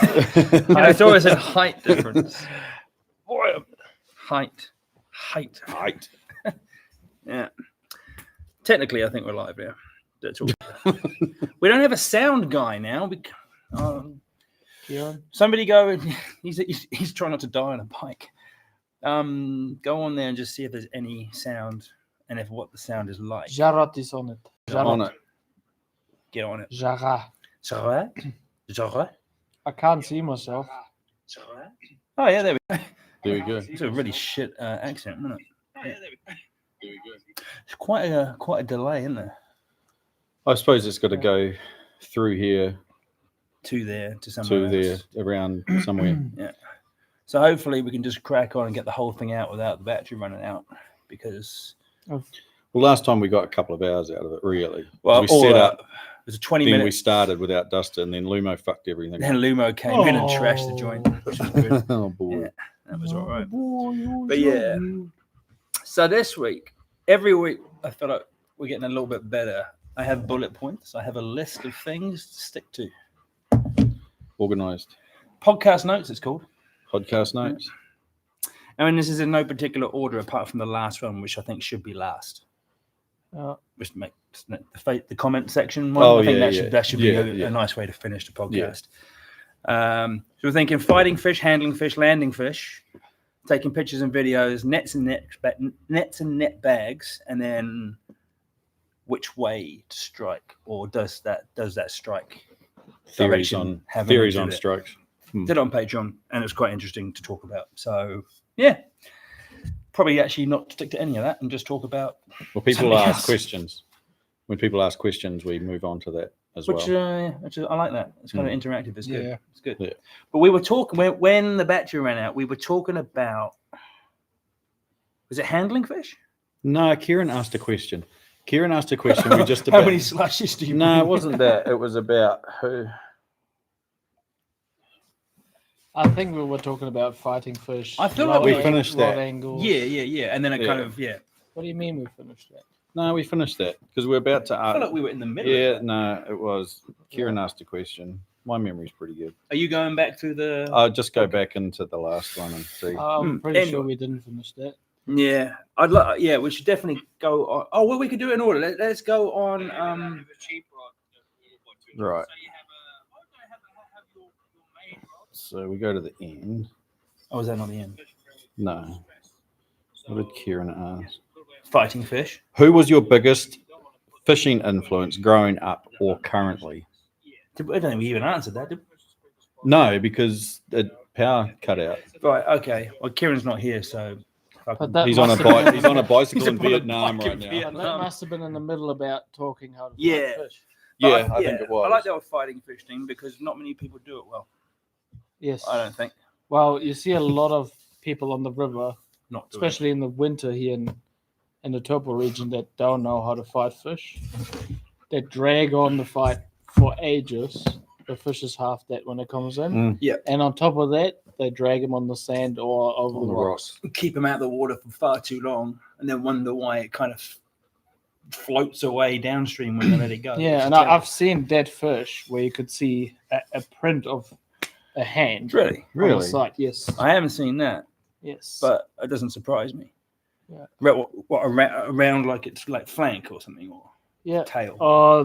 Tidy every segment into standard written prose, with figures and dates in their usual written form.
It's always a height difference. Height. Yeah. Technically, I think we're live now. That's all. We don't have a sound guy now. Somebody go and he's trying not to die on a bike. Go on there and just see if there's any sound and what the sound is like. Jarrod is on it. Get on it. Jarrod. I can't see myself. Oh yeah, there we go. There we go. It's a really shit accent, isn't it? Yeah. There we go. It's quite a delay, isn't there? I suppose it's got to go through here to somewhere else. Around somewhere. Yeah. So hopefully we can just crack on and get the whole thing out without the battery running out, because. Well, last time we got a couple of hours out of it, really. Well, we set up. It was a 20 then minutes. We started without Duster, and then Lumo fucked everything. Then Lumo came in and trashed the joint, which was good. Oh boy, yeah, that was all right. But yeah, so this week, every week, I feel like we're getting a little bit better. I have bullet points. I have a list of things to stick to. Organised. Podcast notes, it's called. Podcast notes. I mean, this is in no particular order apart from the last one, which I think should be last. Just make the comment section one. I think that should be a nice way to finish the podcast. Yeah. So we're thinking fighting fish, handling fish, landing fish, taking pictures and videos, nets and net bags, and then which way to strike, or does that strike? Theories on strikes. Did it on Patreon, and it was quite interesting to talk about. So yeah. Probably actually not stick to any of that and just talk about. Well, people ask questions. When people ask questions, we move on to that as well. Which I like that. It's kind of interactive. It's good. Yeah. It's good. Yeah. But we were talking when the battery ran out. We were talking about. Was it handling fish? No, Kieran asked a question. We just about. How many slashes do you? No, it wasn't that. It was about who. I think we were talking about fighting fish. I feel like we finished that. Angles. Yeah. And then it kind of, What do you mean we finished that? No, we finished that because we're about to. I feel like we were in the middle. Yeah, no, it was. Kieran asked a question. My memory's pretty good. Are you going back through the? I'll just go back into the last one and see. I'm pretty sure we didn't finish that. Yeah, we should definitely go on. Oh, well, we could do it in order. Let's go on. Right. So we go to the end. Oh, is that not the end? No. What did Kieran ask? Fighting fish. Who was your biggest fishing influence growing up or currently? I don't think we even answered that, did we? No, because the power cut out. Right. Okay. Well, Kieran's not here, so. He's on a bicycle in Vietnam right now. That must have been in the middle about talking how to fight fish. Yeah, I think it was. I like the old fighting fish thing because not many people do it well. Yes. I don't think. Well, you see a lot of people on the river, especially it. in the winter here in the Taupo region, that don't know how to fight fish. They drag on the fight for ages. The fish is half dead when it comes in. Yeah. And on top of that, they drag him on the sand or over the rocks. Keep him out of the water for far too long and then wonder why it kind of floats away downstream when they let it go. Yeah, and I've seen dead fish where you could see a print of a hand. Really? On the side, yes. I haven't seen that. Yes. But it doesn't surprise me. Yeah. What around like it's like flank or something or tail. Oh,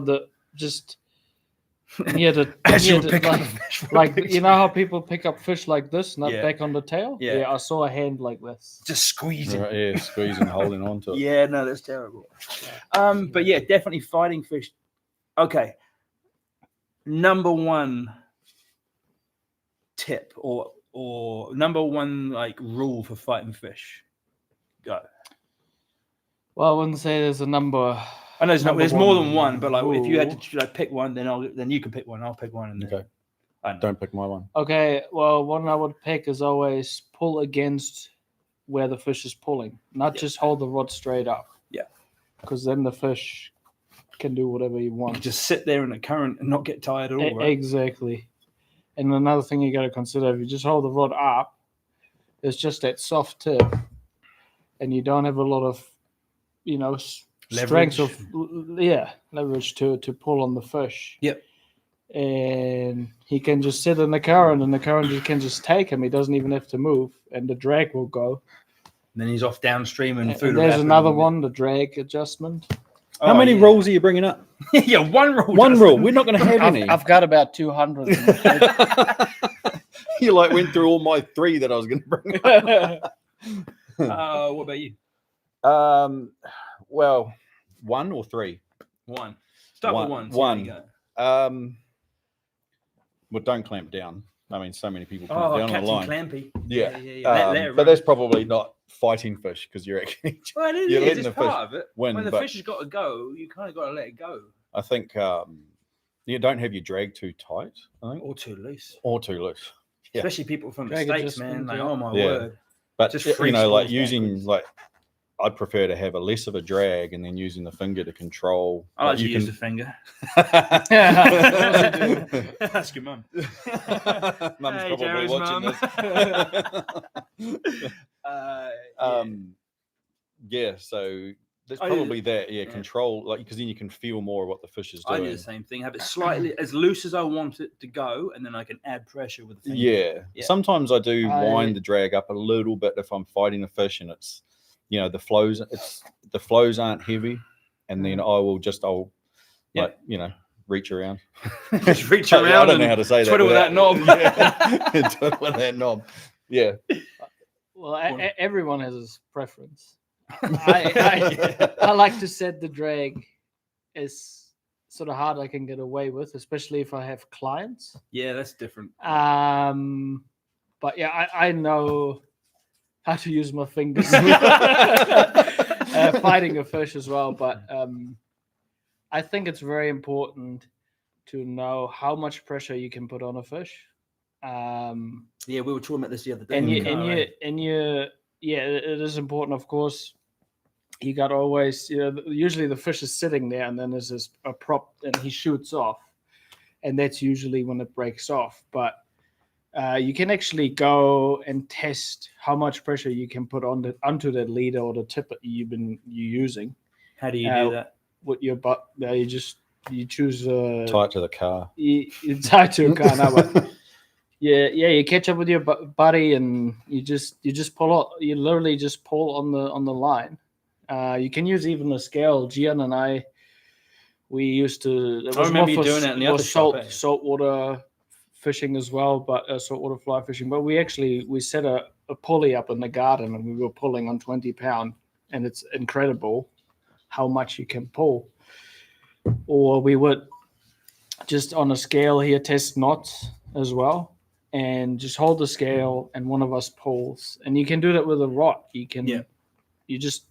like you know how people pick up fish like this, not back on the tail? Yeah, I saw a hand like this. Just squeezing. Right, yeah, squeezing, holding on to it. Yeah, no, that's terrible. But yeah, definitely fighting fish. Okay. Number one tip or number one like rule for fighting fish. Go. Well, I wouldn't say there's a number. I know there's more than one, but like if you had to pick one, then you can pick one. I'll pick one, and okay. Don't pick my one. Okay, well, one I would pick is always pull against where the fish is pulling, not just hold the rod straight up. Yeah, because then the fish can do whatever you want. You can just sit there in the current and not get tired at all. Right? Exactly. And another thing you got to consider: if you just hold the rod up, there's just that soft tip, and you don't have a lot of, strength of leverage to pull on the fish. Yep. and he can just sit in the current, and the current can just take him. He doesn't even have to move, and the drag will go. And then he's off downstream and food. And there's another one, the drag adjustment. How many rules are you bringing up? Yeah, one rule. One rule. We're not going to have any. I've got about 200. You like went through all my 3 that I was going to bring up. What about you? Well, 1 or 3? 1. Start with 1. One. Well, don't clamp down. I mean, so many people clamp down on the line. Clampy. Yeah. But that's probably not fighting fish because you're actually well, you're letting it's the part fish of it. win. When the fish has got to go, you kind of got to let it go. I think you don't have your drag too tight. I think or too loose. Yeah. Especially people from the Drag States, man. Like, oh my Yeah. word. But Just you know, like backwards. using like I'd prefer to have a less of a drag and then using the finger to control. I like to use the finger. Ask your mum. Mum's Hey, probably Jerry's watching mum. this. Yeah, so there's probably that. Control, like, because then you can feel more what the fish is doing. I do the same thing. Have it slightly as loose as I want it to go, and then I can add pressure with the finger. Yeah. Sometimes I do wind the drag up a little bit if I'm fighting a fish and it's, you know, the flows aren't heavy, and then I'll like, you know, reach around. Just reach around. I don't know how to say that. Twiddle with that knob. Twiddle with that knob. Yeah. Well, everyone has his preference. I like to set the drag as sort of hard I can get away with, especially if I have clients. Yeah, that's different. But yeah, I know how to use my fingers fighting a fish as well. But I think it's very important to know how much pressure you can put on a fish. Yeah, we were talking about this the other day. It is important, of course. You got to always, you know, usually the fish is sitting there, and then there's a prop, and he shoots off, and that's usually when it breaks off. But you can actually go and test how much pressure you can put onto that leader or the tippet you're using. How do you do that? With your butt, you choose tie it to the car. You tie it to a car now, but you catch up with your buddy, and you just pull out. You literally just pull on the line. You can use even a scale. Gian and I, we used to. I remember you doing that in the other saltwater fishing as well, but saltwater fly fishing. But we set a pulley up in the garden, and we were pulling on 20-pound, and it's incredible how much you can pull. Or we would just on a scale here test knots as well, and just hold the scale, and one of us pulls, and you can do that with a rod. You can, you just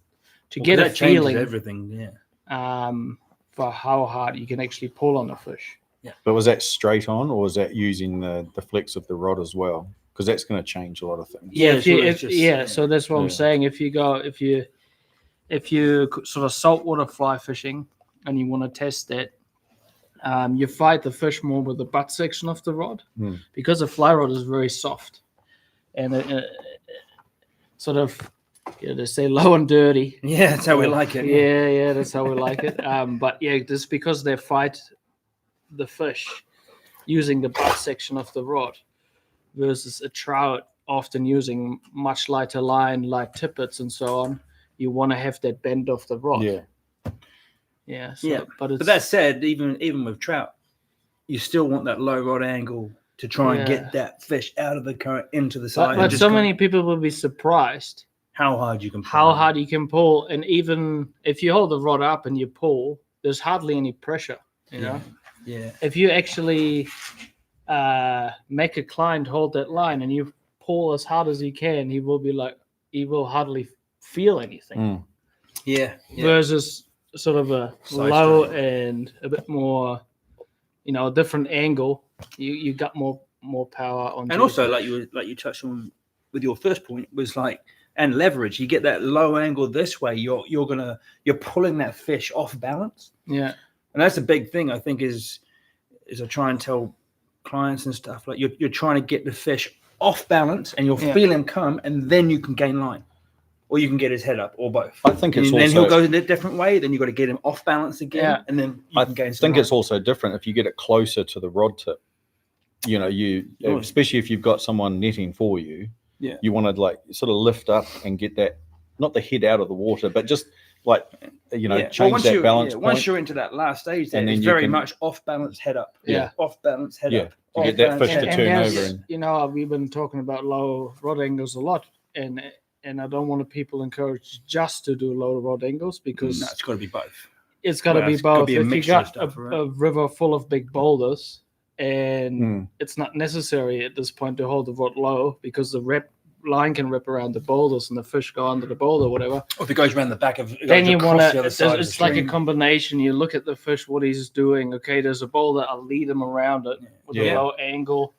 to get a feeling, everything, for how hard you can actually pull on a fish. Yeah. But was that straight on, or was that using the flex of the rod as well? Because that's going to change a lot of things. So that's what I'm saying. If you sort of saltwater fly fishing and you want to test that, you fight the fish more with the butt section of the rod because the fly rod is very soft and it sort of, they say low and dirty. Yeah, that's how we like it. Yeah, that's how we like it. But yeah, just because they fight the fish using the butt section of the rod versus a trout often using much lighter line, light tippets and so on, you want to have that bend of the rod. But that said, even with trout, you still want that low rod angle to try and get that fish out of the current into the side. But so many people will be surprised how hard you can pull. And even if you hold the rod up and you pull, there's hardly any pressure, you know? Yeah. If you actually make a client hold that line and you pull as hard as you can, he will hardly feel anything. Versus sort of a low and a bit more, a different angle. You got more power on. And also, like you touched on with your first point, was like, and leverage. You get that low angle this way. You're pulling that fish off balance. Yeah. And that's a big thing, I think, is I try and tell clients and stuff, like you're trying to get the fish off balance and you'll feel him come, and then you can gain line. or you can get his head up, or both. I think it's then he'll go in a different way. Then you've got to get him off balance again, and then you can gain some think it's also different if you get it closer to the rod tip. You know, especially if you've got someone netting for you. Yeah, you want to like sort of lift up and get that, not the head out of the water, but just like change that balance point. Once you're into that last stage, then it's very much off balance head up. Off balance head up. To get that fish to turn over. And we've been talking about low rod angles a lot, and I don't want people encouraged just to do low rod angles because it's got to be both. It's got to be both. If you got a river full of big boulders, and it's not necessary at this point to hold the rod low because the line can wrap around the boulders and the fish go under the boulder, whatever. Or if it goes around the back of, then you want to. It's like a combination. You look at the fish, what he's doing. Okay, there's a boulder. I'll lead him around it with a low angle.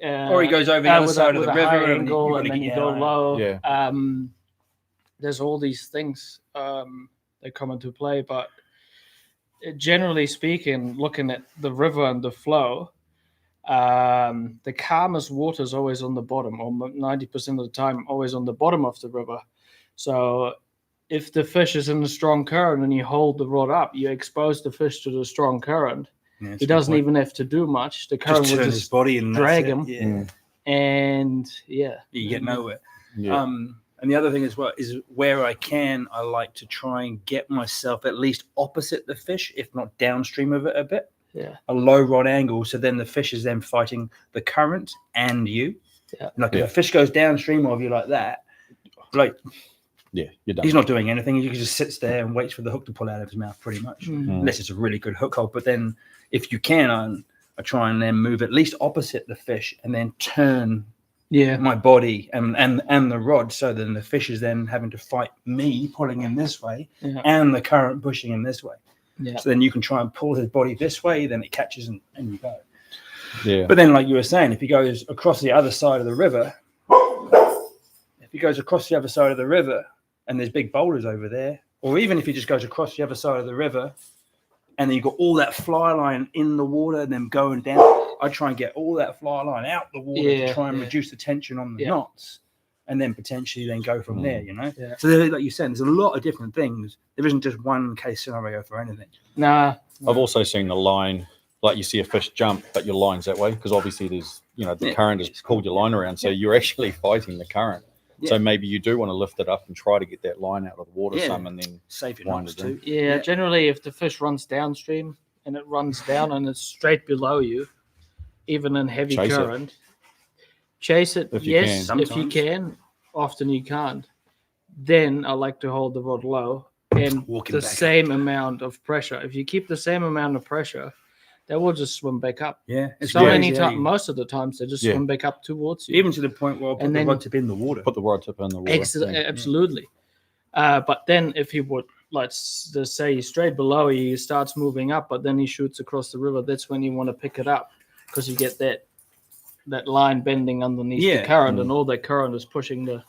Or he goes over the other side of the river angle, and then you go low. Yeah. There's all these things that come into play, but generally speaking, looking at the river and the flow, the calmest water is always on the bottom, or 90% of the time always on the bottom of the river. So if the fish is in a strong current and you hold the rod up, you expose the fish to the strong current. Yeah, he doesn't even have to do much. The current will just body and drag him. Yeah. And you get nowhere. Yeah. And the other thing as well is where I can, I like to try and get myself at least opposite the fish, if not downstream of it a bit. Yeah. A low rod angle, so then the fish is then fighting the current and you. Yeah. Like if a fish goes downstream of you like that, like you're done. He's not doing anything. He just sits there and waits for the hook to pull out of his mouth, pretty much. Unless it's a really good hook hold. But then, if you can, I try and then move at least opposite the fish and then turn my body and the rod, so then the fish is then having to fight me pulling him this way and the current pushing him this way. Yeah. So then you can try and pull his body this way, then it catches and you go. Yeah. But then, like you were saying, if he goes across the other side of the river, and there's big boulders over there, or even if he just goes across the other side of the river and then you've got all that fly line in the water and then going down, I try and get all that fly line out the water to try and reduce the tension on the knots, and then potentially then go from there, Yeah. So like you said, there's a lot of different things. There isn't just one case scenario for anything. Nah. I've also seen the line, like you see a fish jump, but your line's that way, because obviously there's, the current has pulled your line around, so you're actually fighting the current. Yeah. So maybe you do want to lift it up and try to get that line out of the water some, and then save your knots too. Yeah, generally if the fish runs downstream and it runs down and it's straight below you, even in heavy current, chase it. If you can. Often you can't. Then I like to hold the rod low and the same amount of pressure. If you keep the same amount of pressure, they will just swim back up. Yeah. Most of the times they just swim back up towards you. Even to the point where I'll put the rod tip in the water. Put the rod tip in the water. Absolutely. But then if he would, let's just say straight below you, he starts moving up, but then he shoots across the river, that's when you want to pick it up, because you get that line bending underneath the current, and all that current is pushing the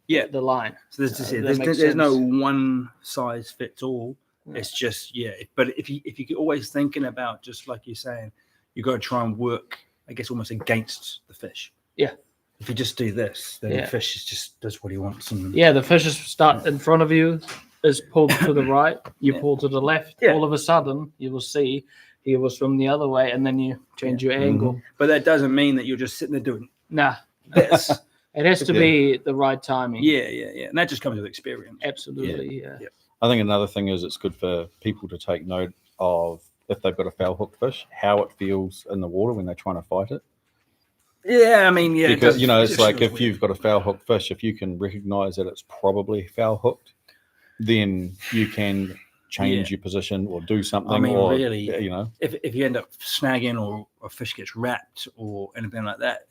line. So there's no one size fits all. It's just but if you're always thinking about, just like you're saying, you got to try and work, I guess, almost against the fish. Yeah. If you just do this, then the fish just does what he wants. And the fish is start in front of you, is pulled to the right, you pull to the left. Yeah. All of a sudden, you will see he will swim the other way, and then you change your angle. But that doesn't mean that you're just sitting there doing this. It has to be the right timing. Yeah. And that just comes with experience. Absolutely, yeah. I think another thing is it's good for people to take note of, if they've got a foul hook fish, how it feels in the water when they're trying to fight it. Yeah, I mean, because it's like if you've got a foul hook fish, if you can recognize that it's probably foul hooked, then you can change your position or do something. I mean, or, really, if you end up snagging or a fish gets wrapped or anything like that,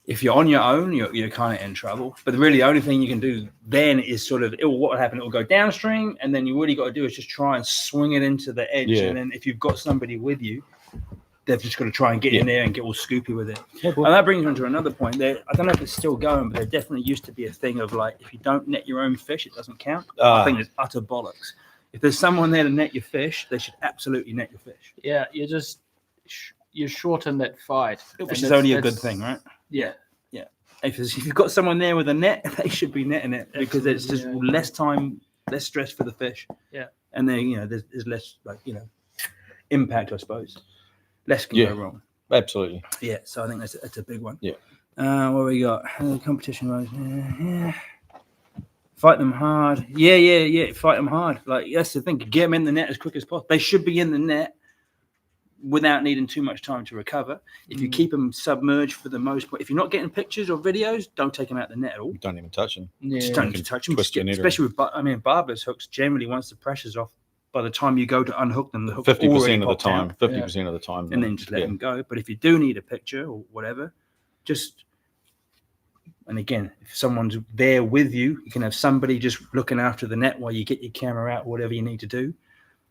if you're on your own, you're kind of in trouble. But really, the only thing you can do then is sort of, what will happen? It will go downstream, and then you really got to do is just try and swing it into the edge. Yeah. And then if you've got somebody with you, they've just got to try and get in there and get all scoopy with it. Yeah, and that brings me to another point. I don't know if it's still going, but there definitely used to be a thing of like, if you don't net your own fish, it doesn't count. I think it's utter bollocks. If there's someone there to net your fish, they should absolutely net your fish. Yeah, you shorten that fight, which is only a good thing, right? Yeah. if you've got someone there with a net, they should be netting it because it's just less time, less stress for the fish. Yeah. And then, there's less, impact, I suppose. Less can go wrong. Absolutely. Yeah, so I think that's a big one. Yeah. What we got? Competition wise. Yeah. Fight them hard. Yeah. Fight them hard. That's the thing. Get them in the net as quick as possible. They should be in the net without needing too much time to recover. If you keep them submerged for the most part, if you're not getting pictures or videos, don't take them out of the net at all. Don't even touch them. Yeah. Just don't even touch them. Especially with barbless hooks. Generally, once the pressure's off, by the time you go to unhook them, the hook 50% of the time. 50% of the time, and then just let them go. But if you do need a picture or whatever, and again, if someone's there with you, you can have somebody just looking after the net while you get your camera out, whatever you need to do.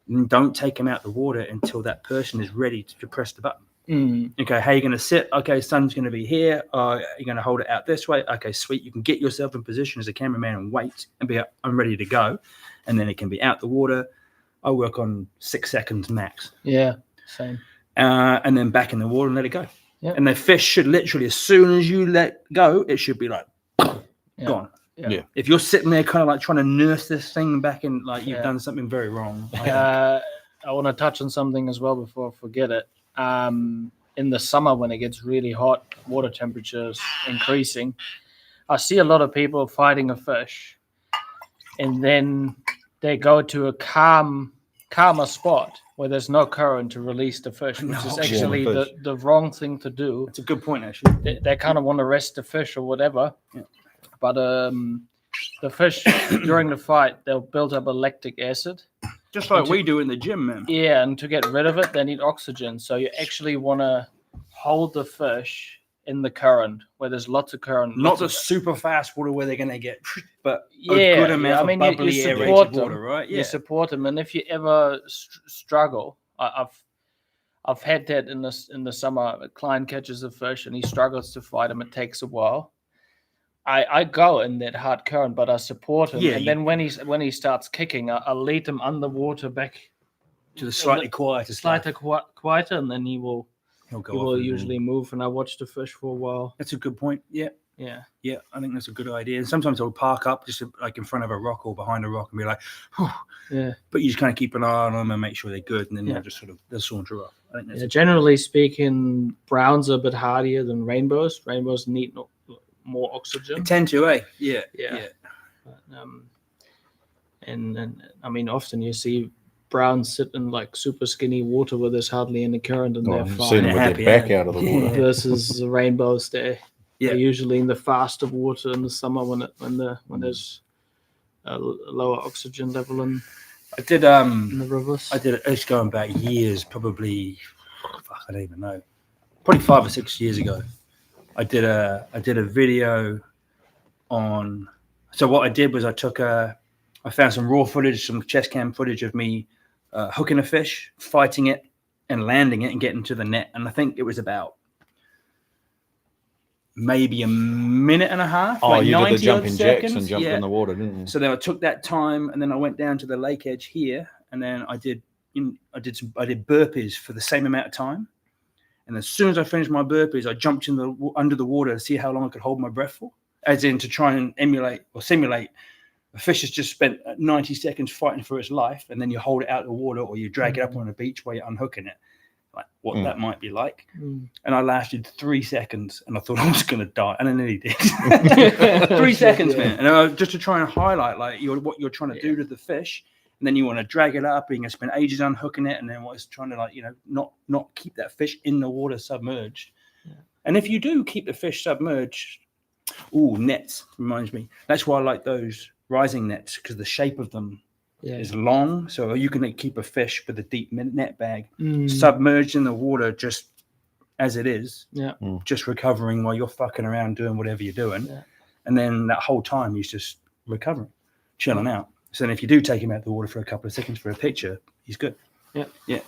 And don't take them out the water until that person is ready to press the button. Okay, how are you going to sit? Okay, sun's going to be here. You're going to hold it out this way. Okay, sweet. You can get yourself in position as a cameraman and wait and be, I'm ready to go. And then it can be out the water. I work on 6 seconds max. Yeah, same. And then back in the water and let it go. Yep. And the fish should literally, as soon as you let go, it should be gone. Yeah. If you're sitting there kind of trying to nurse this thing back in, you've done something very wrong. I want to touch on something as well before I forget it. In the summer when it gets really hot, water temperatures increasing, I see a lot of people fighting a fish and then they go to a calmer spot where there's no current to release the fish, which is actually the wrong thing to do. That's a good point, actually. They kind of want to rest the fish or whatever. Yeah. But the fish, during the fight, they'll build up lactic acid. Just like we do in the gym, man. Yeah, and to get rid of it, they need oxygen. So you actually want to hold the fish in the current, where there's lots of current. Not the super fast water where they're going to get, but a good amount of bubbly, you aerated support them, water, right? Yeah. You support them, and if you ever struggle, I've had that in the summer. A client catches a fish and he struggles to fight him. It takes a while. I go in that hard current, but I support him, and then when he starts kicking, I lead him underwater back to the slightly quieter, and then he will usually move, and I watch the fish for a while. That's a good point. Yeah. I think that's a good idea. And sometimes I'll park up just in front of a rock or behind a rock and be like, whew. Yeah. But you just kind of keep an eye on them and make sure they're good, and then they'll saunter off. I think that's generally speaking, browns are a bit hardier than rainbows. Rainbows need more oxygen. They tend to, Yeah. But, and I mean, often you see browns sit in super skinny water where there's hardly any current, and they're fine. Seen them with their back out of the water. Versus the rainbows, they're usually in the faster water in the summer when there's a lower oxygen level in the rivers. It's going back years, probably. I don't even know. Probably 5 or 6 years ago. I did a video on. So what I did was I found some raw footage, some chest cam footage of me hooking a fish, fighting it, and landing it and getting to the net. And I think it was about maybe a minute and a half. Oh, you did the jumping jacks and jumped in the water, didn't you? So then I took that time, and then I went down to the lake edge here, and then I did burpees for the same amount of time. And as soon as I finished my burpees, I jumped under the water to see how long I could hold my breath for, as in to try and emulate or simulate. A fish has just spent 90 seconds fighting for its life, and then you hold it out of the water or you drag it up on a beach while you're unhooking it. What that might be like. And I lasted 3 seconds, and I thought I was going to die, and I nearly did. 3 seconds, man. And just to try and highlight what you're trying to do to the fish. And then you want to drag it up, and you're going to spend ages unhooking it, and then what's trying to not keep that fish in the water submerged. Yeah. And if you do keep the fish submerged, nets reminds me. That's why I like those rising nets, because the shape of them is long, so you can keep a fish with a deep net bag submerged in the water just as it is, just recovering while you're fucking around doing whatever you're doing, and then that whole time he's just recovering, chilling out. So then if you do take him out of the water for a couple of seconds for a picture, he's good. Yeah.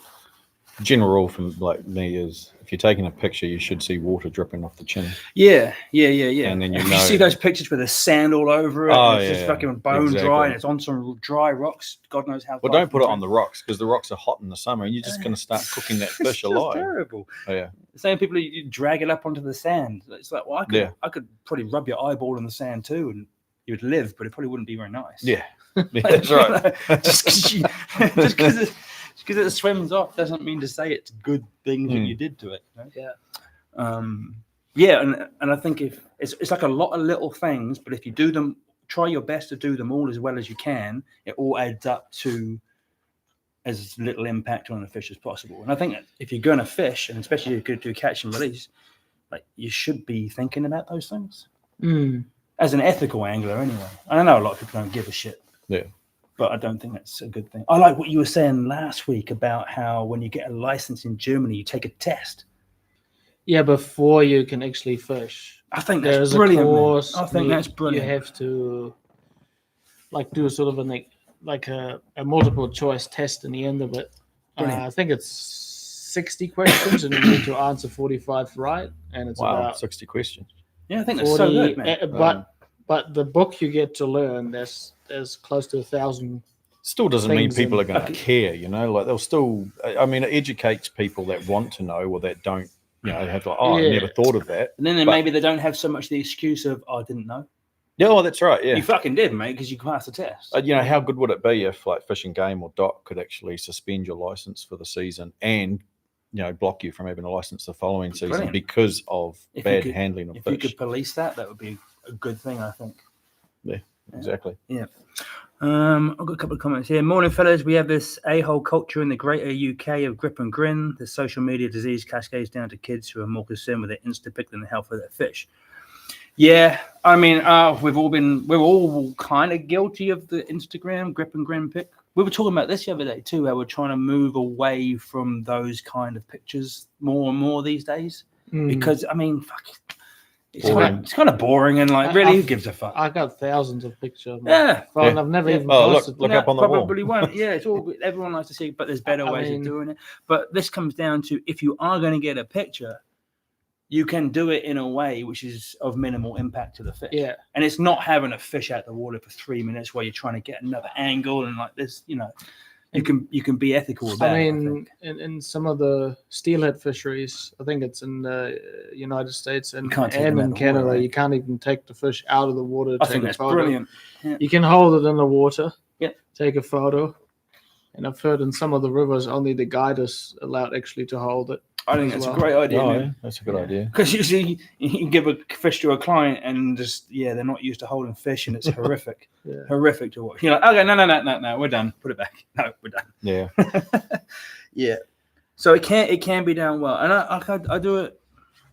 general rule from like me is if you're taking a picture, you should see water dripping off the chin. Yeah. And then you see those pictures with the sand all over it, and it's just fucking bone dry, and it's on some dry rocks. God knows how. Well, don't put it on the rocks because the rocks are hot in the summer, and you're just going to start cooking that fish alive. Terrible. Oh, yeah. The same people you drag it up onto the sand. It's like, well, I could probably rub your eyeball in the sand too, and you would live, but it probably wouldn't be very nice. Yeah, that's right. Just because it swims off doesn't mean to say it's good things that you did to it. You know? Yeah. And I think if it's like a lot of little things, but if you do them, try your best to do them all as well as you can, it all adds up to as little impact on the fish as possible. And I think if you're going to fish, and especially if you're going to do catch and release, like you should be thinking about those things as an ethical angler anyway. I know a lot of people don't give a shit. Yeah. But I don't think that's a good thing. I like what you were saying last week about how when you get a license in Germany, you take a test. Yeah, before you can actually fish. I think that's brilliant. A course I think that's brilliant. You have to like do sort of a multiple choice test in the end of it. I think it's 60 questions and you need to answer 45 right. And it's about 60 questions. Yeah, I think that's so good, man. But the book you get to learn, there's close to 1,000. Still doesn't mean people are going to care, you know. Like they'll still. I mean, it educates people that want to know or that don't. You know, have like, I never thought of that. And then maybe they don't have so much the excuse of, I didn't know. Yeah, well, that's right. Yeah, you fucking did, mate, because you passed the test. You know, how good would it be if like Fish and Game or DOC could actually suspend your license for the season and block you from having a license the following season because of bad handling of fish? If you could police that would be a good thing, I think. Yeah, exactly. Yeah. I've got a couple of comments here. Morning, fellas. We have this a-hole culture in the greater UK of grip and grin. The social media disease cascades down to kids who are more concerned with their Instapic than the health of their fish. Yeah, I mean, we're all kind of guilty of the Instagram grip and grin pic. We were talking about this the other day too, how we're trying to move away from those kind of pictures more and more these days. Because I mean, fuck. It's kind of boring and like really, who gives a fuck? I got thousands of pictures. Phone. I've never even posted. Look up on the wall. Probably won't. Yeah, it's all everyone likes to see, but there's better ways of doing it. But this comes down to if you are going to get a picture, you can do it in a way which is of minimal impact to the fish. Yeah, and it's not having a fish out the water for 3 minutes while you're trying to get another angle and like this. You can be ethical about it. I mean, in some of the steelhead fisheries, I think it's in the United States and in Canada, water, you can't even take the fish out of the water. I think that's brilliant. Yeah. You can hold it in the water, take a photo. And I've heard in some of the rivers, only the guide is allowed actually to hold it. I think that's a great idea. Yeah, that's a good idea. Because usually you can give a fish to a client and just, they're not used to holding fish and it's horrific. Horrific to watch. You're like, okay, no, we're done. Put it back. No, we're done. Yeah. Yeah. So it can be done well. And I do it.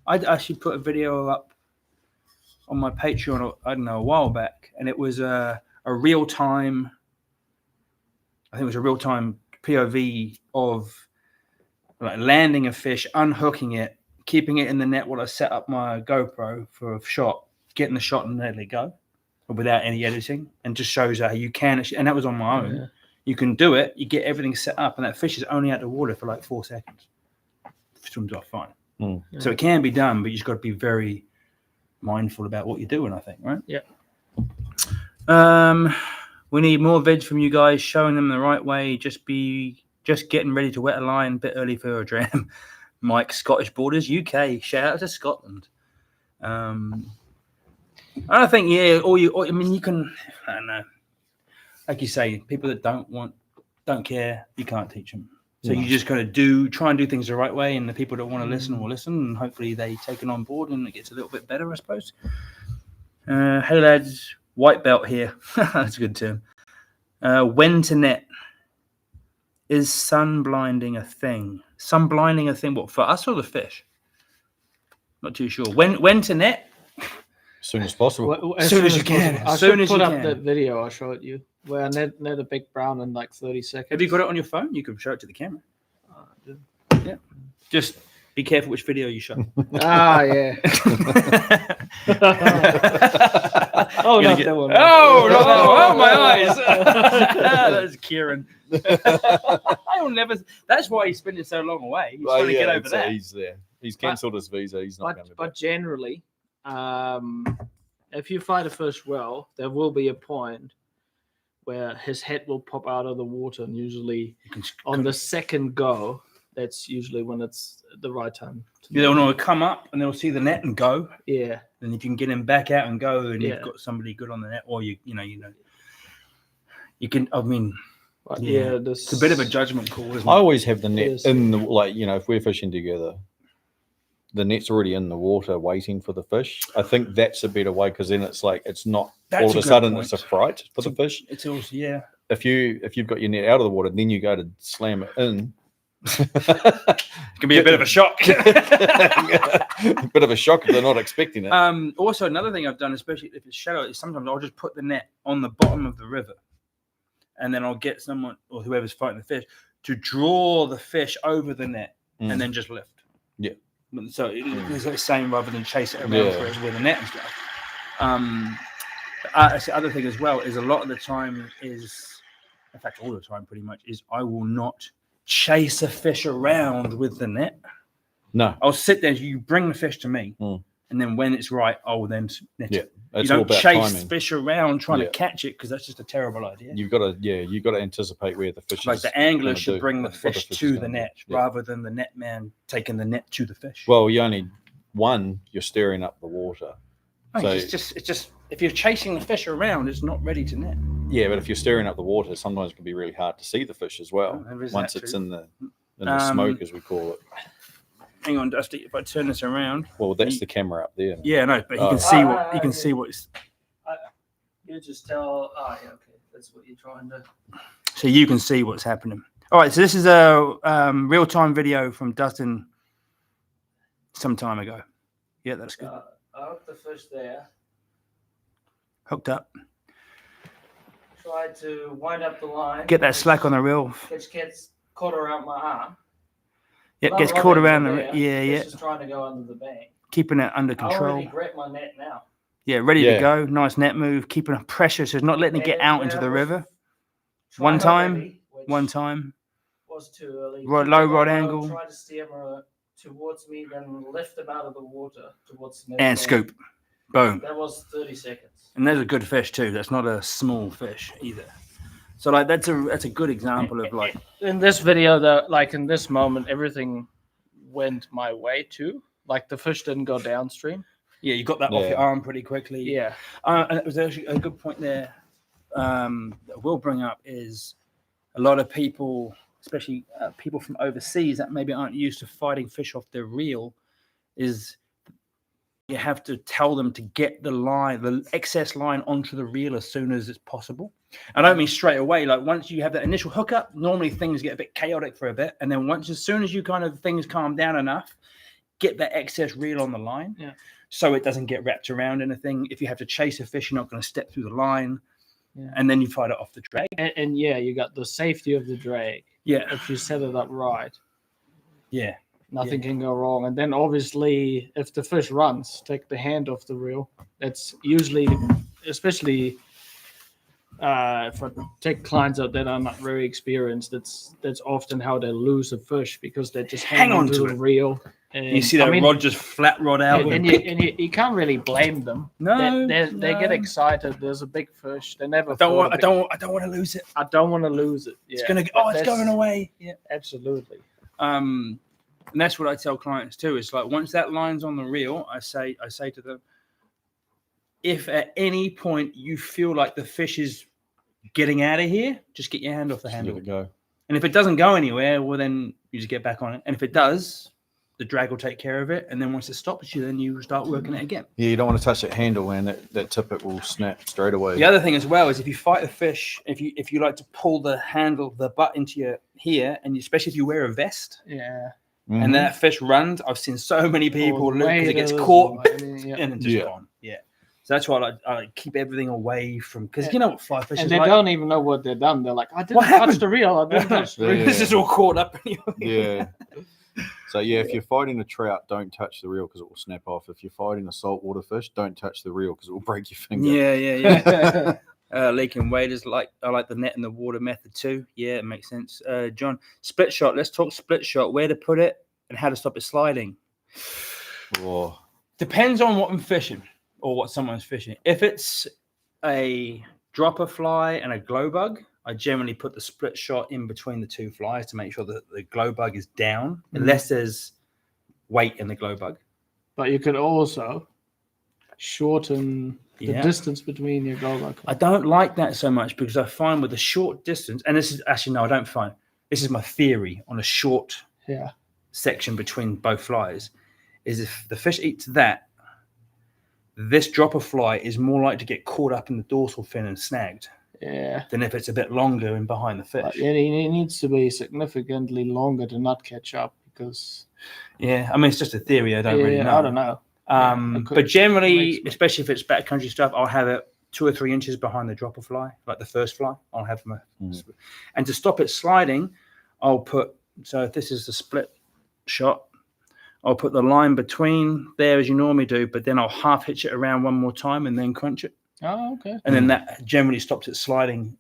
I actually put a video up on my Patreon, I don't know, a while back. And it was a real-time, I think it was a real-time POV of like landing a fish, unhooking it, keeping it in the net while I set up my GoPro for a shot, getting the shot and letting it go without any editing, and just shows how you can. And that was on my own. Yeah. You can do it. You get everything set up, and that fish is only out the water for like 4 seconds. Swims off fine. So it can be done, but you just got to be very mindful about what you're doing, I think, right? Yeah. We need more vids from you guys, showing them the right way. Just getting ready to wet a line, a bit early for a dram. Mike, Scottish Borders, UK. Shout out to Scotland. I think, you can, I don't know. Like you say, people that don't care, you can't teach them. So you just got to try and do things the right way, and the people that want to listen will listen, and hopefully they take it on board and it gets a little bit better, I suppose. Hey lads, white belt here. That's a good term. When to net. Is sun blinding a thing? Sun blinding a thing, what, for us or the fish? Not too sure. When to net? As soon as possible. As soon as you can. I should put up that video I showed you where I net a big brown in like 30 seconds. Have you got it on your phone? You can show it to the camera. Yeah. Just be careful which video you show. Yeah. Oh, not that one. Oh, no. Oh, my eyes. That's Kieran. I'll never. That's why he's spending so long away. He's trying to get over that. He's there. He's cancelled his visa. He's not going to. But generally, if you fight a fish well, there will be a point where his head will pop out of the water, and usually on the second go, that's usually when it's the right time. They'll know to come up and they'll see the net and go. Yeah. And if you can get him back out and go, and you've got somebody good on the net, or you can. I mean, it's a bit of a judgment call, isn't it? I always have the net in the if we're fishing together, the net's already in the water waiting for the fish. I think that's a better way, because then it's like it's not all of a sudden it's a fright for the fish. It's also If you've got your net out of the water, then you go to slam it in. It can be a bit of a shock. A bit of a shock if they're not expecting it. Also, another thing I've done, especially if it's shallow, is sometimes I'll just put the net on the bottom of the river, and then I'll get someone or whoever's fighting the fish to draw the fish over the net and then just lift. Yeah. So it's the same rather than chase it around with a net and stuff. The other thing as well is a lot of the time is, in fact, all the time pretty much, is I will not chase a fish around with the net. No. I'll sit there, you bring the fish to me, and then when it's right, I will then net it. You don't chase timing. Fish around trying to catch it, because that's just a terrible idea. You've got to anticipate where the fish is. Like the angler should bring the fish to the net rather than the net man taking the net to the fish. Well, you're stirring up the water. So it's just if you're chasing the fish around, it's not ready to net. Yeah, but if you're stirring up the water, sometimes it can be really hard to see the fish as well. Once it's in the smoke, as we call it. Hang on, Dusty. If I turn this around, well, that's the camera up there. Yeah, no, but you can see what's. You just tell. Oh, yeah, okay, that's what you're trying to. So you can see what's happening. All right, so this is a real-time video from Dustin some time ago. Yeah, that's good. I hooked the fish there. Hooked up. Try to wind up the line. Get that slack on the reel. Which gets caught around my arm. Yep, gets caught around the Just trying to go under the bank. Keeping it under control. I already grabbed my net now. Yeah, ready to go. Nice net move. Keeping a pressure, so it's not letting it get out into the river. One time. Was too early. Low rod angle. Try to steer him towards me, then lift him out of the water towards the net. And scoop. Boom. That was 30 seconds. And there's a good fish too. That's not a small fish either. So that's a good example of in this video though, in this moment, everything went my way too. Like the fish didn't go downstream. Yeah, you got that off your arm pretty quickly. Yeah. And it was actually a good point there that we'll bring up is a lot of people, especially people from overseas that maybe aren't used to fighting fish off their reel, is you have to tell them to get the excess line onto the reel as soon as it's possible. I don't mean straight away. Like once you have that initial hookup, normally things get a bit chaotic for a bit. And then as soon as you things calm down enough, get that excess reel on the line. Yeah. So it doesn't get wrapped around anything. If you have to chase a fish, you're not going to step through the line. Yeah. And then you fight it off the drag. And you got the safety of the drag. Yeah. If you set it up right. Yeah. Nothing can go wrong. And then obviously, if the fish runs, take the hand off the reel. That's usually, especially if I take clients out that are not very experienced, that's often how they lose a fish, because they just hang on to the reel. And you see that rod just flat rod out. And you can't really blame them. No, they get excited. There's a big fish. They never. I don't want to lose it. I don't want to lose it. Yeah. It's going away. Yeah, absolutely. And that's what I tell clients too. It's like once that line's on the reel, I say to them, if at any point you feel like the fish is getting out of here, just get your hand off the handle. Let it go. And if it doesn't go anywhere, well then you just get back on it. And if it does, the drag will take care of it. And then once it stops you, then you start working it again. Yeah, you don't want to touch that handle, and that tippet will snap straight away. The other thing as well is if you fight a fish, if you like to pull the handle, the butt into your here, and especially if you wear a vest. Yeah. Mm-hmm. And that fish runs. I've seen so many people look because it gets caught and then just gone. Yeah. So that's why I keep everything away from, because you know what fly fish is like. And they don't even know what they've done. They're like, I didn't touch the reel. I didn't touch the reel. This is all caught up in you. Yeah. So if you're fighting a trout, don't touch the reel because it will snap off. If you're fighting a saltwater fish, don't touch the reel because it will break your finger. Yeah. Leaking waders, I like the net in the water method too. Yeah, it makes sense. John, split shot. Let's talk split shot. Where to put it and how to stop it sliding. Oh. Depends on what I'm fishing or what someone's fishing. If it's a dropper fly and a glow bug, I generally put the split shot in between the two flies to make sure that the glow bug is down, unless there's weight in the glow bug. But you could also shorten the distance between your glow bug. I don't like that so much because I find with a short distance, and this is actually, no, I don't find, this is my theory on a short section between both flies, is if the fish eats that, this dropper fly is more likely to get caught up in the dorsal fin and snagged than if it's a bit longer and behind the fish. But it needs to be significantly longer to not catch up because... Yeah, I mean, it's just a theory. I don't really know. I don't know. But generally, especially if it's backcountry stuff, I'll have it 2 or 3 inches behind the dropper fly, like the first fly. I'll have them. And to stop it sliding, I'll put, so if this is the split shot, I'll put the line between there as you normally do, but then I'll half hitch it around one more time and then crunch it. Oh, okay. And then that generally stops it sliding,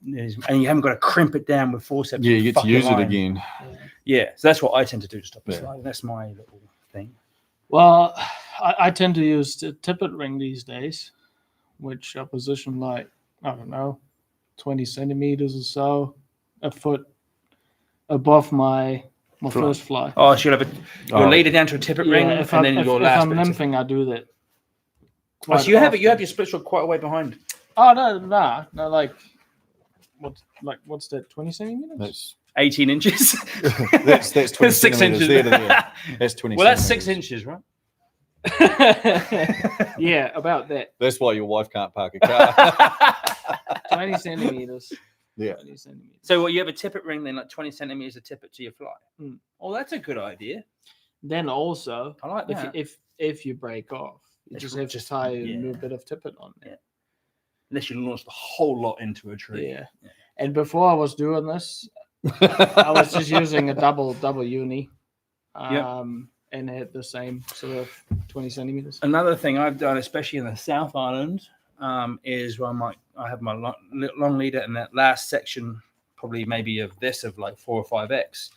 and you haven't got to crimp it down with forceps. Yeah, you get to use it again. Yeah, so that's what I tend to do to stop it sliding. That's my little thing. Well, I tend to use the tippet ring these days, which are positioned like, I don't know, 20 centimeters or so, a foot above my first fly. Oh, so you'll have your leader down to a tippet ring, and then your last. If I'm nymphing, I do that. Oh, so you have your split shot quite a way behind. Oh no, like what's that? 20 centimeters? That's 18 inches. that's 20 6 inches. There. That's 20. Well, that's 6 inches, right? Yeah, about that. That's why your wife can't park a car. 20 centimeters. Yeah. 20 centimeters. So, you have a tippet ring, then like 20 centimeters of tippet to your fly. Oh, that's a good idea. Then also, I like that. If you break off, you just have to tie a little bit of tippet on there. Yeah. Unless you launch the whole lot into a tree. Yeah. And before I was doing this, I was just using a double uni. And had the same sort of 20 centimeters. Another thing I've done, especially in the South Island, is where I have my long leader, and that last section, probably maybe of like 4 or 5x,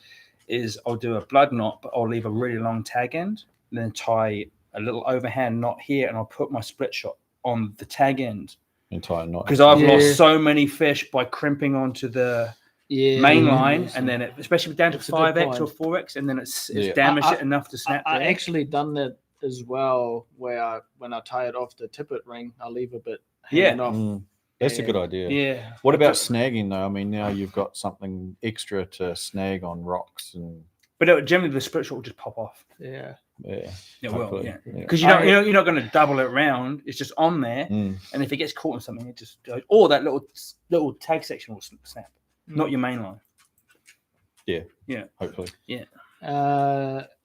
is I'll do a blood knot, but I'll leave a really long tag end, and then tie a little overhand knot here, and I'll put my split shot on the tag end. Entire knot. Because I've lost so many fish by crimping onto the main line, and then especially down to 5x or 4x, and then it's damaged it enough to snap. I actually done that as well, where when I tie it off the tippet ring, I leave a bit hanging off. That's a good idea. Yeah. What about snagging though? I mean, now you've got something extra to snag on rocks But generally, the split shot will just pop off. Yeah. Yeah, well, because you're not going to double it round. It's just on there, and if it gets caught on something, it just goes. Or that little tag section will snap. Not your main line. Yeah. Hopefully. Yeah.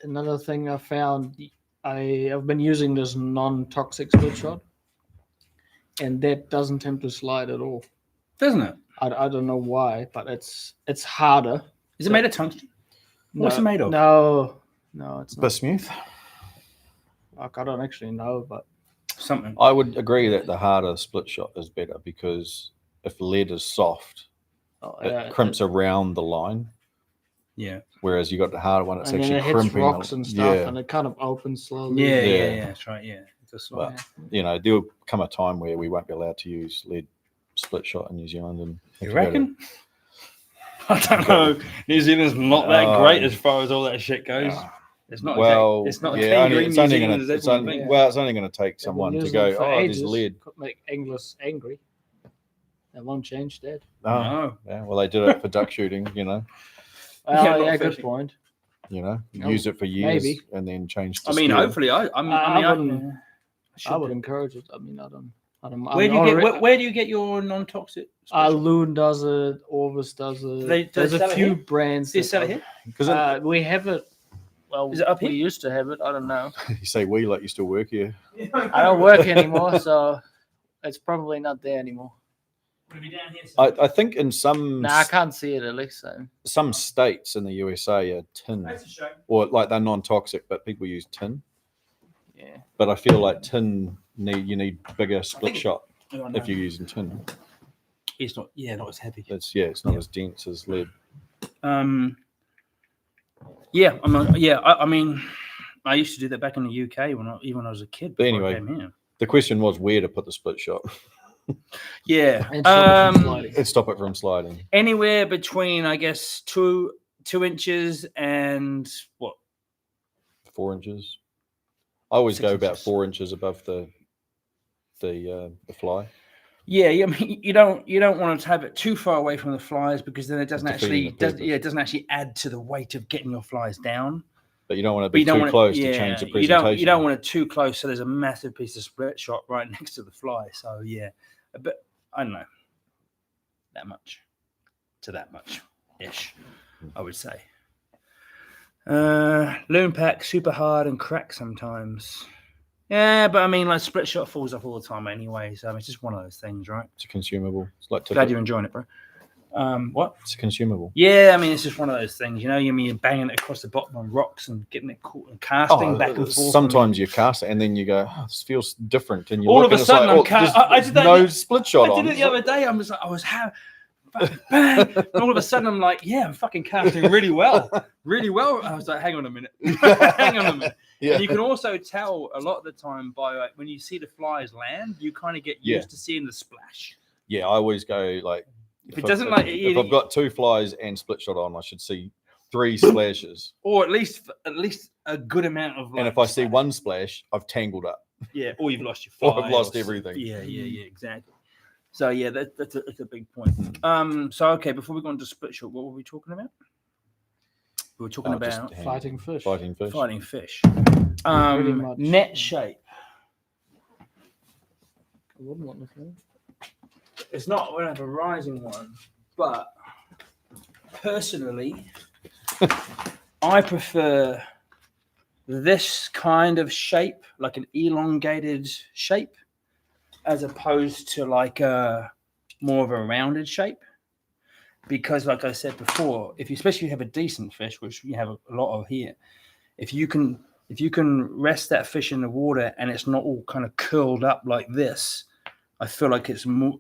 Another thing I found, I've been using this non-toxic split shot, and that doesn't tend to slide at all. Doesn't it? I don't know why, but it's harder. Is it made of tungsten? What's it made of? No, it's not. Bismuth. I don't actually know, but something. I would agree that the harder split shot is better because if lead is soft, it crimps around the line. Yeah. Whereas you got the harder one, it's and actually then it crimping. Hits rocks and stuff, and it kind of opens slowly. Yeah, that's right. Yeah. But, there'll come a time where we won't be allowed to use lead split shot in New Zealand. And you reckon? I don't know. New Zealand's not that great as far as all that shit goes. It's not. It's not. It's only going to take someone to go. There's lead. Could make anglers angry. That won't change that. No. Yeah. Well, they did it for duck shooting. Well, good point. Use it for years and then change. To steel. Hopefully, I would encourage it. I mean, I don't. Where do you get your non-toxic? Loon does it. Orvis does it. There's a few brands. Do you sell it here? Because we have it. Well, is it up here? We used to have it. I don't know. You say we like you still work here. I don't work anymore, so it's probably not there anymore. I think in some. No, I can't see it at least. So. Some states in the USA are tin, That's a shame. or like they're non-toxic, but people use tin. Yeah. But I feel like tin you need bigger split shot if you're using tin. It's not as heavy. It's not as dense as lead. I mean, I used to do that back in the UK when I was a kid. But anyway, the question was where to put the split shot. Yeah, and stop it from sliding. Anywhere between, I guess, 2 inches and what? 4 inches. I always go about 4 inches above the fly. Yeah, I mean, you don't want to have it too far away from the flies because then it doesn't it doesn't actually add to the weight of getting your flies down. But you don't want to be too close to change the presentation. You don't want it too close, so there's a massive piece of split shot right next to the fly. So yeah, but I don't know, that much ish, I would say. Loon pack super hard and crack sometimes. Yeah, but I mean, like split shot falls off all the time anyway, so it's just one of those things, right? It's a consumable. It's like glad you're enjoying it, bro. What? It's a consumable. Yeah, I mean, it's just one of those things, you know. You're banging it across the bottom on rocks and getting it caught and casting back and forth. Sometimes you cast it and then you go, "Oh, this feels different," and you all of a sudden, I did that. No split shot. I did it the other day. I was bang, and all of a sudden I'm like, yeah, I'm fucking casting really well. I was like, hang on a minute. Yeah. And you can also tell a lot of the time by like when you see the flies land, you kind of get used to seeing the splash. Yeah, I always go like, if I've got 2 flies and split shot on, I should see 3 splashes, or at least a good amount of. Like, and if I see 1 splash, I've tangled up. Yeah, or you've lost your fly. Or I've lost everything. Yeah, exactly. So yeah, that's a big point. So okay, before we go on to split shot, what were we talking about? We were talking about fighting fish. Fighting fish. Net shape. It's not going to have a rising one, but personally, I prefer this kind of shape, like an elongated shape, as opposed to like more of a rounded shape. Because like I said before, especially if you have a decent fish, which you have a lot of here, if you can rest that fish in the water and it's not all kind of curled up like this, I feel like it's more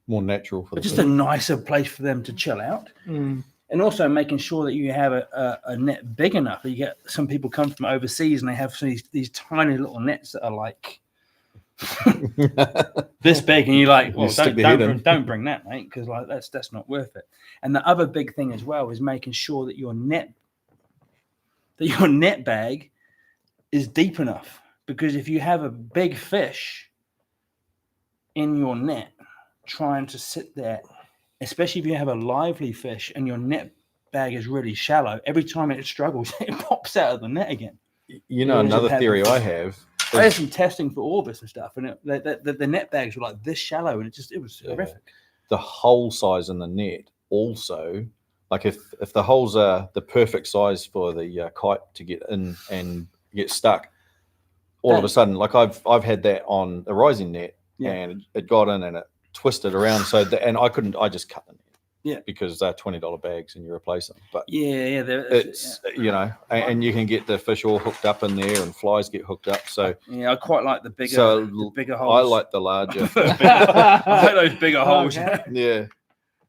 natural for a nicer place for them to chill out. And also making sure that you have a net big enough. You get some people come from overseas and they have these tiny little nets that are like this big, and you're like, well, don't bring that, mate, because like that's not worth it. And the other big thing as well is making sure that your net bag is deep enough, because if you have a big fish in your net trying to sit there, especially if you have a lively fish and your net bag is really shallow, every time it struggles, it pops out of the net again. You know, another theory I have. I had some testing for Orbis and stuff, and the net bags were like this shallow, and it was horrific. The hole size in the net also, like if the holes are the perfect size for the kite to get in and get stuck, all of a sudden, like I've had that on a rising net, and it got in and it twisted around, and I just cut the net. Yeah, because they're $20 bags and you replace them. But it's you know, and you can get the fish all hooked up in there, and flies get hooked up. So yeah, I quite like the bigger holes. I like the larger. I like those bigger holes. Yeah.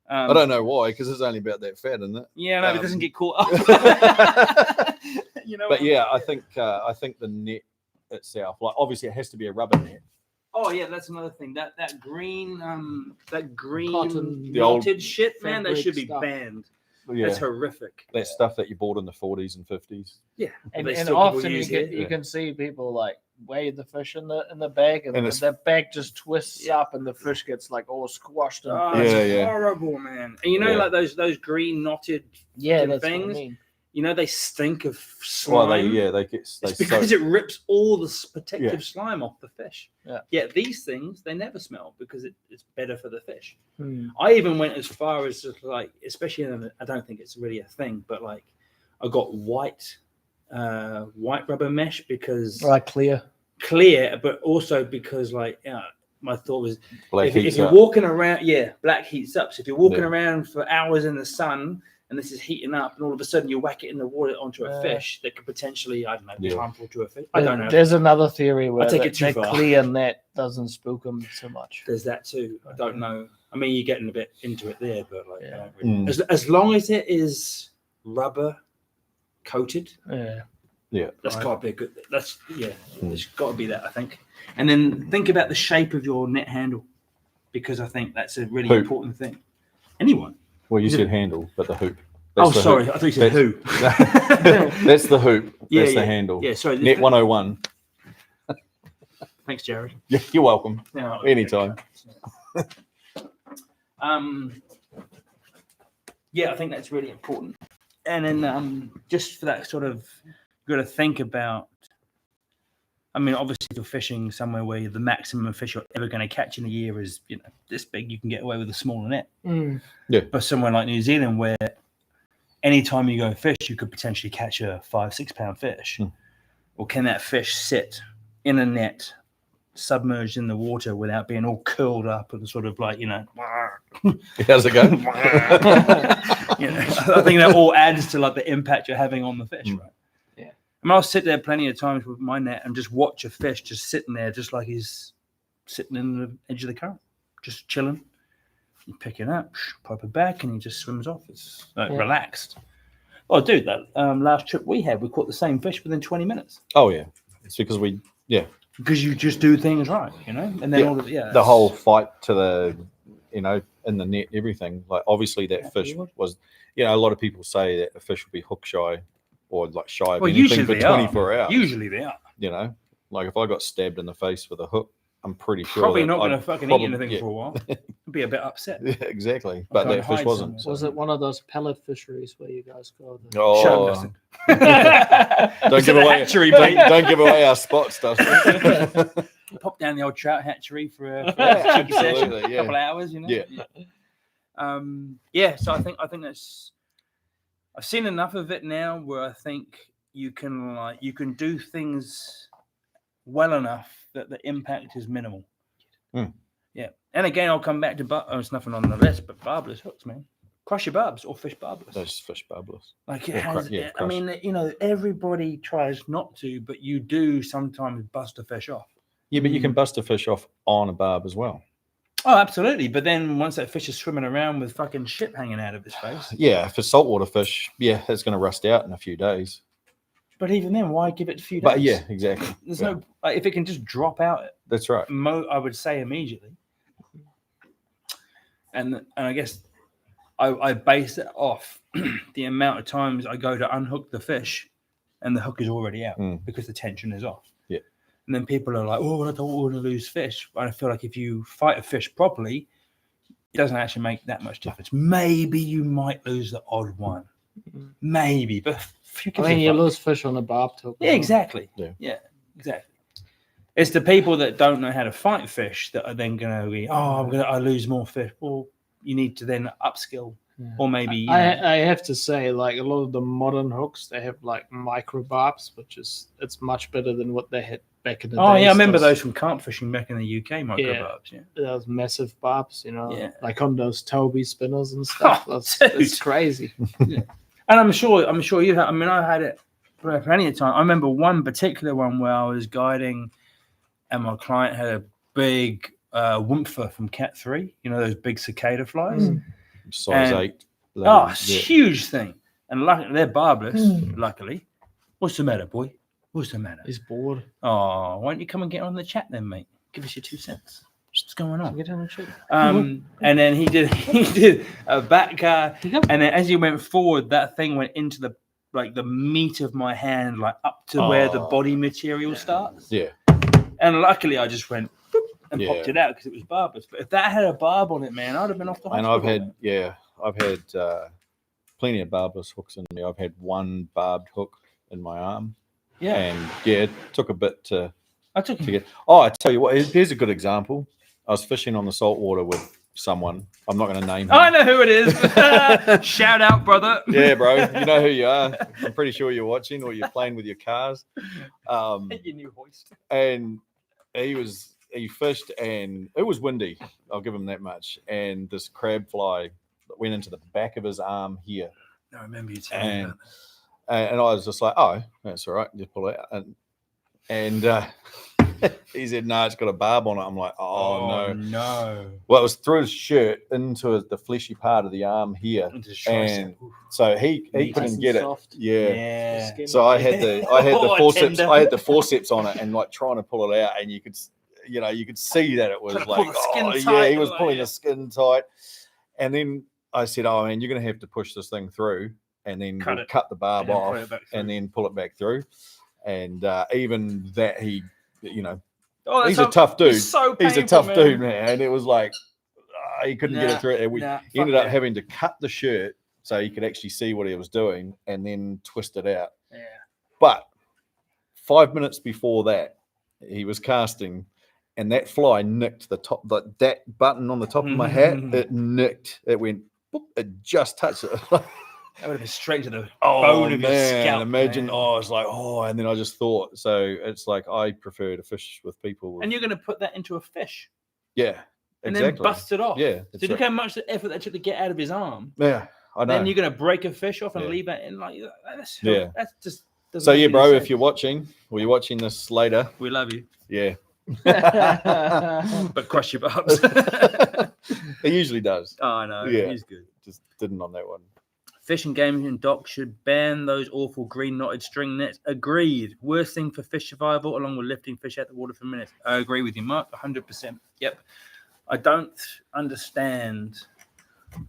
I don't know why, because it's only about that fat, isn't it? Yeah, no, it doesn't get caught up. You know. But yeah, I think the net itself, like obviously it has to be a rubber net. Oh yeah, that's another thing. That green cotton, the knotted shit, man, that should be banned. Yeah. That's horrific. That stuff that you bought in the 40s and 50s. Yeah, and often you can see people like weigh the fish in the bag, and the bag just twists up, and the fish gets like all squashed. It's horrible, man. And you know, like those green knotted that's things. What I mean. You know, they stink of slime. Well, it's because it rips all the protective slime off the fish. Yeah. Yet these things, they never smell because it's better for the fish. I even went as far as just like, especially I don't think it's really a thing, but like I got white rubber mesh because clear, but also because like my thought was if you're walking around, black heats up. So if you're walking around for hours in the sun, and this is heating up, and all of a sudden you whack it in the water onto a fish that could potentially, I don't know, be harmful to a fish. I don't know. There's another theory where the clear net doesn't spook them so much. There's that too. I don't know I mean, you're getting a bit into it there, but like, I don't really, as long as it is rubber coated, that's got to be a good. That's there's got to be that, I think. And then think about the shape of your net handle, because I think that's a really important thing. Anyone? Well, you said handle, but the hoop. Sorry, I thought you said who. That's the hoop. That's the handle. Yeah, sorry. Net 101. Thanks, Jared. Yeah, you're welcome. No, anytime. Yeah, I think that's really important. And then just for that sort of, got to think about. I mean, obviously, if you're fishing somewhere where the maximum fish you're ever going to catch in a year is, this big, you can get away with a smaller net. Yeah. But somewhere like New Zealand, where anytime you go fish, you could potentially catch a 5-6 pound fish. Or can that fish sit in a net, submerged in the water, without being all curled up and sort of like, how's it going? I think that all adds to like the impact you're having on the fish, right? Yeah. I mean, I'll sit there plenty of times with my net and just watch a fish just sitting there, just like he's sitting in the edge of the current, just chilling. You pick it up, pop it back, and he just swims off. It's relaxed. Oh, dude, that last trip we had, we caught the same fish within 20 minutes. Oh, yeah. It's because because you just do things right, and then the whole fight to the, in the net, everything. Like, obviously that fish was, a lot of people say that a fish will be hook shy or like shy of anything for 24 hours. Usually they are. Like if I got stabbed in the face with a hook, I'm pretty sure probably not going to fucking eat anything for a while. I'd be a bit upset. Yeah, exactly. But that fish wasn't. Was it one of those pellet fisheries where you guys go? Oh, don't give away our spots, Dustin. Pop down the old trout hatchery for a cheeky session, a couple of hours, So I think that's. I've seen enough of it now where I think you can do things well enough that the impact is minimal. Yeah. And again, I'll come back to there's nothing on the list, but barbless hooks, man. Crush your barbs or fish barbless. Those fish barbless. Like it has. I mean, everybody tries not to, but you do sometimes bust a fish off. Yeah, but you can bust a fish off on a barb as well. Oh, absolutely. But then once that fish is swimming around with fucking shit hanging out of his face. Yeah, for saltwater fish, it's going to rust out in a few days. But even then, why give it a few days? But yeah, exactly. There's no, if it can just drop out. That's right. I would say immediately. And I guess I base it off the amount of times I go to unhook the fish and the hook is already out because the tension is off. Yeah. And then people are like, oh, I don't want to lose fish. But I feel like if you fight a fish properly, it doesn't actually make that much difference. Maybe you might lose the odd one. Maybe, but you lose fish on a barb hook. Yeah, exactly. Yeah, exactly. It's the people that don't know how to fight fish that are then going to be, I lose more fish. Well, you need to then upskill, or maybe. I have to say, like a lot of the modern hooks, they have like micro barbs, it's much better than what they had back in the day. Oh yeah, I remember those from carp fishing back in the UK, micro barbs. Yeah, those massive barbs, like on those Taupo spinners and stuff. It's crazy. And I'm sure you have. I mean, I had it for plenty of time. I remember one particular one where I was guiding, and my client had a big Wumpfer from Cat 3. Those big cicada flies. Size 8. Huge thing. And luckily, they're barbless, luckily. What's the matter, boy? What's the matter? He's bored. Oh, why don't you come and get on the chat then, mate? Give us your 2 cents. What's going on? Get on the chat. And then he did a back and then as he went forward, that thing went into the meat of my hand, like up to where the body material starts. Yeah. And luckily, I just went and popped it out because it was barbless. But if that had a barb on it, man, I'd have been off the hospital. And I've had plenty of barbless hooks in me. I've had one barbed hook in my arm. Yeah. And it took a bit to get. Oh, I tell you what, here's a good example. I was fishing on the saltwater with someone. I'm not going to name him. I know who it is. Shout out, brother. Yeah, bro. You know who you are. I'm pretty sure you're watching or you're playing with your cars. Your new hoist. And he fished and it was windy. I'll give him that much. And this crab fly went into the back of his arm here. I remember you telling me about that. And I was just like, oh, that's all right. Just pull it out. And He said, no, it's got a barb on it. I'm like, oh no. Well, it was through his shirt into the fleshy part of the arm here. And so he couldn't get it. Soft. Yeah. So I had the forceps. I had the forceps on it and like trying to pull it out, and you could see that it was like, he was pulling the skin tight. And then I said, oh man, you're gonna have to push this thing through, and then cut the barb off, and then pull it back through. And even that, he's a tough dude. He's a tough dude, man. And it was like he couldn't get it through. And we ended up having to cut the shirt so he could actually see what he was doing, and then twist it out. Yeah. But 5 minutes before that, he was casting, and that fly nicked the top, that button on the top of my hat. It nicked. It went. Boop, it just touched it. That would have been straight to the bone of your scalp. Imagine, man. I was like, and then I just thought, so it's like I prefer to fish with people. And you're going to put that into a fish. Yeah, and then bust it off. Yeah. So look how much effort that took to get out of his arm. Yeah, I know. Then you're going to break a fish off and leave that in like that's just. So yeah, bro, if you're watching, or you're watching this later, we love you. Yeah. But crush your barbs. He usually does. Oh, I know. Yeah. He's good. Just didn't on that one. Fish and game and dock should ban those awful green knotted string nets. Agreed. Worst thing for fish survival, along with lifting fish out the water for minutes. I agree with you, Mark. 100%. Yep. I don't understand.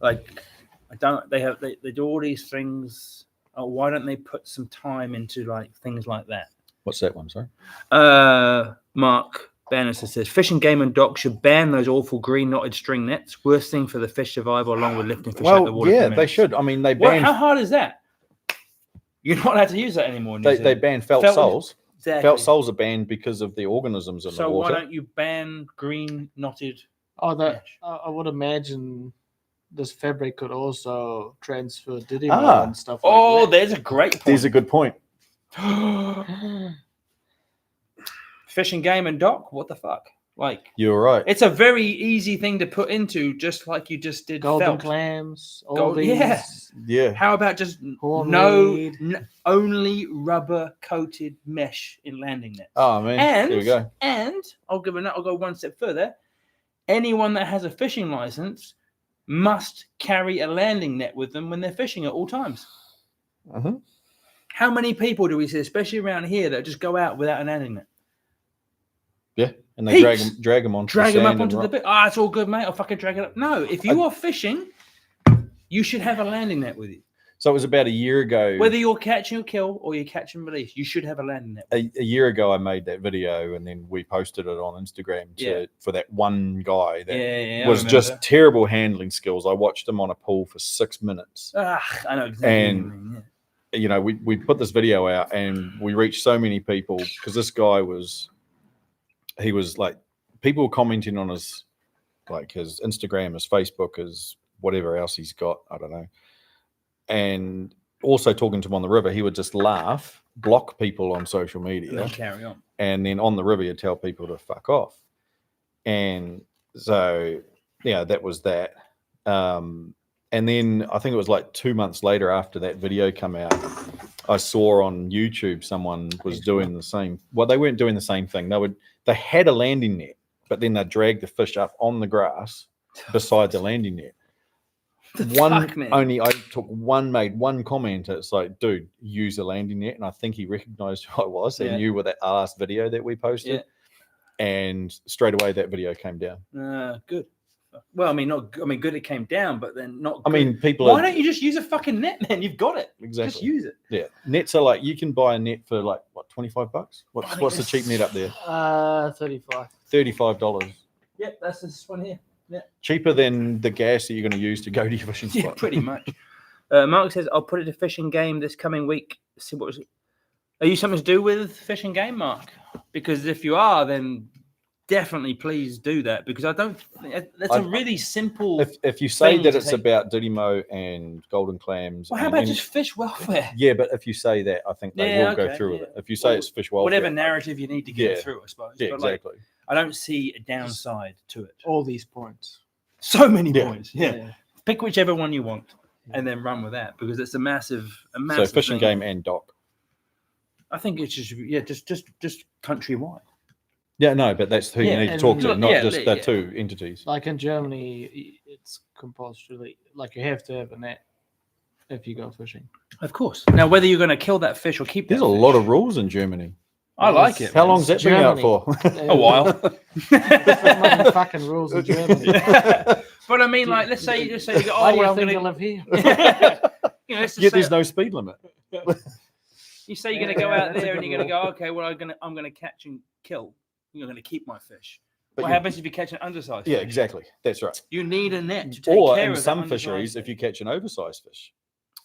Like, they do all these things. Why don't they put some time into like things like that? What's that one, sorry? Mark Bannister says, fish and game and dock should ban those awful green knotted string nets. Worst thing for the fish survival, along with lifting fish out the water. Yeah, they should. I mean, they ban. How hard is that? You're not allowed to use that anymore. They ban felt soles. Exactly. Felt soles are banned because of the organisms in the water. So why don't you ban green knotted? I would imagine this fabric could also transfer Didymo and stuff like that. Oh, there's a great point. There's a good point. Fish and game and dock? What the fuck? Like, you're right. It's a very easy thing to put into, just like you just did. Golden clams. All these. Yeah. How about just only rubber coated mesh in landing nets? Oh man, and here we go. And I'll go one step further. Anyone that has a fishing license must carry a landing net with them when they're fishing at all times. Uh-huh. How many people do we see, especially around here, that just go out without a landing net? Yeah, and they drag them onto drag the them sand up onto the bit. It's all good, mate. I'll fucking drag it up. No, if you are fishing, you should have a landing net with you. So it was about a year ago. Whether you're catching or kill or you catch and release, you should have a landing net. A year ago, I made that video, and then we posted it on Instagram for that one guy that was just terrible handling skills. I watched him on a pool for 6 minutes. I know exactly. And we put this video out, and we reached so many people because this guy was like, people were commenting on his Instagram, his Facebook, his whatever else he's got. I don't know. And also talking to him on the river, he would just laugh, block people on social media, and carry on. And then on the river, he'd tell people to fuck off. And so, that was that. And then I think it was like 2 months later after that video came out, I saw on YouTube someone was doing the same. Well, they weren't doing the same thing. They had a landing net, but then they dragged the fish up on the grass beside the landing net. I took one, made one comment. It's like, dude, use a landing net. And I think he recognized who I was. He knew with that last video that we posted. Yeah. And straight away that video came down. Good. Well, good it came down, but then not good. I mean, why don't you just use a fucking net, man? You've got it. Exactly. Just use it. Yeah. Nets are like, you can buy a net for like, what, $25? What's the cheap net up there? $35. $35. Yep, that's this one here. Yeah. Cheaper than the gas that you're going to use to go to your fishing spot. Yeah, pretty much. Mark says, I'll put it to fishing game this coming week. See what was it? Are you something to do with fishing game, Mark? Because if you are, then definitely please do that, because I don't. That's a really simple. If you say that it's about Didymo and golden clams, well, how about just fish welfare? Yeah, but if you say that, I think they will go through with it. If you say it's fish welfare, whatever narrative you need to get through, I suppose. Yeah, but exactly. I don't see a downside to it. All these points, so many points. Yeah. Pick whichever one you want, and then run with that, because it's a massive. So fishing thing. Game and dock. I think it's just countrywide. Yeah, no, but that's who you need to talk to, not just the two entities. Like in Germany, it's compulsory. Like you have to have a net if you go fishing. Of course. Now, whether you're going to kill that fish or keep There's that a fish, lot of rules in Germany. I like it. How long's that been out for? A while. Different fucking rules in Germany. But I mean, like, let's say you go, Why do you think you live here? There's no speed limit. You say you're going to go out there and you're going to go, okay, well, I'm going to catch and kill. You're going to keep my fish. But what happens if you catch an undersized fish? Yeah, exactly. That's right. You need a net to take care of Or in some fisheries, if you catch an oversized fish,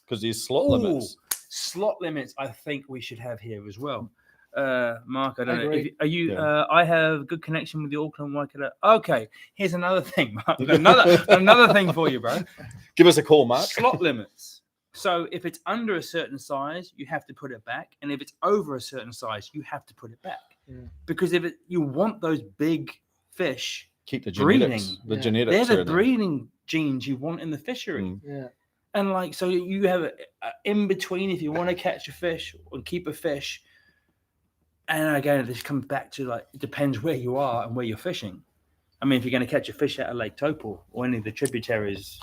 because there's slot limits. Slot limits, I think we should have here as well. Mark, I don't know. Are you? Yeah. I have good connection with the Auckland Waikato. Okay, here's another thing, Mark. another thing for you, bro. Give us a call, Mark. Slot limits. So if it's under a certain size, you have to put it back, and if it's over a certain size, you have to put it back. Because if you want those big fish, keep the genetics. breeding. They're the breeding genes you want in the fishery. Yeah. And like, so you have a in between if you want to catch a fish or keep a fish. And again, this comes back to like, it depends where you are and where you're fishing. I mean, if you're going to catch a fish out of Lake Taupo or any of the tributaries,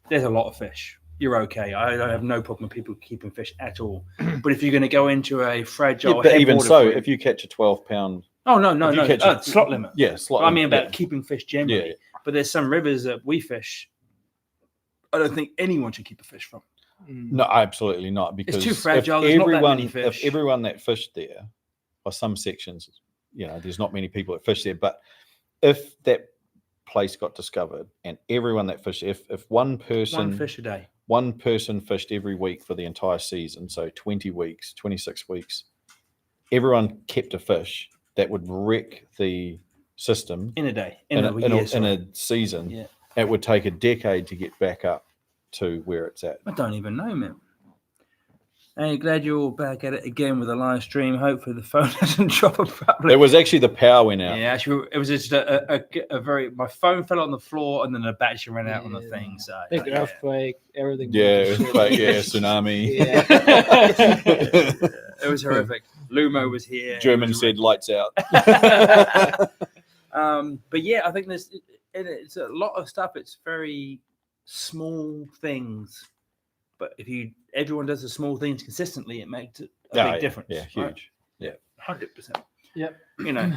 there's a lot of fish. You're okay. I don't have no problem with people keeping fish at all. But if you're going to go into a fragile, but even so, if you catch a 12-pound, slot limit. Yeah, slot. I mean about keeping fish generally. Yeah. But there's some rivers that we fish. I don't think anyone should keep a fish from. No, absolutely not. Because it's too fragile. There's not that many fish. If everyone that fished there, or some sections, there's not many people that fish there. But if that place got discovered and everyone that fished, if one fish a day, one person fished every week for the entire season, so 20 weeks, 26 weeks, everyone kept a fish, that would wreck the system in a day, in a season. Yeah. It would take a decade to get back up to where it's at. I don't even know, man. Hey, glad you're all back at it again with a live stream. Hopefully the phone doesn't drop abruptly. It was actually the power went out. Yeah, actually, it was just a very. My phone fell on the floor and then the battery ran out on the thing. So big earthquake, everything. Yeah, earthquake, tsunami. Yeah. It was horrific. Lumo was here. German said lights out. But yeah, I think it's a lot of stuff. It's very small things. But if everyone does the small things consistently, it makes a big difference. Yeah, huge. Right? Yeah, 100%. Yep.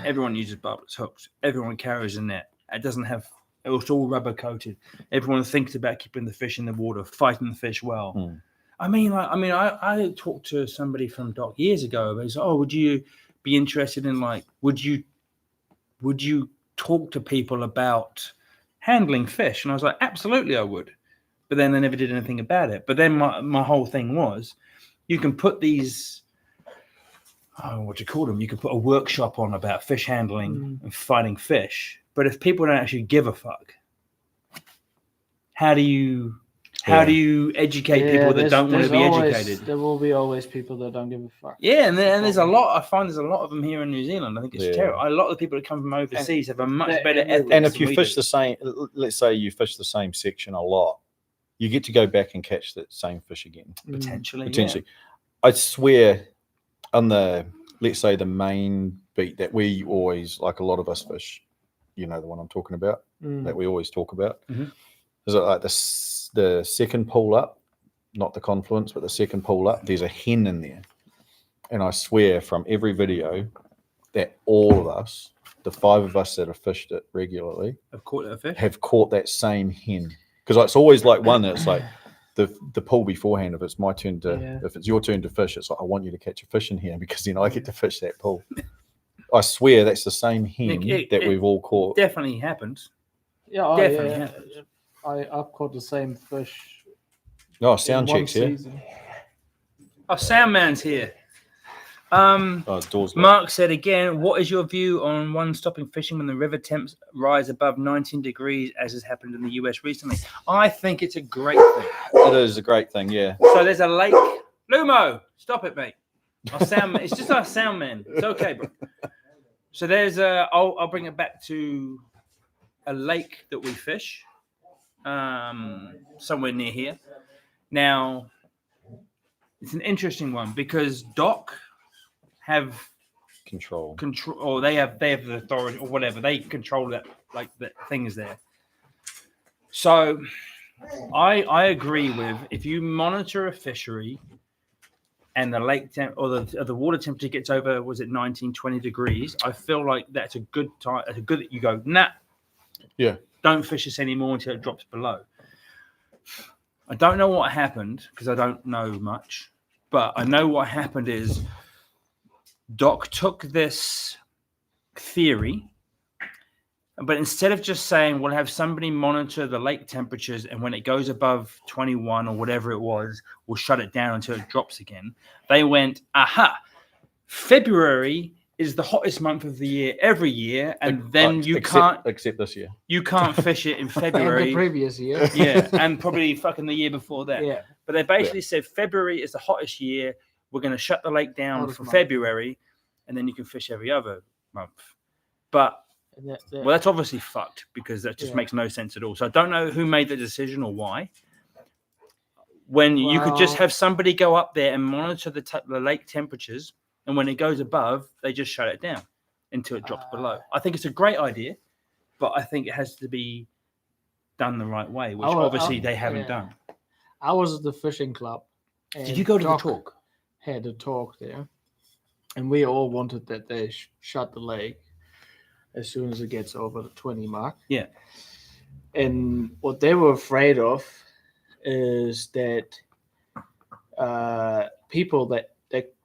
Everyone uses barbless hooks. Everyone carries a net. It's all rubber coated. Everyone thinks about keeping the fish in the water, fighting the fish well. I talked to somebody from Dock years ago. They said, would you be interested in would you talk to people about handling fish? And I was like, absolutely, I would. But then they never did anything about it. But then my whole thing was, you can put these, what do you call them? You can put a workshop on about fish handling and fighting fish. But if people don't actually give a fuck, how do you educate people that don't want to be educated? There will be always people that don't give a fuck. Yeah, and there's a lot. I find there's a lot of them here in New Zealand. I think it's terrible. A lot of the people that come from overseas have a much better ethics. And if you fish the same, let's say you fish the same section a lot, you get to go back and catch that same fish again. Potentially. Yeah. I swear, on let's say the main beat that we always, like a lot of us fish, the one I'm talking about, that we always talk about, is it like the second pool up, not the confluence, but the second pool up, there's a hen in there. And I swear from every video that all of us, the 5 of us that have fished it regularly, have caught that same hen. Because it's always like one that's like the pool beforehand. If it's my turn if it's your turn to fish, it's like, I want you to catch a fish in here because then I get to fish that pool. I swear that's the same hen that we've all caught. Definitely happens. Yeah, definitely happens. I've caught the same fish. Oh, sound checks here. Oh, sound man's here. Mark said again, what is your view on one stopping fishing when the river temps rise above 19 degrees, as has happened in the US recently? I think it's a great thing. It is a great thing, yeah. So there's a lake. Lumo, stop it, mate. It's just our sound man. It's okay, bro. So there's I'll bring it back to a lake that we fish somewhere near here. Now, it's an interesting one because Dock have control, or they have the authority or whatever. They control that, like the things there. So I agree with, if you monitor a fishery and the lake temp or the water temperature gets over, was it 19, 20 degrees? I feel like that's a good time. It's a good that you go, nah, don't fish this anymore until it drops below. I don't know what happened because I don't know much, but I know what happened is Doc took this theory, but instead of just saying we'll have somebody monitor the lake temperatures and when it goes above 21 or whatever it was, we'll shut it down until it drops again. They went, aha, February is the hottest month of the year every year, and then except this year. You can't fish it in February. And the previous year. Yeah, and probably fucking the year before that. Yeah. But they basically said February is the hottest year. We're going to shut the lake down for February, and then you can fish every other month. But well, that's obviously fucked because that just makes no sense at all. So I don't know who made the decision or why. When you could just have somebody go up there and monitor the lake temperatures, and when it goes above, they just shut it down until it drops below. I think it's a great idea, but I think it has to be done the right way, which obviously they haven't done. I was at the fishing club. Did you go to the talk? Had a talk there, and we all wanted that they shut the lake as soon as it gets over the 20 mark. Yeah. And what they were afraid of is that people that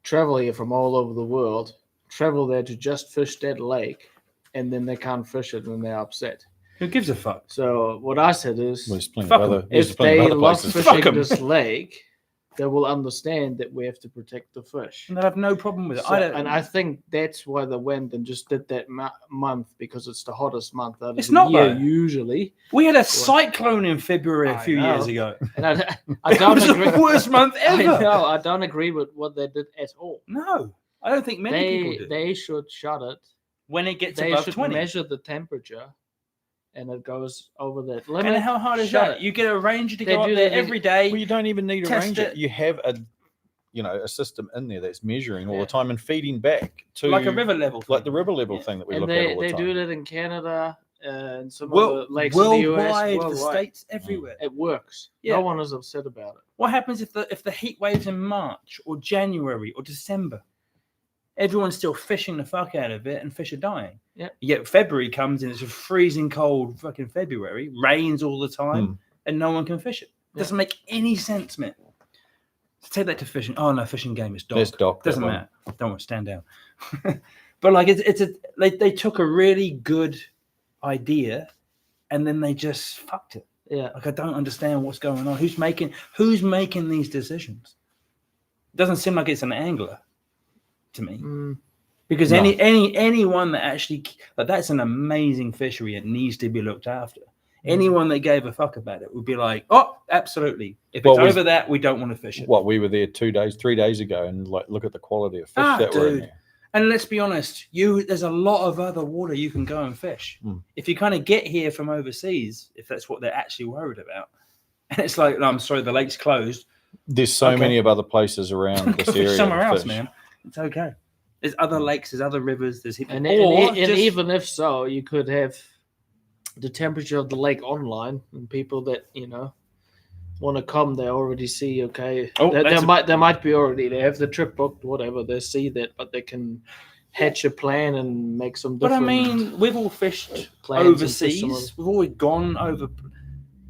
travel here from all over the world travel there to just fish that lake, and then they can't fish it and they're upset. Who gives a fuck? So what I said is, if they love fishing this lake, they will understand that we have to protect the fish. And they have no problem with it. I think that's why they went and just did that month, because it's the hottest month out of the year usually. We had a cyclone in February a few years ago. And I don't agree. The worst month ever. I don't agree with what they did at all. No, I don't think many people do. They should shut it when it gets above 20. They should measure the temperature, and it goes over that limit. And how hard is that? You get a ranger to go up there every day. Well, you don't even need a ranger. You have a system in there that's measuring all the time and feeding back to like a river level thing. Like the river level thing that we look at all the time. They do that in Canada and some of the lakes in the US. Worldwide, the states everywhere. It works. No one is upset about it. What happens if the heat waves in March or January or December? Everyone's still fishing the fuck out of it, and fish are dying. Yeah. Yet February comes and it's a freezing cold fucking February, rains all the time, and no one can fish it. Doesn't make any sense, man. So take that to fishing. Oh no, fishing game is dog. There's dog. Doesn't matter. Don't want to stand down. But like they took a really good idea, and then they just fucked it. Yeah. Like I don't understand what's going on. Who's making these decisions? It doesn't seem like it's an angler to me, because anyone that actually that's an amazing fishery. It needs to be looked after. Anyone that gave a fuck about it would be like, oh, absolutely. If it's over that, we don't want to fish it. We were there 3 days ago, and look at the quality of fish that were in there. And let's be honest, there's a lot of other water you can go and fish. If you kind of get here from overseas, if that's what they're actually worried about, and it's like, no, I'm sorry, the lake's closed. There's so many of other places around this area. Somewhere else, man. It's okay. There's other lakes, there's other rivers, there's and even if so, you could have the temperature of the lake online, and people that want to come, they already see. Okay, they might be already, they have the trip booked, whatever. They see that, but they can hatch a plan and make some different. But I mean, we've all fished overseas. We've always gone over.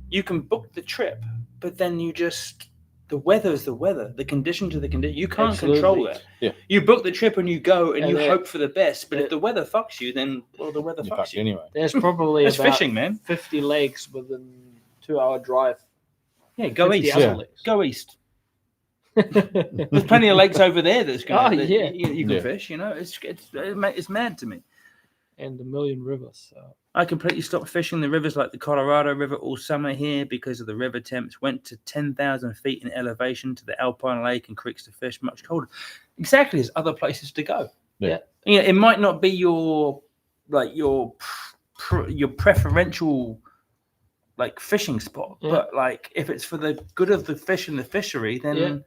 You can book the trip, but then the weather is the weather. The conditions are the condition. You can't control that. Yeah. You book the trip and you go and you hope for the best. But if the weather fucks you, then the weather fucks you anyway. There's probably about fishing, man. 50 lakes within 2-hour drive. Yeah, go east. Go east. There's plenty of lakes over there that's going. You can fish. It's mad to me. And a million rivers. So. I completely stopped fishing the rivers like the Colorado River all summer here because of the river temps. Went to 10,000 feet in elevation to the Alpine Lake and creeks to fish much colder. Exactly, there's other places to go. Yeah. It might not be your preferential fishing spot, but if it's for the good of the fish and the fishery, then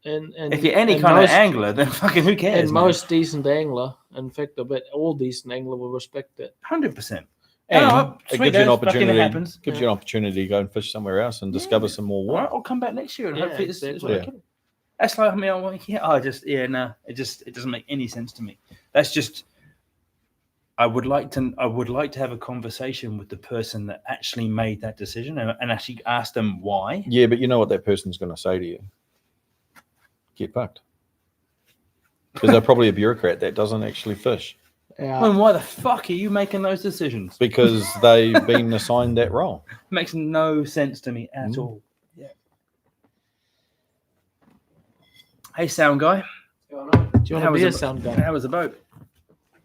And if you're any kind of angler, then fucking who cares? And most decent angler, in fact, I bet all decent angler will respect it. 100%. And it gives you an opportunity. Happens. Gives you an opportunity to go and fish somewhere else and discover some more water. I'll come back next year and hopefully it's exactly. That's like me. It doesn't make any sense to me. That's just. I would like to have a conversation with the person that actually made that decision and actually ask them why. Yeah, but you know what that person's going to say to you? Get fucked. Because they're probably a bureaucrat that doesn't actually fish. Yeah. And why the fuck are you making those decisions? Because they've been assigned that role. Makes no sense to me at all. Yeah. Hey, sound guy. What's going on? Do you want to be a sound guy? How was the boat?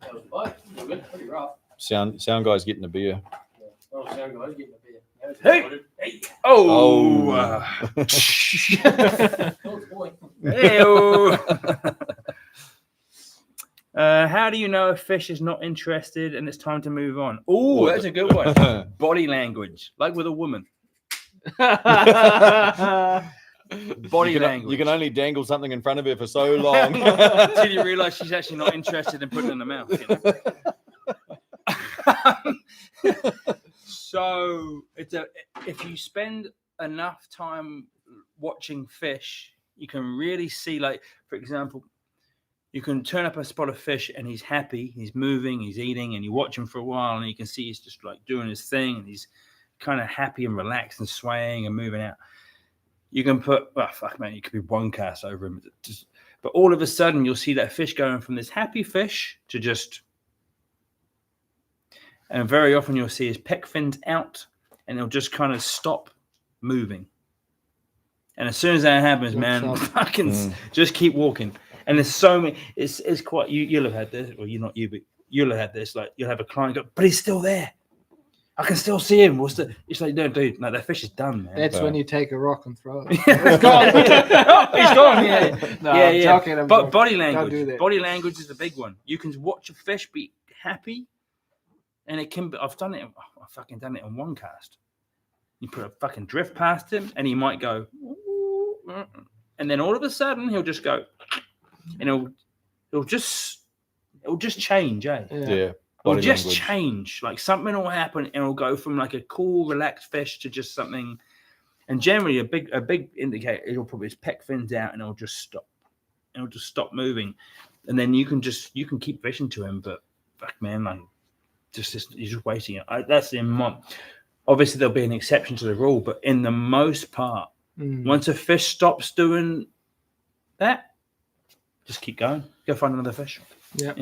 That was the boat. Good. Pretty rough. Sound guy's getting a beer. Yeah. Oh, sound guy's getting a beer. Hey! Oh! How do you know a fish is not interested and it's time to move on? Oh, that's a good one. Body language, like with a woman. Body language. You can only dangle something in front of her for so long until you realise she's actually not interested in putting it in the mouth. You know? So if you spend enough time watching fish, you can really see, like, for example, you can turn up a spot of fish and he's happy, he's moving, he's eating, and you watch him for a while and you can see he's just like doing his thing and he's kind of happy and relaxed and swaying and moving out. You can put, you could be one cast over him. But all of a sudden you'll see that fish going from this happy fish to just, and very often you'll see his pec fins out and he'll just kind of stop moving. And as soon as that happens, just keep walking. And there's so many, it's quite, you'll have had this, or you're not you, but you'll have had this, like you'll have a client go, but he's still there. I can still see him. It's like, no, dude, no, that fish is done, man. That's when you take a rock and throw it. It's gone. He's gone, yeah. No, I'm joking, but body language is the big one. You can watch a fish be happy, and it can be, I've fucking done it in one cast. You put a fucking drift past him, and he might go, and then all of a sudden, he'll just go, and it'll just change, eh? Yeah. It'll just change. Like something will happen and it'll go from like a cool, relaxed fish to just something. And generally a big indicator, it'll probably his pec fins out and it'll just stop. It'll just stop moving. And then you can keep fishing to him, but fuck man, like you're just waiting. That's obviously there'll be an exception to the rule, but in the most part, once a fish stops doing that, just keep going. Go find another fish. Yeah.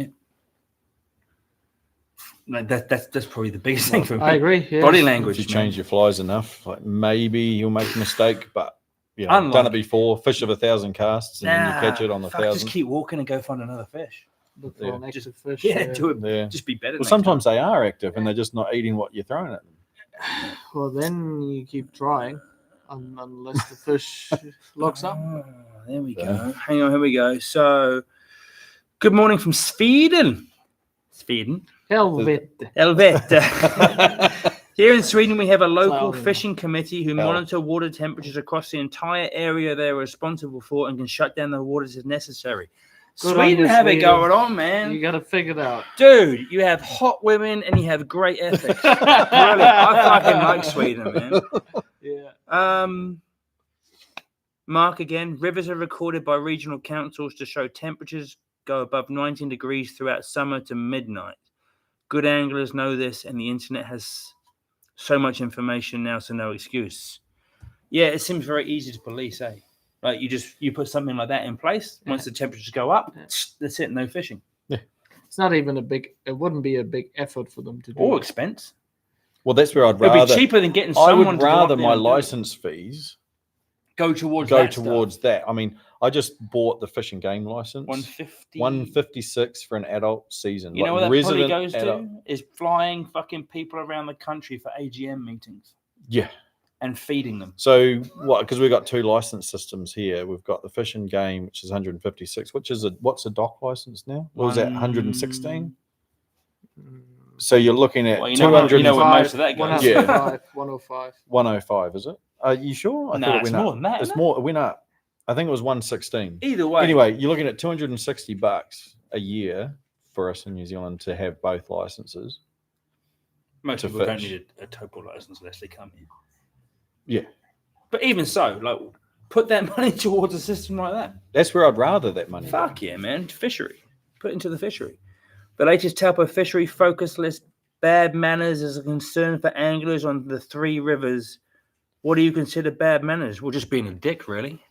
Like that's probably the biggest thing for me. I agree. Yeah. Body language. If you change your flies enough, like maybe you'll make a mistake, but I've done it before. Fish of 1,000 casts, and then you catch it on the 1,000. Just keep walking and go find another fish. Look for an active fish. Do it. Yeah. Just be better. Well, sometimes they are active, and they're just not eating what you're throwing at them. Well, then you keep trying, unless the fish locks up. There we go. Hang on, here we go. So, good morning from Sweden. Helvete. Here in Sweden, we have a local fishing committee who monitor water temperatures across the entire area they're responsible for and can shut down the waters if necessary. Sweden have it going on, man. You got to figure it out. Dude, you have hot women and you have great ethics. Really, I fucking like Sweden, man. Yeah. Mark again, rivers are recorded by regional councils to show temperatures go above 19 degrees throughout summer to midnight. Good anglers know this, and the internet has so much information now, so no excuse. Yeah, it seems very easy to police, eh? Like you put something like that in place. Once the temperatures go up, that's it. No fishing. Yeah. It's not even it wouldn't be a big effort for them to do. Or expense. Well, that's where I'd rather. It'd be cheaper than getting someone. I would rather my license fees go towards that. I mean, I just bought the fish and game license. 156 for an adult season. You know what that probably goes to? Is flying fucking people around the country for AGM meetings. Yeah. And feeding them. So what? Because we've got two license systems here. We've got the fish and game, which is 156. What's a dock license now? What was that? 116. So you're looking at 200. You know where most of that goes. 105. 105. 105, is it? Are you sure? No, it's more than that. It's more. It went up. I think it was $116. Either way. Anyway, you're looking at $260 a year for us in New Zealand to have both licenses. Most people don't need a Taupo license unless they come here. Yeah. But even so, like, put that money towards a system like that. That's where I'd rather that money. Fuck yeah, man. Fishery. Put it into the fishery. The latest Taupo fishery focus list, bad manners is a concern for anglers on the 3 rivers. What do you consider bad manners? Well, just being a dick, really.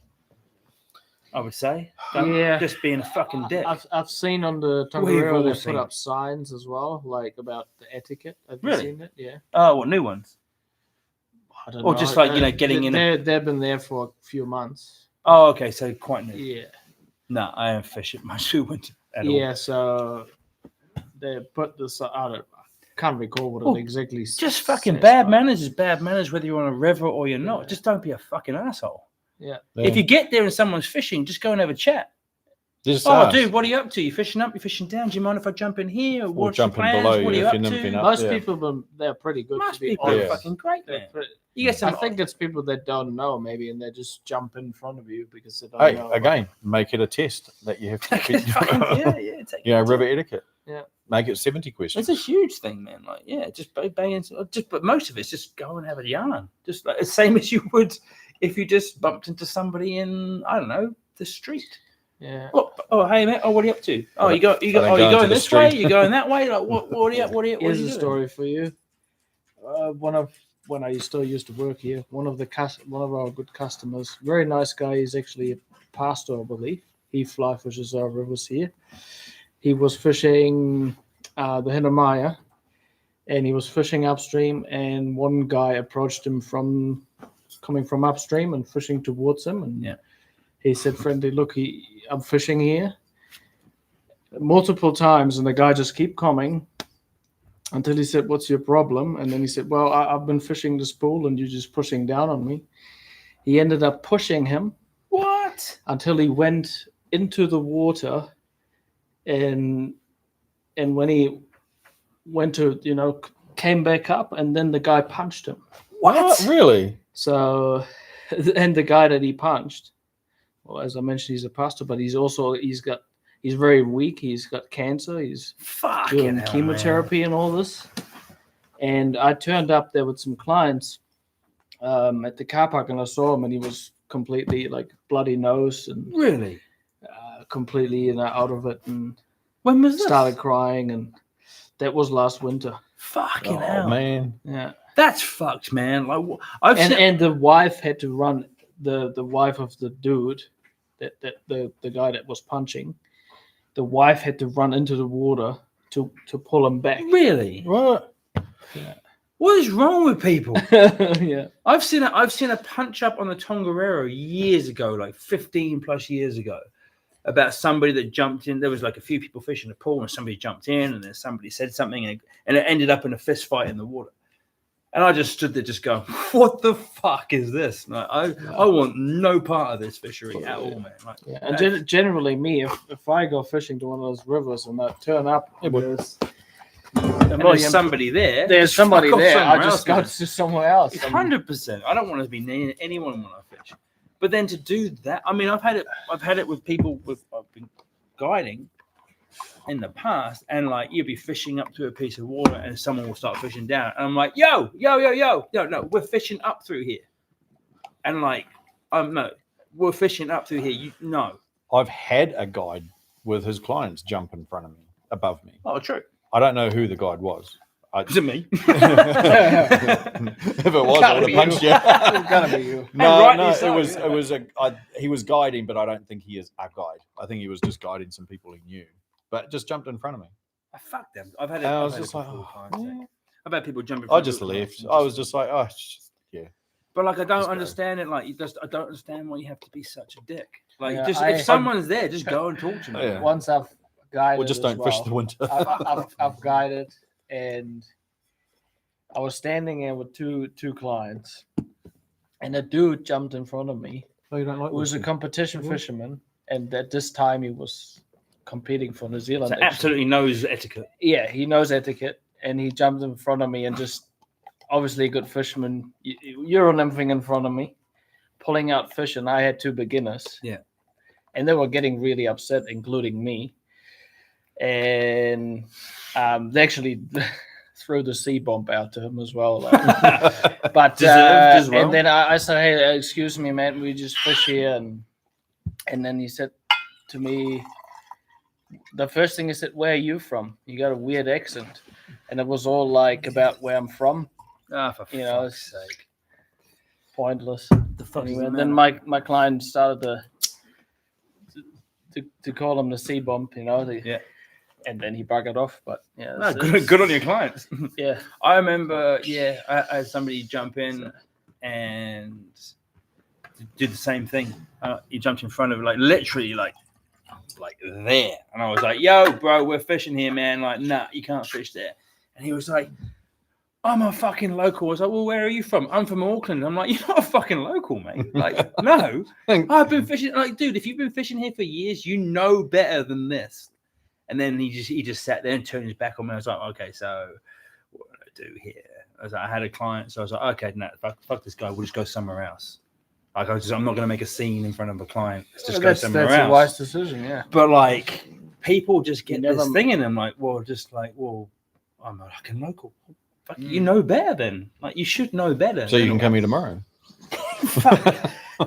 I would say. Just being a fucking dick. I've seen on the Tongariro they put up signs as well, like about the etiquette. Have you seen it? Yeah. Oh, what new ones? I don't know. Or just like, getting in. They've been there for a few months. Oh, okay. So quite new. Yeah. No, I haven't fished much through winter at all. Yeah, so they put this. I can't recall what it exactly. Just fucking bad manners is bad manners, whether you're on a river or you're not. Just don't be a fucking asshole. Yeah. If you get there and someone's fishing, just go and have a chat. Just dude, what are you up to? You fishing up? You fishing down? Do you mind if I jump in here? Or jump in below what are you up to? Most people, they're pretty good. Most people are fucking great, man. You get some. I think it's people that don't know, maybe, and they just jump in front of you because they don't know. Again, make it a test that you have to river etiquette. Yeah. Make it 70 questions. It's a huge thing, man. Like, just bang into but most of it's just go and have a yarn. Just like the same as you would if you just bumped into somebody in, I don't know, the street. Yeah. Oh, hey mate. Oh, what are you up to? Oh, you going this way? You going that way? Like, what are you? Here's a story for you. When I still used to work here, one of our good customers, very nice guy. He's actually a pastor, I believe. He fly fishes our rivers here. He was fishing the Hinamaya, and he was fishing upstream. And one guy approached him coming from upstream and fishing towards him. And he said, "Friendly, look, I'm fishing here." Multiple times, and the guy just kept coming until he said, "What's your problem?" And then he said, "Well, I've been fishing this pool, and you're just pushing down on me." He ended up pushing him. What? Until he went into the water, and when he went to, came back up, and then the guy punched him. What? Really? So, and the guy that he punched, well, as I mentioned, he's a pastor, but he's very weak. He's got cancer. He's doing chemotherapy and all this. And I turned up there with some clients at the car park, and I saw him, and he was completely like bloody nose and really completely out of it. And when was this? Started crying, and that was last winter. Fucking hell, man! Yeah, that's fucked, man. Like and the wife had to run. The wife of the dude, that the guy that was punching. The wife had to run into the water to pull him back. Really? What? Yeah. What is wrong with people? Yeah. I've seen a punch up on the Tongariro years ago, like 15 plus years ago, about somebody that jumped in. There was like a few people fishing the pool, and somebody jumped in, and then somebody said something, and it ended up in a fist fight in the water. And I just stood there just going, what the fuck is this? Like, I want no part of this fishery at all, man. Like, and generally me, if I go fishing to one of those rivers and I turn up, there's somebody there. There's somebody there. I just go to somewhere else. 100%. I don't want to be near anyone when I fish. But then to do that, I mean, I've had it with people I've been guiding in the past, and like you'll be fishing up to a piece of water and someone will start fishing down, and I'm like, yo, no, we're fishing up through here, and like, no, we're fishing up through here. I've had a guide with his clients jump in front of me, above me. Oh, true. I don't know who the guide was. Was it me? If it was, I would have punched you. It's gotta be you. No, it was he was guiding, but I don't think he is a guide. I think he was just guiding some people he knew. But just jumped in front of me. I fucked them. I've had it. I've had people jump in front of me. I just left. I was just like, yeah. But like, I don't understand it. Like, I don't understand why you have to be such a dick. Like, if someone's there, just go and talk to them. Yeah. Once I've guided, or just don't fish the winter. I've guided, and I was standing there with two clients, and a dude jumped in front of me. Oh, you don't like? It was a competition fisherman, and at this time he was competing for New Zealand. So absolutely knows etiquette. Yeah, he knows etiquette, and he jumped in front of me and just obviously a good fisherman. You're on everything in front of me. pulling out fish, and I had 2 beginners. Yeah. And they were getting really upset, including me. And they actually threw the sea bomb out to him as well. But as well. And then I said, "Hey, excuse me, man, we just fish here." And then he said to me, the first thing he said, "Where are you from? You got a weird accent." And it was all like about where I'm from. Ah, for fuck's sake. Pointless. The fuck Anyway, is the then matter? my client started to call him the sea bomb, Yeah. And then he buggered off. But yeah, No, good on your clients. Yeah. I remember, I had somebody jump in and do the same thing. He jumped in front of literally like there, and I was like, "Yo, bro, we're fishing here, man." Like, nah, you can't fish there. And he was like, "I'm a fucking local." I was like, "Well, where are you from?" "I'm from Auckland." I'm like, "You're not a fucking local, mate." Like, no, I've been fishing. Like, dude, if you've been fishing here for years, you know better than this. And then he just sat there and turned his back on me. I was like, "Okay, so what do I do here?" I had a client, so I was like, "Okay, no, fuck this guy. We'll just go somewhere else." Like, I'm not going to make a scene in front of a client. Let's just go somewhere else. That's a wise decision, yeah. But like, people just get this thing in them, like, I'm a fucking local. Fuck, you know better then. Like, you should know better. So you can come here tomorrow.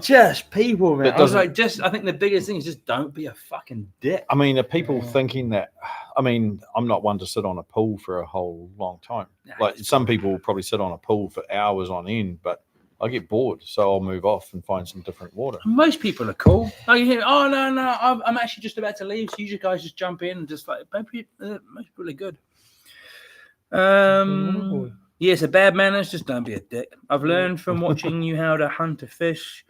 Just people, man. I was like, I think the biggest thing is just don't be a fucking dick. I mean, are people thinking that? I mean, I'm not one to sit on a pool for a whole long time. Like, some people will probably sit on a pool for hours on end, but I get bored, so I'll move off and find some different water. Most people are cool. Like, you hear, "Oh, no, I'm actually just about to leave," so you guys just jump in and just like, most people are good. Yeah, so bad manners, just don't be a dick. I've learned from watching you how to hunt a fish.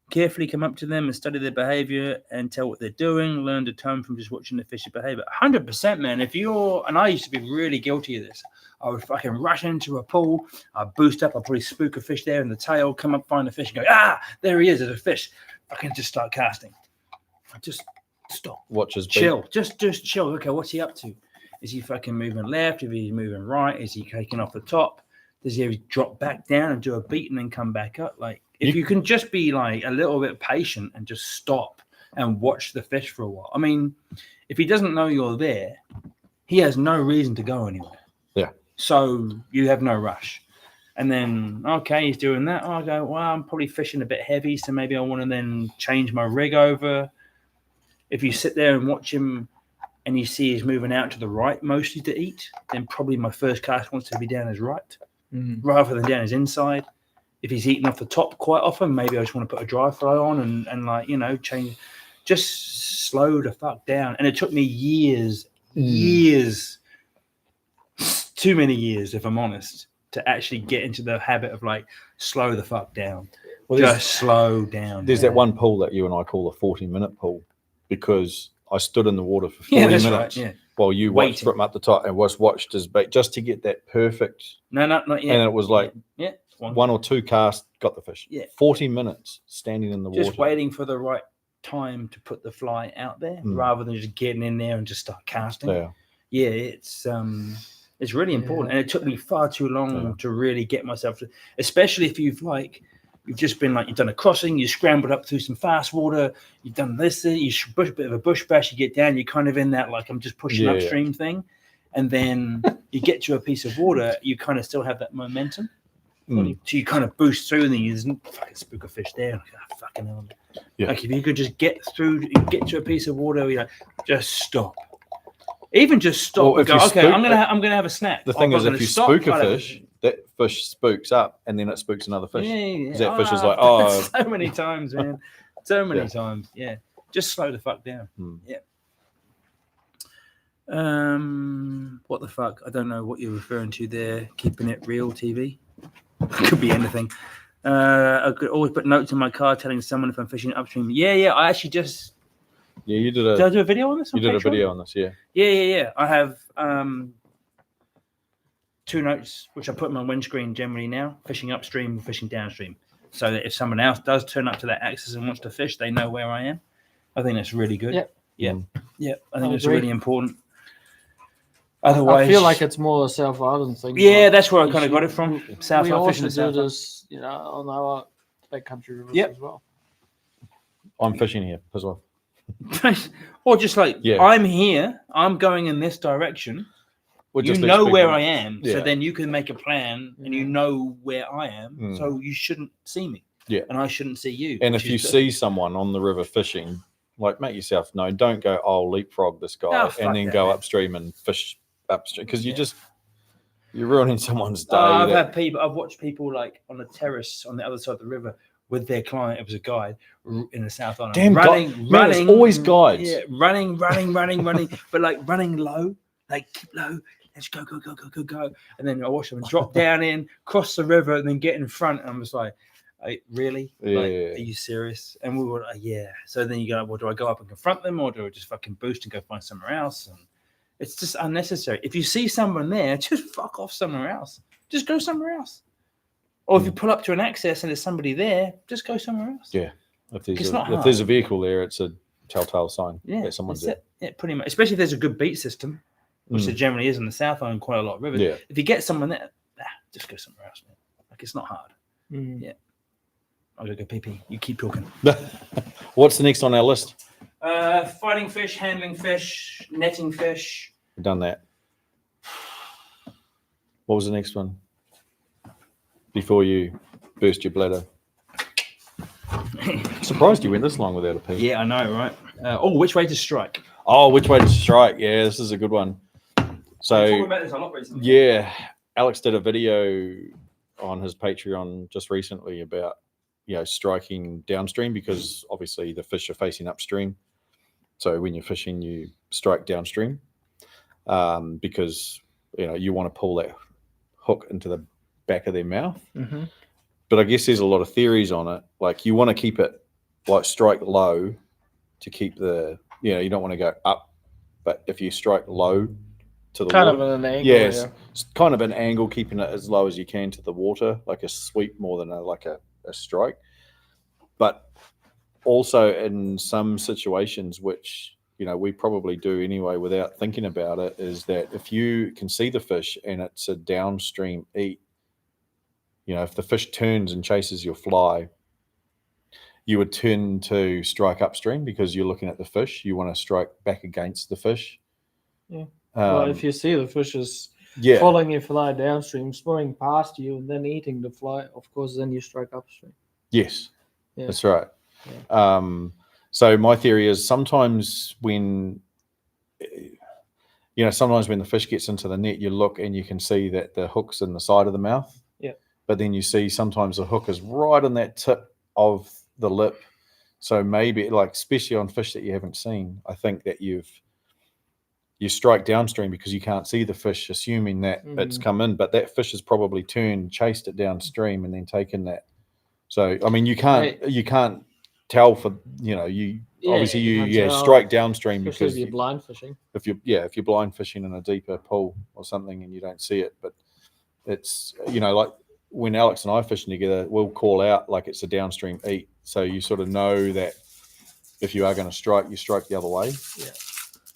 Carefully come up to them and study their behavior and tell what they're doing. Learn to tone from just watching the fish's behavior. 100%, man. And I used to be really guilty of this. I would fucking rush into a pool. I'd boost up. I'd probably spook a fish there in the tail, come up, find a fish, and go, there he is, there's a fish. I can just start casting. Just stop. Watch his chill. Just chill. Okay, what's he up to? Is he fucking moving left? Is he moving right? Is he taking off the top? Does he drop back down and do a beat and then come back up? Like, if you can just be like a little bit patient and just stop and watch the fish for a while. I mean, if he doesn't know you're there, he has no reason to go anywhere. Yeah. So you have no rush. And then, okay, he's doing that. I go, well, I'm probably fishing a bit heavy, so maybe I want to then change my rig over. If you sit there and watch him and you see he's moving out to the right mostly to eat, then probably my first cast wants to be down his right rather than down his inside. If he's eating off the top quite often, maybe I just want to put a dry fly on and like, change, just slow the fuck down. And it took me years, too many years, if I'm honest, to actually get into the habit of like, slow the fuck down. Well, just slow down. There's that one pool that you and I call a 40-minute pool, because I stood in the water for 40 minutes while you watched from up the top and watched his bait just to get that perfect. No, not yet. And it was like one or two casts, got the fish. Yeah. 40 minutes standing in the water. Just waiting for the right time to put the fly out there rather than just getting in there and just start casting. Yeah, it's really important. And it took me far too long to really get myself to, especially if you've just been you've done a crossing, you scrambled up through some fast water, you've done this, you push a bit of a bush bash, you get down, you're kind of in that I'm just pushing upstream thing. And then you get to a piece of water, you kind of still have that momentum. So you kind of boost through and then you fucking spook a fish there. Like, fucking hell. Yeah. Like, if you could just get to a piece of water, just stop. Even just stop and go, okay, I'm gonna have a snack. The thing is, if you spook a fish, that fish spooks up and then it spooks another fish. Because that fish is like, so many times, man. So many times. Yeah. Just slow the fuck down. Yeah. What the fuck? I don't know what you're referring to there. Keeping it real TV. Could be anything. I could always put notes in my car telling someone if I'm fishing upstream. Yeah. I actually just. Yeah, you did Did I do a video on this? You did a video on this, yeah. Yeah. I have 2 notes which I put on my windscreen generally now: fishing upstream, fishing downstream, so that if someone else does turn up to that axis and wants to fish, they know where I am. I think that's really good. Yeah. I think it's really important. Otherwise, I feel like it's more a South Island thing. Yeah, that's where I kind of got it from. South Island fishing. We also do this, on our backcountry rivers Yep. as well. I'm fishing here as well. Or just like, Yeah. I'm here, I'm going in this direction. We're You just know these where people- I am, so Yeah. then you can make a plan, and you Yeah. know where I am, Mm. so you shouldn't see me. Yeah. And I shouldn't see you. And which if you is see someone on the river fishing, like make yourself known. Don't go, oh, leapfrog this guy, Oh, fuck and then that, go man. upstream and fish upstream because Yeah. you're ruining someone's day. I've watched people like on a terrace on the other side of the river with their client. It was a guide in the South Island. Damn, running. it's always guides. Yeah, running, but like running low, like keep low. Let's go. And then I watch them drop down in, cross the river, and then get in front. And I'm just like, really? Yeah. Like, are you serious? And we were like, yeah. So then you go, well, do I go up and confront them, or do I just fucking boost and go find somewhere else? And it's just unnecessary. If you see someone there, just fuck off somewhere else. Just go somewhere else. Or if you pull up to an access and there's somebody there, just go somewhere else. Yeah. If It's not hard. there's a vehicle there, it's a telltale sign Yeah, that someone's that's there. it. Yeah, pretty much. Especially if there's a good beat system, which there generally is in the South Island, quite a lot of rivers. Yeah. If you get someone there, just go somewhere else, man. Like, it's not hard. Mm. Yeah. I'll go pee. You keep talking. What's the next on our list? Fighting fish, handling fish, netting fish. We've done that. What was the next one? Before you burst your bladder. Surprised you went this long without a pee. Yeah, I know, right? Which way to strike? Oh, which way to strike? Yeah, this is a good one. We've talked So, about this a lot recently. yeah, Alex did a video on his Patreon just recently about, striking downstream because obviously the fish are facing upstream. So when you're fishing, you strike downstream because, you want to pull that hook into the back of their mouth. Mm-hmm. But I guess there's a lot of theories on it. Like you want to keep it like strike low to keep the, you don't want to go up. But if you strike low to the Kind water, of an angle. yes, Yeah. it's kind of an angle, keeping it as low as you can to the water, like a sweep more than a strike. But also in some situations, which we probably do anyway without thinking about it, is that if you can see the fish and it's a downstream eat, if the fish turns and chases your fly, you would tend to strike upstream because you're looking at the fish. You want to strike back against the fish. Yeah. Well, if you see the fish is following your fly downstream, swimming past you, and then eating the fly, of course, then you strike upstream. Yes, Yeah. that's right. Yeah. So my theory is sometimes when the fish gets into the net, you look and you can see that the hook's in the side of the mouth. Yeah. But then you see sometimes the hook is right on that tip of the lip. So maybe, like, especially on fish that you haven't seen, I think that you strike downstream because you can't see the fish, assuming that it's come in. But that fish has probably turned, chased it downstream, and then taken that. So I mean, you can't tell for obviously you strike downstream Especially because if you're blind fishing. if you're blind fishing in a deeper pool or something and you don't see it. But it's like when Alex and I are fishing together, we'll call out like it's a downstream eat, so you sort of know that if you are going to strike, you strike the other way. Yeah.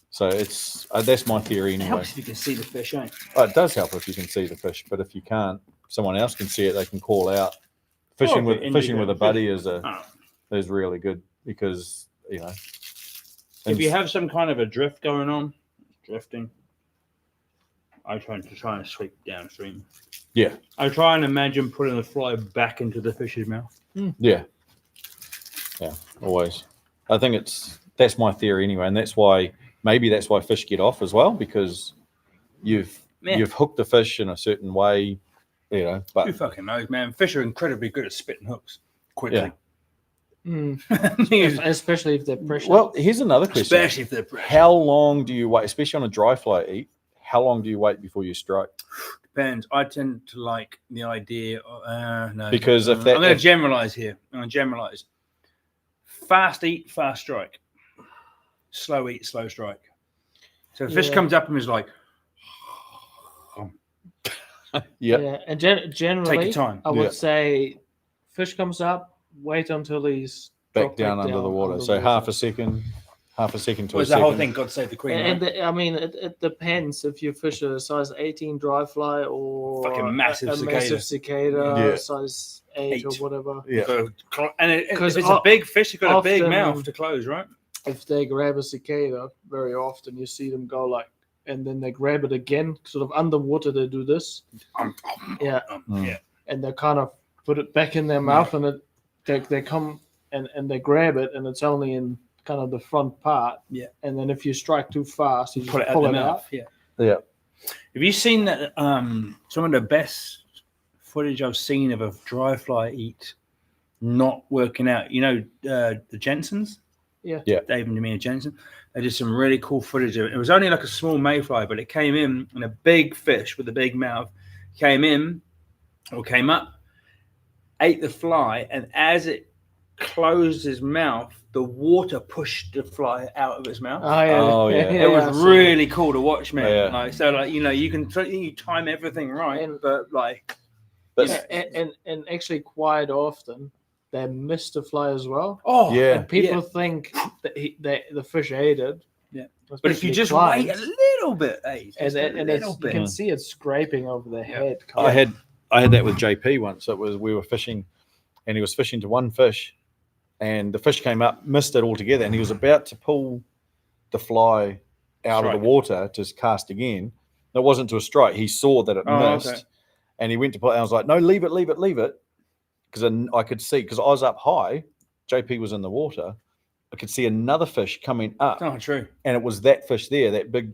So it's that's my theory It anyway. helps if you can see the fish, eh? It does help if you can see the fish, but if you can't, someone else can see it. They can call out. Fishing with a buddy is really good because if you have some kind of a drift going on, drifting, I try and sweep downstream. Yeah. I try and imagine putting the fly back into the fish's mouth. Yeah. Yeah, always. I think that's my theory anyway, and that's why fish get off as well, because you've hooked the fish in a certain way, but who fucking knows, man? Fish are incredibly good at spitting hooks quickly. Yeah. Especially if they're pressure. Well, here's another question. Especially if they're pressure. How long do you wait, especially on a dry fly eat, how long do you wait before you strike? Depends. I tend to like the idea of, no. Because I'm going to generalize here. Fast eat, fast strike. Slow eat, slow strike. So if fish comes up and is like, yeah, and generally, take your time. I would say fish comes up, wait until he's back down under the water. So half a second, half a second to Was a the second. whole thing God Save the Queen? And Right? I mean, it depends if you fish a size 18 dry fly or Fucking massive a cicada. massive cicada, Yeah. size 8 or whatever. Yeah. And if Because it's a big fish, you've got a big often- mouth to close, right? If they grab a cicada, very often you see them go like, and then they grab it again, sort of underwater. They do this, yeah, and they kind of put it back in their mouth, and they come and they grab it, and it's only in kind of the front part, and then if you strike too fast, you just pull it out. Yeah. Have you seen that? Some of the best footage I've seen of a dry fly eat not working out. You know, the Jensens. Yeah. Dave and Demina Jensen. They did some really cool footage of it. It was only like a small mayfly, but it came in and a big fish with a big mouth came in or came up, ate the fly, and as it closed his mouth, the water pushed the fly out of its mouth. Oh, yeah. It was really cool to watch, man. Yeah. Like, so, like, you know, you time everything right, but like, and actually quite often they miss the fly as well. oh Yeah. And people think that the fish ate it. Yeah. But if you just clients, wait a little bit, you can see it scraping over the head. I had that with JP once. We were fishing, and he was fishing to one fish, and the fish came up, missed it altogether, and he was about to pull the fly out of the water to cast again. It wasn't to a strike. He saw that it missed, and he went to pull it. And I was like, "No, leave it," because I could see, because I was up high, JP was in the water. I could see another fish coming up. Oh, true. And it was that fish there, that big.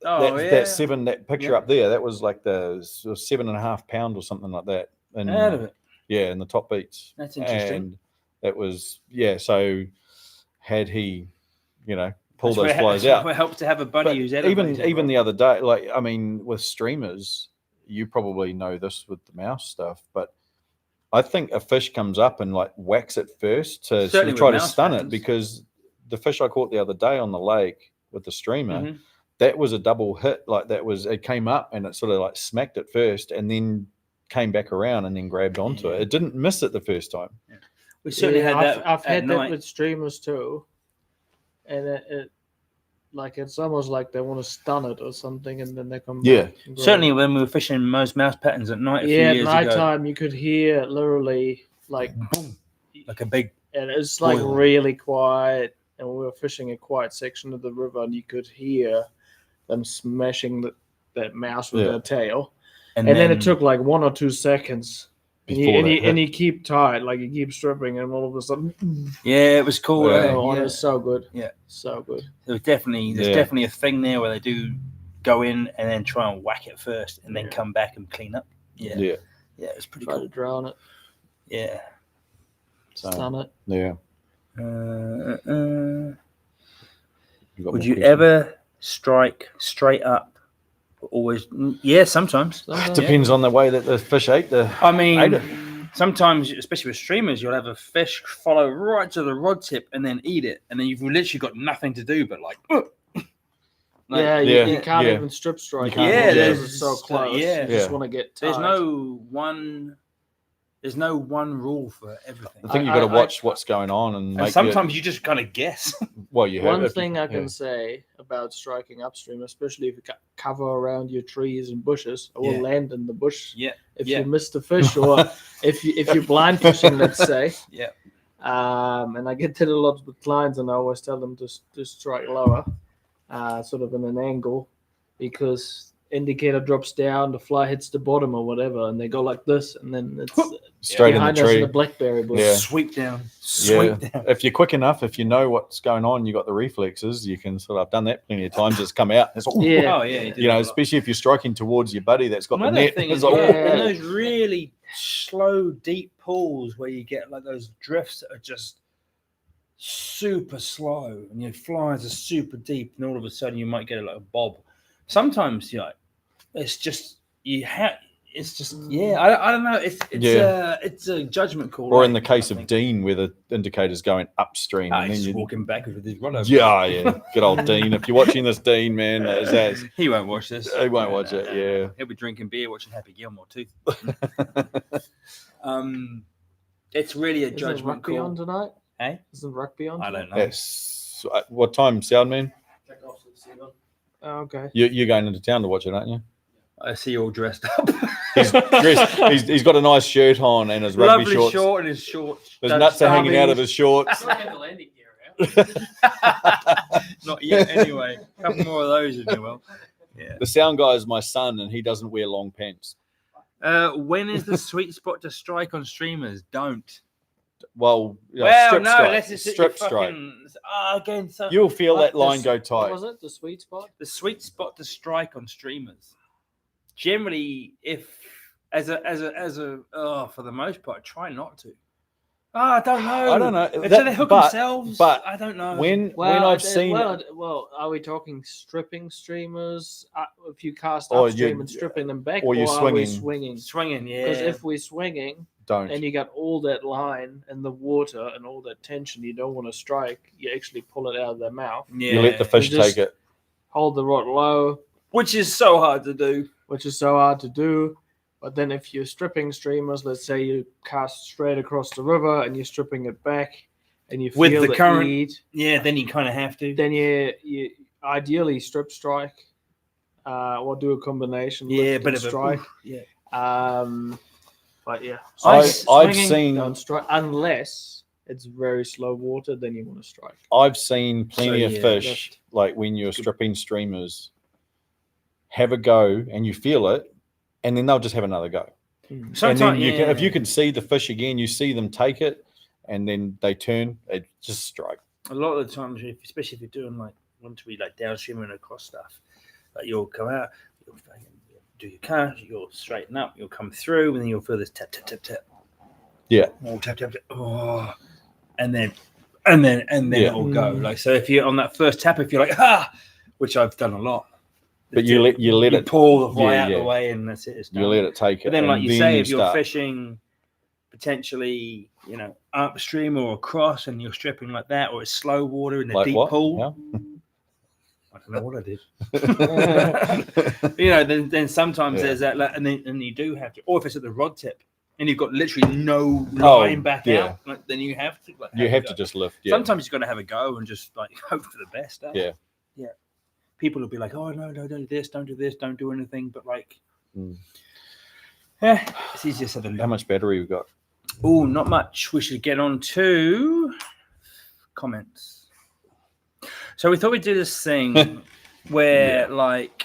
That picture up there, that was like the 7.5 pound or something like that. And out of it. Yeah, in the top beats. That's interesting. And that was, so had he, pulled those flies out. It helps to have a buddy who's even the other day, like, I mean, with streamers, you probably know this with the mouse stuff, but I think a fish comes up and like whacks it first to sort of try to stun it, because the fish I caught the other day on the lake with the streamer, that was a double hit. Like it came up and it sort of like smacked it first and then came back around and then grabbed onto it. It didn't miss it the first time. Yeah. We certainly had that. I've had that with streamers too, and it's almost like they want to stun it or something, and then they come back. Certainly when we were fishing most mouse patterns at night a few years ago. At nighttime you could hear literally like boom, like a big, and it's like really quiet, and we were fishing a quiet section of the river, and you could hear them smashing that mouse with their tail, and then it took like 1 or 2 seconds. And you keep tight, like you keep stripping, and all of a sudden, it was cool. It was so good. Yeah, so good. There's definitely a thing there where they do go in and then try and whack it first, and then come back and clean up. Yeah, it's pretty cool. Try to drown it. Yeah, stun it. Yeah. Would you ever strike straight up? Always, sometimes. Depends on the way that the fish ate it. Sometimes, especially with streamers, you'll have a fish follow right to the rod tip and then eat it, and then you've literally got nothing to do but like. You can't even strip strike. It's so close. You just want to get tight. There's no one rule for everything. I think you've got to watch what's going on, and sometimes you just kind of guess. Well, you have. One thing I can say about striking upstream, especially if you got cover around your trees and bushes, or will land in the bush. Yeah. If you miss the fish, or if you're blind fishing, let's say. Yeah. And I get that a lot with clients, and I always tell them to strike lower, sort of in an angle, because indicator drops down, the fly hits the bottom or whatever, and they go like this, and then it's straight in the tree. In the blackberry bush. Yeah. Sweep down. If you're quick enough, if you know what's going on, you got the reflexes. You can sort of. I've done that plenty of times. It's come out. It's especially if you're striking towards your buddy that's got the net. Thing is, and those really slow, deep pools where you get like those drifts that are just super slow, and your flies are super deep, and all of a sudden you might get like a bob. Sometimes it's just I don't know. It's a judgment call. Or in the case of Dean, where the indicator's going upstream, and then you're walking backwards with his rod over. Yeah. Good old Dean. If you're watching this, Dean, man, he won't watch this. He won't watch it. Yeah, he'll be drinking beer, watching Happy Gilmore too. It's really a judgment rugby call. On tonight? Hey, isn't rugby on? I don't know. Yes. So, what time, Soundman? Oh, okay. You're going into town to watch it, aren't you? I see you all dressed up. He's dressed. He's got a nice shirt on and his rugby Lovely shorts. short and his shorts. His nuts are hanging out of his shorts. Not yet, anyway. A couple more of those, if you will. Yeah. The sound guy is my son, and he doesn't wear long pants. When is the sweet spot to strike on streamers? Don't. Well, Well, no, strike. let's just strip strike. Again, so You'll feel that line go What tight. was it? The sweet spot? the sweet spot to strike on streamers. Generally, if for the most part, try not to. I don't know. I don't know. Until they hook themselves. But I don't know. when I've seen, well, are we talking stripping streamers? If you cast Or upstream you- and stripping them back, or you're are we swinging. swinging? yeah, Because if we're swinging don't. and you got all that line in the water and all that tension, you don't want to strike. You actually pull it out of their mouth. yeah, You let the fish You just- take it. Hold the rod low, which is so hard to do. which is so hard to do. But then if you're stripping streamers, let's say you cast straight across the river and you're stripping it back and you With feel the current- lead, Yeah, then you kind of have to. then you ideally strip strike or do a combination. Yeah, lift but and if strike. yeah. But yeah, I've swinging, seen- don't strike unless it's very slow water. Then you want to strike. I've seen plenty of yeah, fish, like when you're stripping streamers, have a go and you feel it, and then they'll just have another go. Sometimes, And then you yeah. can, if you can see the fish again, you see them take it, and then they turn, it just strike. A lot of the times, especially if you're doing want to be downstream and across stuff, you'll come out, you'll do your cast, you'll straighten up, you'll come through, and then you'll feel this tap tap tap tap. Yeah. Oh, tap tap tap. Oh, and then it'll go. So if you're on that first tap, if you're which I've done a lot. But you let it pull the fly out of the way, and that's it. It's done. You let it take it. But then, like and you say, then if you're start. fishing potentially, upstream or across, and you're stripping like that, or it's slow water in a Like deep what? pool. How? I don't know what I did. Then sometimes there's that, and you do have to, or if it's at the rod tip, and you've got literally no line back out, then you have to. You have to just lift. Yeah. Sometimes you've got to have a go and just hope for the best. Yeah. Yeah. People will be like, "Oh no, don't do this, don't do this, don't do anything." But it's easier said than How done. much battery we got? Oh, not much. We should get on to comments. So we thought we'd do this thing where, so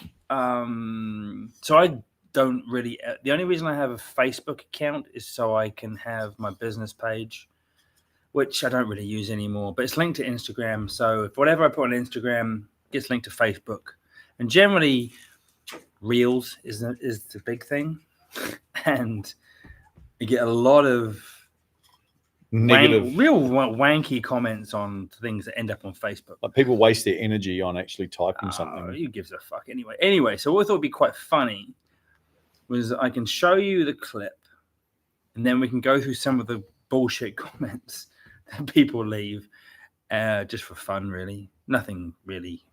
I don't really. The only reason I have a Facebook account is so I can have my business page, which I don't really use anymore. But it's linked to Instagram, so if whatever I put on Instagram gets linked to Facebook, and generally, Reels is the big thing, and you get a lot of Negative. real wanky comments on things that end up on Facebook. Like people waste their energy on actually typing something. Who gives a fuck anyway? So what I thought would be quite funny was I can show you the clip, and then we can go through some of the bullshit comments that people leave, just for fun, really. Nothing really,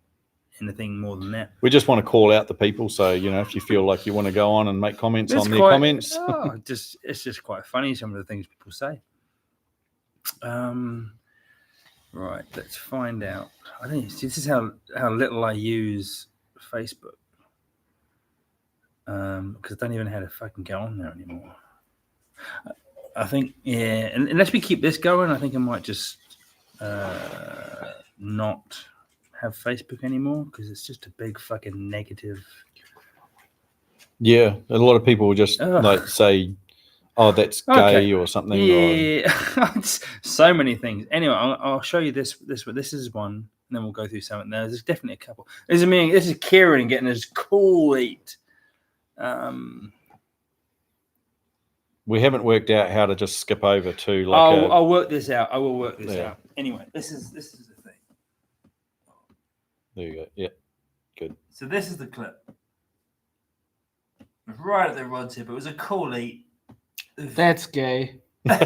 anything more than that. We just want to call out the people. So, if you feel like you want to go on and make comments on their comments. It's just quite funny, some of the things people say. Right, let's find out. I think this is how little I use Facebook. Because I don't even know how to fucking go on there anymore. I think, and unless we keep this going, I think I might just not have Facebook anymore, because it's just a big fucking negative. Yeah, a lot of people will just say, "Oh, that's gay" or something. Yeah, so many things. Anyway, I'll show you this. This is one, and then we'll go through some. There's definitely a couple. This is Kieran getting his cool eat. We haven't worked out how to just skip over to I'll work this out. I will work this out. Anyway, this is the thing. There you go. Yeah, good. So this is the clip. Right at the rod tip. It was a cool eat. That's gay. It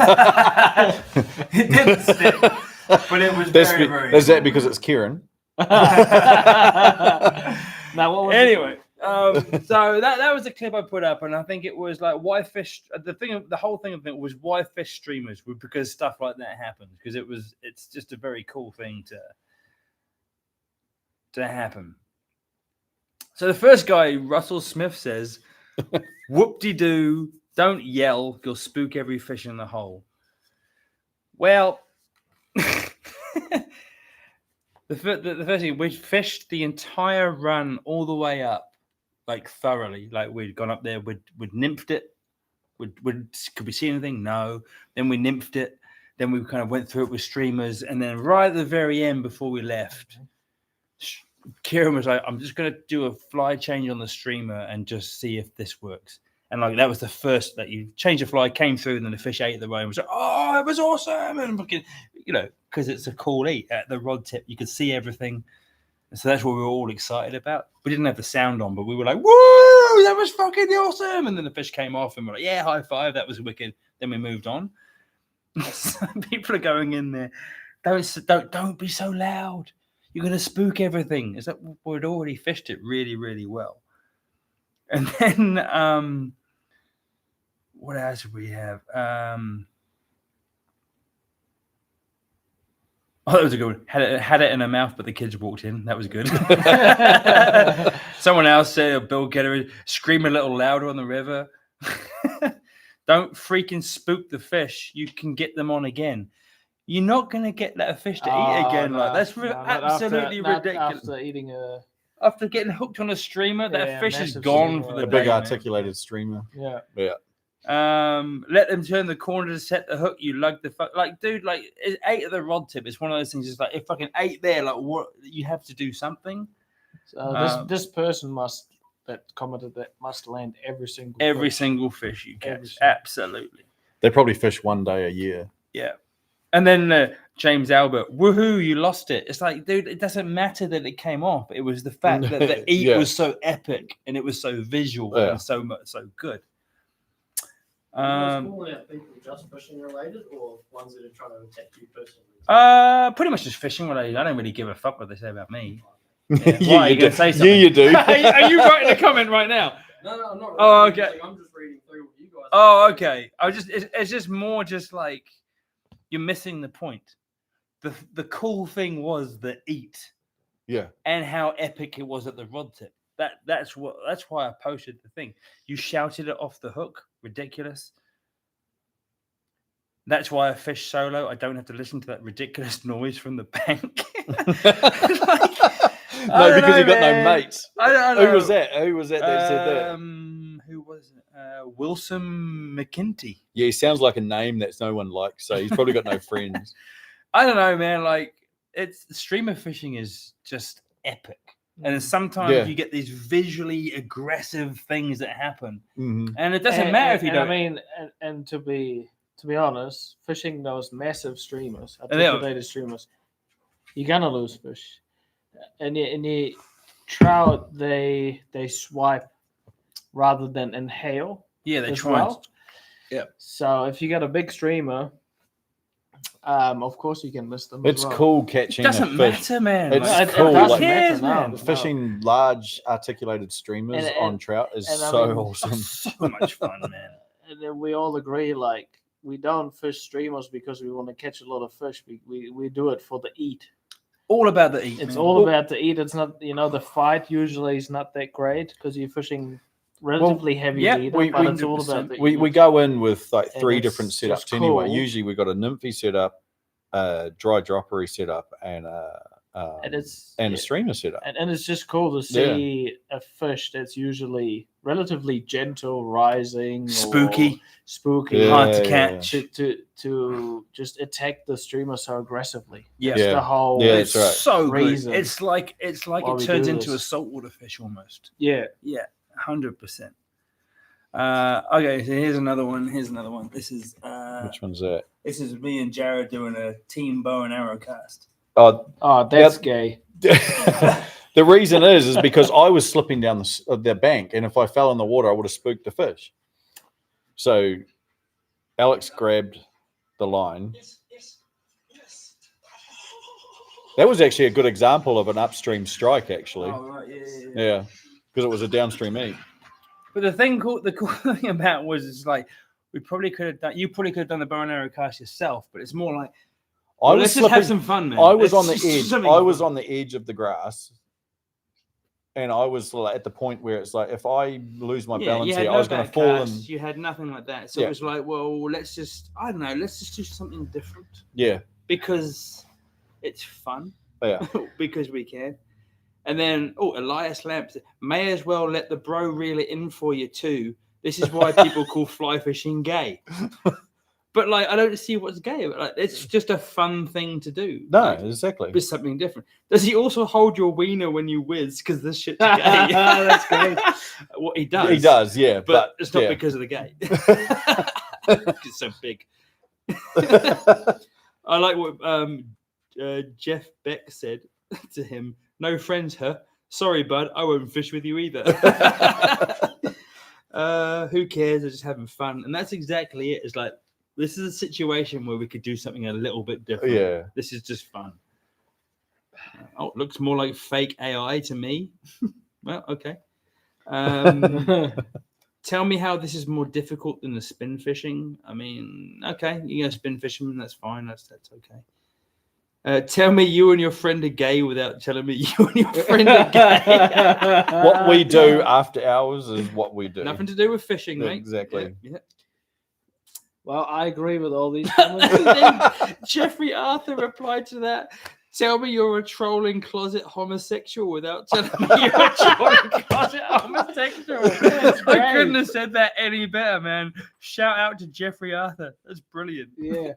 didn't stick, but it was very, very. Is that because it's Kieran? Now, what was anyway? So that was the clip I put up, and I think it was like why fish. The whole thing of it was why fish streamers, because stuff like that happens. Because it's just a very cool thing to happen. So the first guy, Russell Smith, says, whoop-de-doo, don't yell, you'll spook every fish in the hole. Well, the first thing, we fished the entire run all the way up, like thoroughly. Like we'd gone up there, we'd nymphed it. Could we see anything? No. Then we nymphed it. Then we kind of went through it with streamers. And then right at the very end before we left, Kieran was like, I'm just going to do a fly change on the streamer and just see if this works. And like that was the first that you changed the fly, came through, and then the fish ate the rod and was like, oh, it was awesome. And fucking, because it's a cool eat at the rod tip, you could see everything. And so that's what we were all excited about. We didn't have the sound on, but we were like, woo, that was fucking awesome. And then the fish came off and we're like, yeah, high five, that was wicked. Then we moved on. So people are going in there, don't be so loud. You're going to spook everything. It's like we'd already fished it really, really well. And then what else did we have? Oh, that was a good one. Had it in her mouth, but the kids walked in. That was good. Someone else said, Bill Getter, scream a little louder on the river. Don't freaking spook the fish. You can get them on again. You're not going to get that fish to eat again. No, that's absolutely ridiculous. After getting hooked on a streamer, that fish is gone for the day. Big articulated streamer. Yeah. Let them turn the corner to set the hook. You lug the fuck. Like, dude, like, it ate at the rod tip. It's one of those things. It's like, if fucking ate there, like, what? You have to do something. So this person must land every single fish you catch. Absolutely. They probably fish one day a year. Yeah. And then James Albert, woohoo, you lost it. It's like, dude, it doesn't matter that it came off. It was the fact that the eat was so epic and it was so visual and so good. You guys calling out people just fishing related or ones that are trying to attack you personally? Pretty much just fishing related. I don't really give a fuck what they say about me. Yeah. Why are you going to say something? Yeah, you do. Are you writing a comment right now? No, I'm not. Oh, okay. I'm just reading through what you guys. Oh, okay. It's just more just like you're missing the point. The cool thing was the eat. Yeah. And how epic it was at the rod tip. That's why I posted the thing. You shouted it off the hook. Ridiculous. That's why I fish solo. I don't have to listen to that ridiculous noise from the bank. Because you got no mates. I don't know. Who was that that said that? Who was it? Wilson McKinty. Yeah, he sounds like a name that no one likes, so he's probably got no friends. I don't know, man. Like, streamer fishing is just epic. And sometimes you get these visually aggressive things that happen, and it doesn't matter if you don't. I mean, and to be honest, fishing those massive streamers, articulated streamers, you're gonna lose fish. And the trout, they swipe rather than inhale. Yeah, they try. Yeah. So if you got a big streamer, of course you can list them. It's cool catching. It doesn't matter, man. It's cool. Who cares, man? Fishing large articulated streamers on trout is awesome. So much fun, man. And then we all agree, like, we don't fish streamers because we want to catch a lot of fish. We do it for the eat. All about the eat. It's all about the eat. It's not, the fight usually is not that great because you're fishing relatively heavy leader, but it's all about the eat. We go in with like 3 different setups anyway. Usually we got a nymphy setup, a dry droppery setup, and a streamer setup. And it's just cool to see a fish that's usually relatively gentle, rising, spooky, hard to catch, to just attack the streamer so aggressively. Yeah, the whole that's right. So good. It's like it turns into a saltwater fish almost. Yeah, 100%. Okay, so here's another one. This is which one's that? This is me and Jared doing a team bow and arrow cast. Oh, that's gay. The reason is because I was slipping down the bank, and if I fell in the water, I would have spooked the fish. So Alex grabbed the line. Yes. That was actually a good example of an upstream strike, actually. Oh, right. Yeah, because it was a downstream eat. But the cool thing about it was, it's like, you probably could have done the bow and arrow cast yourself, but it's more like, let's just have some fun, man. I was on the edge. I was on the edge of the grass, And I was like at the point where it's like, if I lose my balance you had here, no I was going to fall and you had nothing like that. So it was like, well, let's just do something different. Yeah. Because it's fun. Yeah. Because we can. And then, Elias Lamp said, may as well let the bro reel it in for you too. This is why people call fly fishing gay. But like, I don't see what's gay. Like, it's just a fun thing to do. No, like, exactly. It's something different. Does he also hold your wiener when you whiz? Because this shit's gay. That's great. What he does. He does, yeah. But it's not because of the gay. It's so big. I like what Jeff Beck said to him. No friends, huh? Sorry, bud. I won't fish with you either. Who cares? They're just having fun. And that's exactly it. It's like, this is a situation where we could do something a little bit different. Yeah. This is just fun. It looks more like fake AI to me. Well, okay. Tell me how this is more difficult than the spin fishing. I mean, okay, you go spin fishing, that's fine. That's okay. Tell me you and your friend are gay without telling me you and your friend are gay. What we do after hours is what we do. Nothing to do with fishing, mate. Exactly. Yeah. Well, I agree with all these comments. Then Jeffrey Arthur replied to that. Tell me you're a trolling closet homosexual without telling me you're a trolling closet homosexual. I couldn't have said that any better, man. Shout out to Jeffrey Arthur. That's brilliant. Yeah.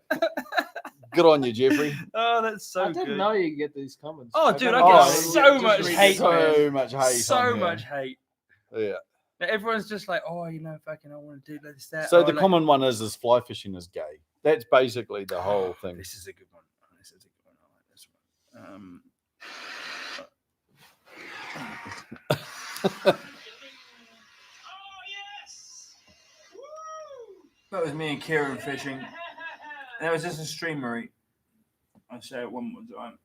Good on you, Jeffrey. Oh, that's so good. I didn't know you get these comments. Oh, dude, I get so much hate. So much hate. So much hate. Yeah. Now, everyone's just like, fucking, I want to do this, that. So the common one is fly fishing is gay. That's basically the whole thing. This is a good one. I like this one. That was me and Kieran fishing. And that was just a streamery. I'll say it one more time.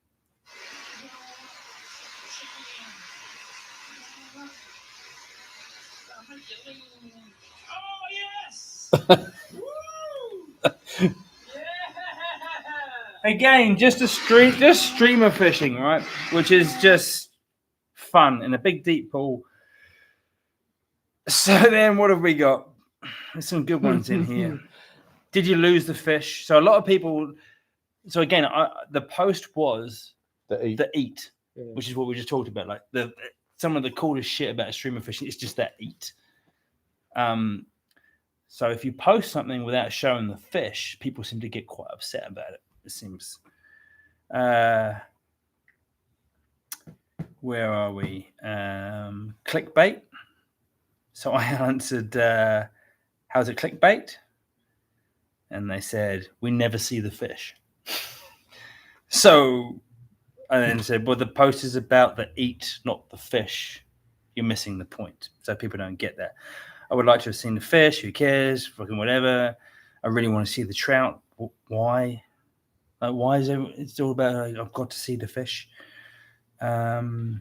Again, just streamer fishing, right? Which is just fun in a big deep pool. So then, what have we got? There's some good ones in here. Did you lose the fish? So a lot of people. So again, the post was the eat, which is what we just talked about. Like some of the coolest shit about streamer fishing is just that eat. So if you post something without showing the fish, people seem to get quite upset about it. It seems. Where are we? Clickbait. So I answered, how's it clickbait? And they said, we never see the fish. So I then said, well, the post is about the eat, not the fish. You're missing the point. So people don't get that. I would like to have seen the fish. Who cares? Fucking whatever. I really want to see the trout. Why? Why is it's all about I've got to see the fish? Definitely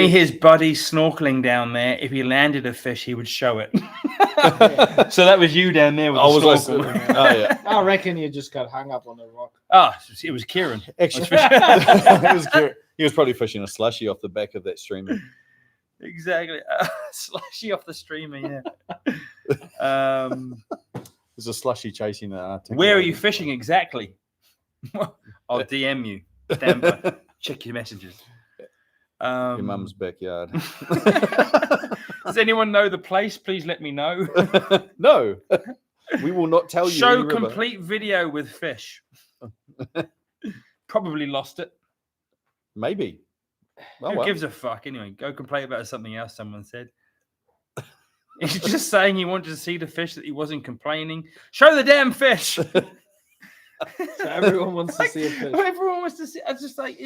his buddy snorkeling down there. If he landed a fish, he would show it. So that was you down there with the snorkel. I reckon you just got hung up on the rock. It was Kieran. Actually, it was Kieran. He was probably fishing a slushy off the back of that streamer. Exactly. Slushy off the streamer, yeah. There's a slushy chasing that. Where are you fishing exactly? I'll DM you. Check your messages. Your mum's backyard. Does anyone know the place? Please let me know. No, we will not tell you. Show complete video with fish. Probably lost it. Maybe. Who gives a fuck? Anyway, go complain about something else someone said. He's just saying he wanted to see the fish, that he wasn't complaining. Show the damn fish. So everyone wants to see a fish. Everyone wants to see. It's just like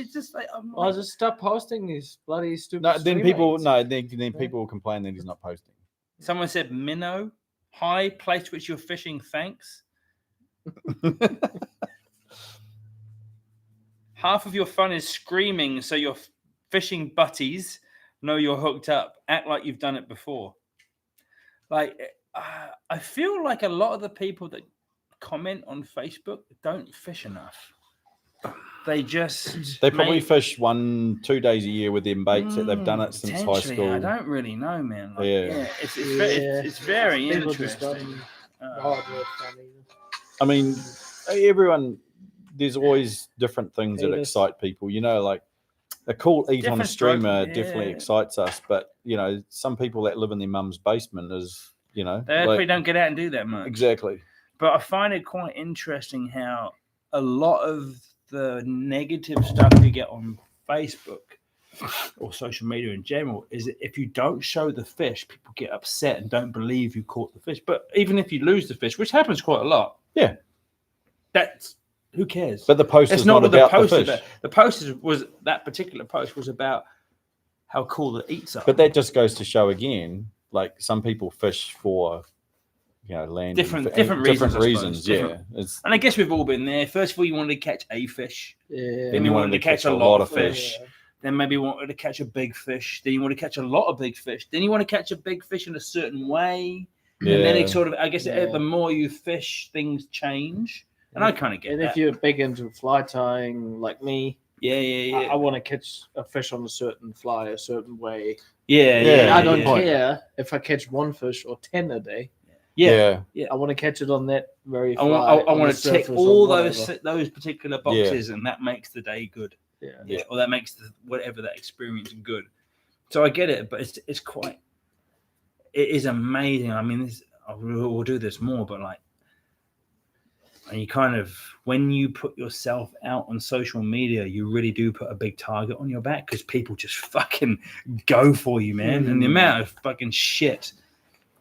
I'll just stop posting these bloody stupid. Then people will complain that he's not posting. Someone said, "Minnow, hi, place which you're fishing. Thanks." Half of your fun is screaming, so your fishing buddies know you're hooked up. Act like you've done it before. Like, I feel like a lot of the people that comment on Facebook don't fish enough. they just They probably fish 1-2 days a year with them baits that they've done it since high potentially. school. I don't really know, man. Like, Yeah. It's very People just interesting. I mean, everyone. There's always different things that excite people. You know, like a cool eat on a streamer definitely excites us. But you know, some people that live in their mum's basement is, you know, they actually don't get out and do that much. Exactly. But I find it quite interesting how a lot of the negative stuff you get on Facebook or social media in general is that if you don't show the fish, people get upset and don't believe you caught the fish. But even if you lose the fish, which happens quite a lot, that's who cares? But the post is not about the fish. The post was that particular post was about how cool the eats are. But that just goes to show again, like some people fish for, you know, land different reasons. And I guess we've all been there. First of all, you wanted to catch a fish. Yeah. Then you wanted to catch a lot of fish. Yeah. Then maybe you wanted to catch a big fish. Then you want to catch a lot of big fish. Then you want to catch a big fish in a certain way. Yeah. And then it sort of, I guess, the more you fish, things change. And I kind of get that. And if you're big into fly tying like me, I want to catch a fish on a certain fly a certain way. I don't care if I catch one fish or 10 a day. Yeah. I want to catch it on that very fly. I want to tick all those particular boxes, and that makes the day good. Yeah. Or that makes whatever that experience good. So I get it, but it is amazing. I mean, we'll do this more, but like, and you kind of, when you put yourself out on social media, you really do put a big target on your back because people just fucking go for you, man. And the amount of fucking shit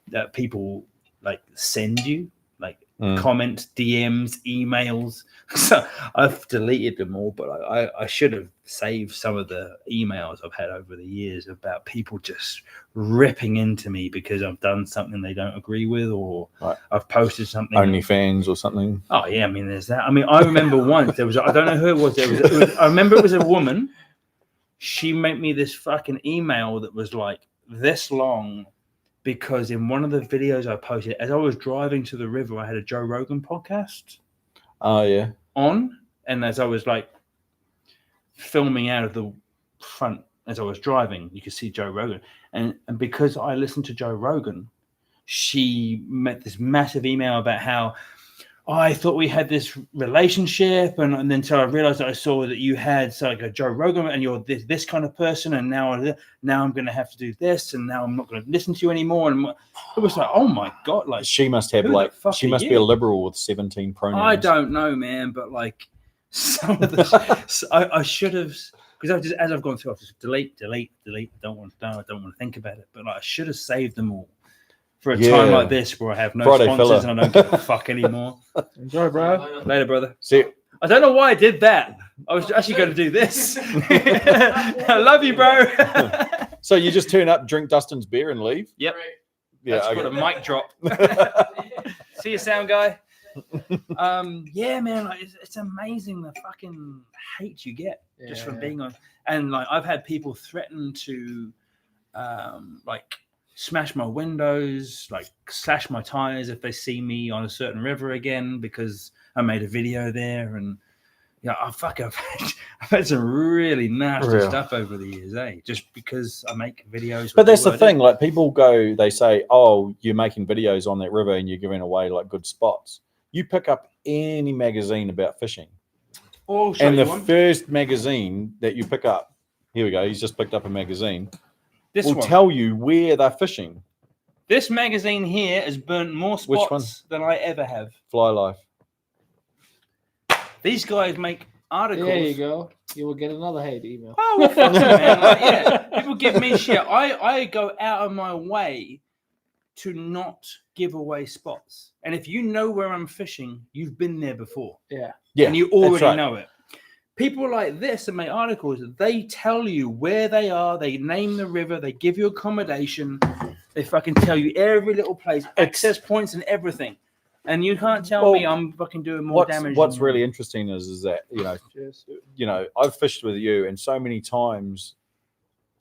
that people like send you, like comments, DMs, emails. So I've deleted them all, but I should have saved some of the emails I've had over the years about people just ripping into me because I've done something they don't agree with, or I've posted something. OnlyFans or something. Oh yeah, I mean, there's that. I mean, I remember once I don't know who it was. I remember it was a woman. She made me this fucking email that was like this long. Because in one of the videos I posted, as I was driving to the river, I had a Joe Rogan podcast. Oh, yeah. On. And as I was like filming out of the front as I was driving, you could see Joe Rogan. And because I listened to Joe Rogan, she made this massive email about how I thought we had this relationship, and then so I realized that I saw that you had like a Joe Rogan, and you're this kind of person, and now I'm going to have to do this, and now I'm not going to listen to you anymore. And it was like, oh my god, like she must have she must be a liberal with 17 pronouns. I don't know, man, but like some of the I should have, because as I've gone through, I've just delete. I don't want to think about it, but like, I should have saved them all. For a time like this where I have no sponsors and I don't give a fuck anymore. Enjoy, bro. Later, brother. See you. I don't know why I did that. I was actually going to do this. I love you, bro. So you just turn up, drink Dustin's beer and leave? Yep. Yeah, that's called a mic drop. See you, sound guy. Yeah, man, like, it's amazing the fucking hate you get just from being on. And like, I've had people threaten to like smash my windows, like slash my tires if they see me on a certain river again because I made a video there. And I've had some really nasty stuff over the years, just because I make videos. But that's the thing, like people go, they say, oh, you're making videos on that river and you're giving away like good spots. You pick up any magazine about fishing, and the first magazine that you pick up, here we go, he's just picked up a magazine, will tell you where they're fishing. This magazine here has burnt more spots than I ever have. Fly Life. These guys make articles. There you go. You will get another hate email. Oh, well, fuck you, man. Like, people give me shit. I go out of my way to not give away spots. And if you know where I'm fishing, you've been there before. Yeah. And you already know it. People like this that make articles, they tell you where they are, they name the river, they give you accommodation, they fucking tell you every little place, access points and everything. And you can't tell me I'm fucking doing more damage. What's really interesting is that, I've fished with you, and so many times,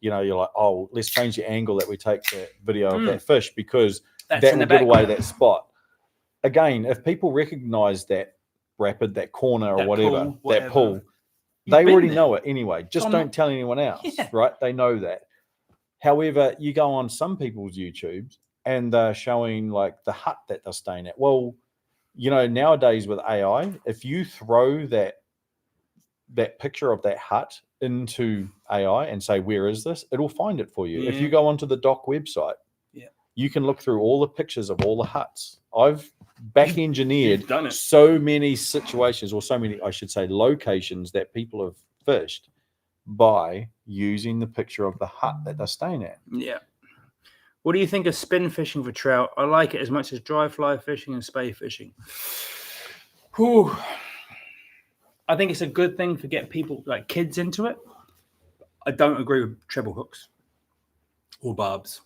you're like, oh, let's change the angle that we take the video of that fish because that will give away that spot. Again, if people recognize that rapid, that corner or whatever, that pool, They been already there. know it anyway. Just don't tell anyone else, right? They know that. However, you go on some people's YouTubes and they're showing like the hut that they're staying at. Well, nowadays with AI, if you throw that picture of that hut into AI and say, where is this? It'll find it for you. Yeah. If you go onto the doc website, you can look through all the pictures of all the huts. I've back engineered so many situations, or so many, I should say, locations that people have fished by using the picture of the hut that they're staying at. Yeah. What do you think of spin fishing for trout? I like it as much as dry fly fishing and spay fishing. Whew. I think it's a good thing to get people, like kids, into it. I don't agree with treble hooks or barbs.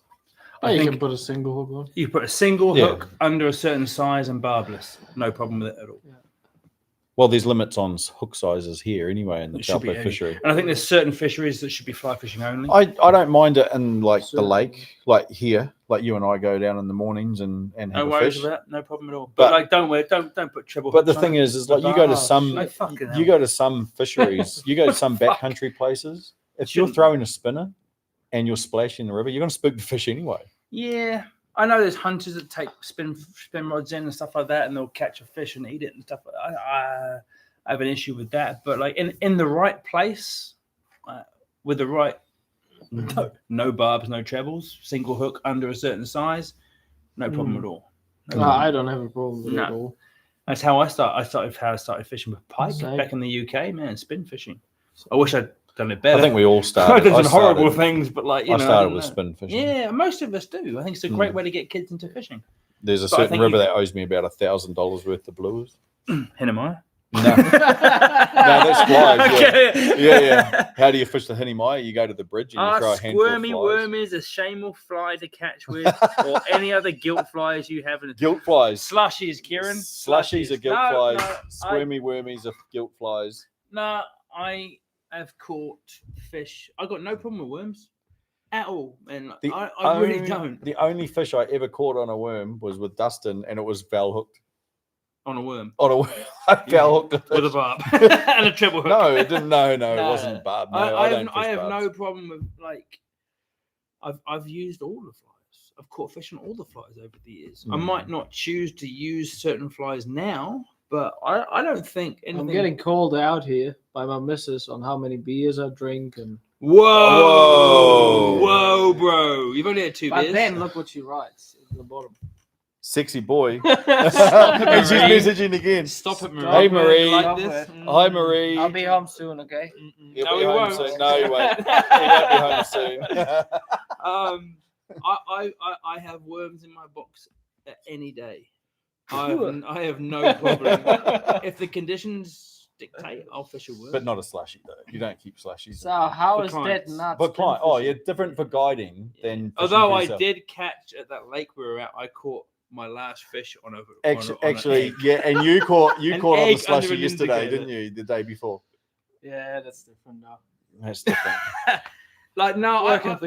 You can put a single hook on. You put a single hook under a certain size and barbless. No problem with it at all. Yeah. Well, there's limits on hook sizes here anyway in the Taupo fishery. And I think there's certain fisheries that should be fly fishing only. I don't mind it in like the lake, like here, like you and I go down in the mornings and have no a worries fish. With that, no problem at all. But like, don't put treble. But the thing is like you go to some fisheries, you go to some backcountry places. If you're throwing a spinner and you're splashing the river, you're going to spook the fish anyway. Yeah, I know there's hunters that take spin rods in and stuff like that, and they'll catch a fish and eat it and stuff. I have an issue with that, but like in the right place, with the right no barbs, no trebles, single hook under a certain size, no problem at all. No, I don't have a problem with it at all. That's how I started fishing with pike back in the UK, man. Spin fishing. I wish I'd done it better. I think we all started. I did some horrible things, but like I started with spin fishing. Yeah, most of us do. I think it's a great way to get kids into fishing. There's a certain river that owes me about $1,000 worth of blues. Hinamai? No, that's flies. Okay. Yeah. How do you fish the Hinamai? You go to the bridge and you throw a handful of flies. Squirmy wormies, a shameful fly to catch with, or any other gilt flies you have. Gilt flies. Slushies, Kieran. Slushies are gilt flies. Squirmy wormies are gilt flies. No, I have caught fish. I got no problem with worms at all, and I really don't. The only fish I ever caught on a worm was with Dustin, and it was foul hooked. On a worm. I foul hooked a fish. With a barb and a treble hook. No, it didn't. No, it wasn't barb. No, I have no problem with like. I've used all the flies. I've caught fish on all the flies over the years. I might not choose to use certain flies now, but I don't think anything. I'm getting called out here by my missus on how many beers I drink and. Whoa, bro! You've only had 2 beers. But then look what she writes at the bottom. Sexy boy. Stop it, and she's messaging again. Stop it, Marie. Hey, Marie. Like this. Hi, Marie. I'll be home soon, okay? No, he won't. Soon. No, he won't. He won't be home soon. I have worms in my box any day. I have no problem. If the conditions dictate, I'll fish a worm. But not a slushy, though. You don't keep slushies. So how is that not? But different for guiding than. Although I did catch at that lake we were at, I caught my last fish on a actually, and you caught on the slushy yesterday, didn't you? The day before. Yeah, that's different now. That's different. Like no, I don't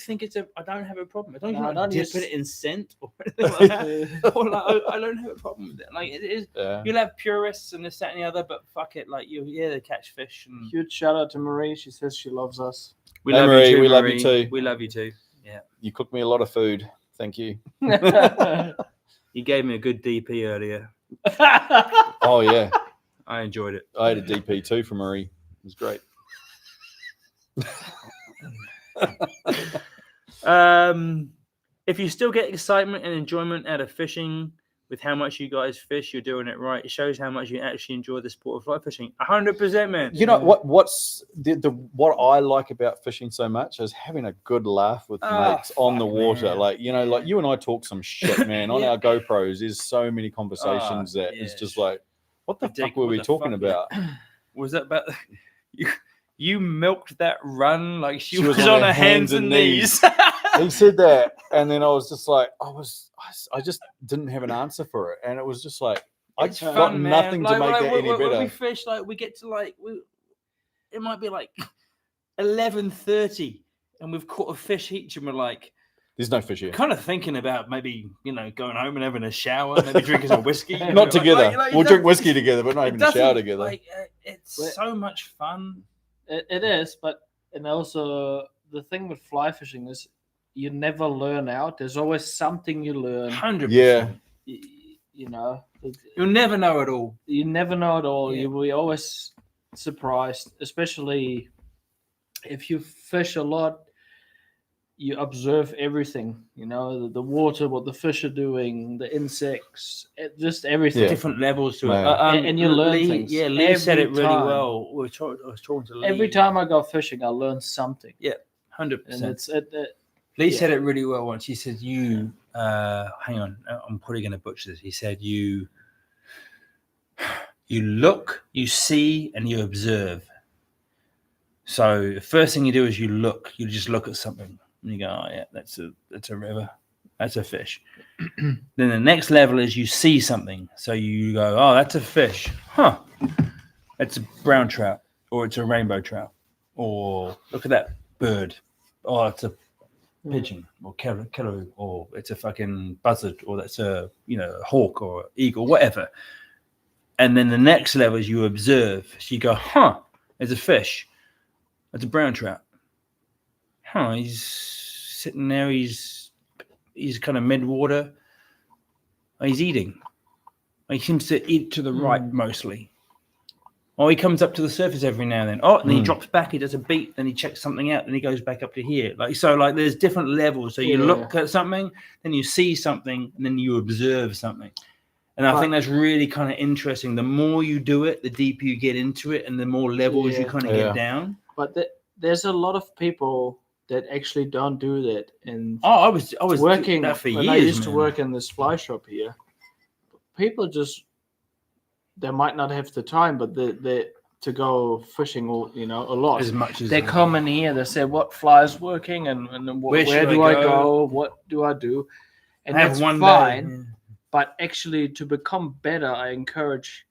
think I don't have a problem. I don't even dip it in scent or anything like that. I don't have a problem with it. Like it is, you'll have purists and this, that, and the other, but fuck it. Like they catch fish. And huge shout out to Marie. She says she loves us. We love you too, Marie. We love you too. Yeah. You cooked me a lot of food. Thank you. You gave me a good DP earlier. Oh yeah, I enjoyed it. I had a DP too from Marie. It was great. If you still get excitement and enjoyment out of fishing with how much you guys fish, you're doing it right. It shows how much you actually enjoy the sport of fly fishing. 100%, man. You know what's what I like about fishing so much is having a good laugh with mates on the water. Man. Like like you and I talk some shit, man. On our GoPros, there's so many conversations that it's just like, what the fuck were we talking about? Was that about you milked that run like she was on her hands and knees. He said that, and then I was just like, I just didn't have an answer for it, and it was just like I got nothing to make that any better. When we fish, like we get to it might be like 11:30, and we've caught a fish each, and we're like, There's no fish here. Kind of thinking about maybe, going home and having a shower, maybe drinking some whiskey. Not together. We'll drink whiskey together, but not having a shower together. It's so much fun. It is, and also the thing with fly fishing is you never learn out. There's always something you learn. 100%. Yeah. You'll never know it all. You never know it all. Yeah. You will be always surprised, especially if you fish a lot. You observe everything, the water, what the fish are doing, the insects, just everything. Yeah. Different levels to it. And you learn things. Yeah, Lee said it really time. well. I was talking to Lee. Every time I go fishing, I learn something. Yeah, 100%. And Lee said it really well once. He said, hang on, I'm probably going to butcher this. He said, you look, you see, and you observe. So the first thing you do is you just look at something. And you go, oh yeah, that's a river, that's a fish. Then the next level is you see something. So you go, oh, that's a fish. Huh. It's a brown trout, or it's a rainbow trout, or look at that bird. Oh, it's a pigeon, or kello, or it's a fucking buzzard, or that's a hawk or eagle, whatever. And then the next level is you observe. So you go, huh, there's a fish. It's a brown trout. Huh, he's sitting there, he's kind of mid-water. He's eating. He seems to eat to the right mostly. Or he comes up to the surface every now and then. Oh, and then he drops back, he does a beat, then he checks something out, then he goes back up to here. So there's different levels. So you look at something, then you see something, and then you observe something. And I think that's really kind of interesting. The more you do it, the deeper you get into it, and the more levels you kind of get down. But there's a lot of people that actually don't do that. And I was working that for when years. I used to work in this fly shop here. People they might not have the time, but they to go fishing a lot. As much as they come in here, they say what fly is working and where do I go? What do I do? And that's fine. But actually, to become better, I encourage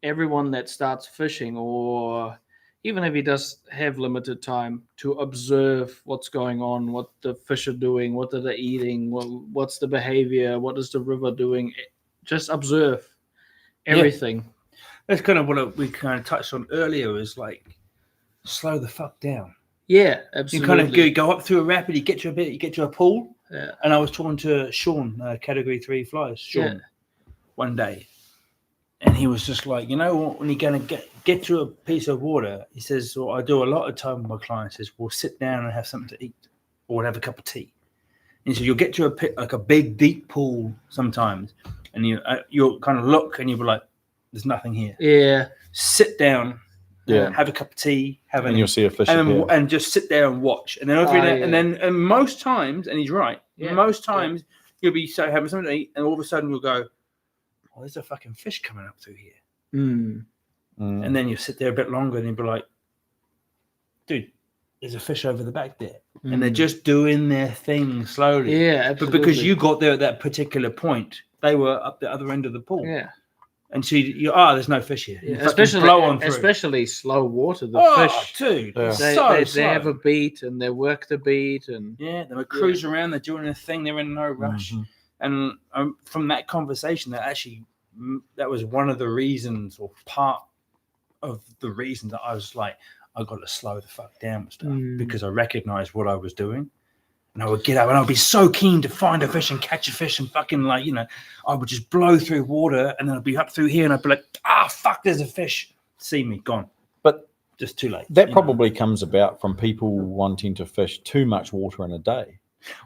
everyone that starts fishing, or even if he does have limited time, to observe what's going on, what the fish are doing, what are they eating, what's the behavior, what is the river doing. Just observe everything. Yeah. That's kind of what we kind of touched on earlier, is like, slow the fuck down. Yeah, absolutely. You kind of go up through a rapid, you get to a pool. Yeah. And I was talking to Sean, Category 3 flies, Sean, one day. And he was just like, when you're going to get to a piece of water, he says, I do a lot of time with my clients is we'll sit down and have something to eat, or we'll have a cup of tea. And he said, you'll get to a big, deep pool sometimes, and you'll kind of look and you'll be like, there's nothing here. Yeah. Sit down. Yeah. Have a cup of tea. And you'll see a fish. And just sit there and watch. And then and most times, and he's right, most times you'll be having something to eat, and all of a sudden you'll go, oh, there's a fucking fish coming up through here. And then you sit there a bit longer and you'll be like, dude, there's a fish over the back there. And they're just doing their thing slowly. Yeah, absolutely. But because you got there at that particular point, they were up the other end of the pool. Yeah. And so there's no fish here. Yeah, especially slow water. The fish, dude, they have a beat and they work the beat, and they cruise around. They're doing their thing. They're in no rush. And from that conversation, that was one of the reasons, or part of the reason, that I was like, I got to slow the fuck down with stuff, because I recognized what I was doing. And I would get up and I'd be so keen to find a fish and catch a fish, and fucking I would just blow through water, and then I'd be up through here and I'd be like, fuck, there's a fish. See me, gone. But just too late. That probably comes about from people wanting to fish too much water in a day.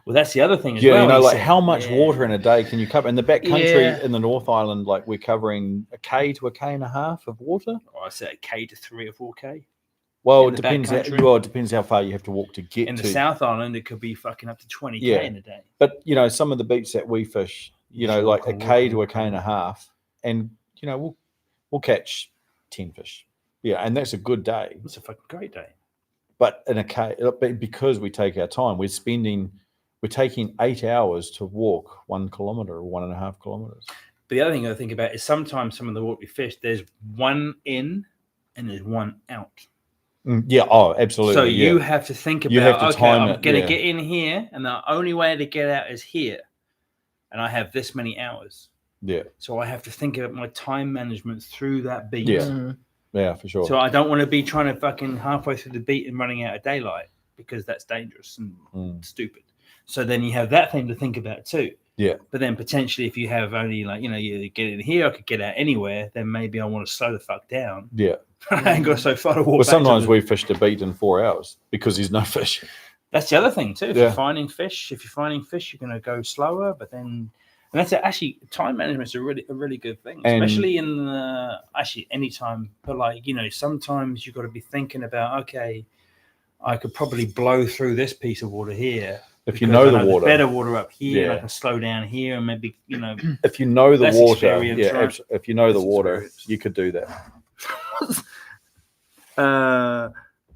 Well, that's the other thing as well. How much water in a day can you cover? In the back country in the North Island, we're covering a K to a K and a half of water. Or I say a K to 3 or 4K. Well, it depends. It depends how far you have to walk to get to. In the South Island, it could be fucking up to 20K in a day. But some of the beats that we fish, like a K to a K and a half, and we'll catch 10 fish. Yeah, and that's a good day. It's a fucking great day. But in a K, because we take our time, we're taking 8 hours to walk 1 kilometer or 1.5 kilometers. But the other thing I think about is sometimes some of the water we fish, there's one in and there's one out. Yeah. Oh, absolutely. So yeah. you have to think about, You have to okay, time I'm it, going to yeah. get in here, and the only way to get out is here, and I have this many hours. Yeah. So I have to think about my time management through that beat. Yeah. Yeah, for sure. So I don't want to be trying to fucking halfway through the beat and running out of daylight, because that's dangerous and stupid. So then you have that thing to think about too. Yeah. But then potentially, if you have only like, you get in here, I could get out anywhere, then maybe I want to slow the fuck down. Yeah. I ain't got so far to walk. Well, back sometimes to we fished a beat in 4 hours because there's no fish. That's the other thing too. If you're finding fish, you're going to go slower. But then, and that's actually, time management is a really good thing, especially in any time. But like, sometimes you've got to be thinking about, okay, I could probably blow through this piece of water here. If you know the water, better water up here, and I can slow down here, and maybe if you know the water, right? if you know the water, you could do that.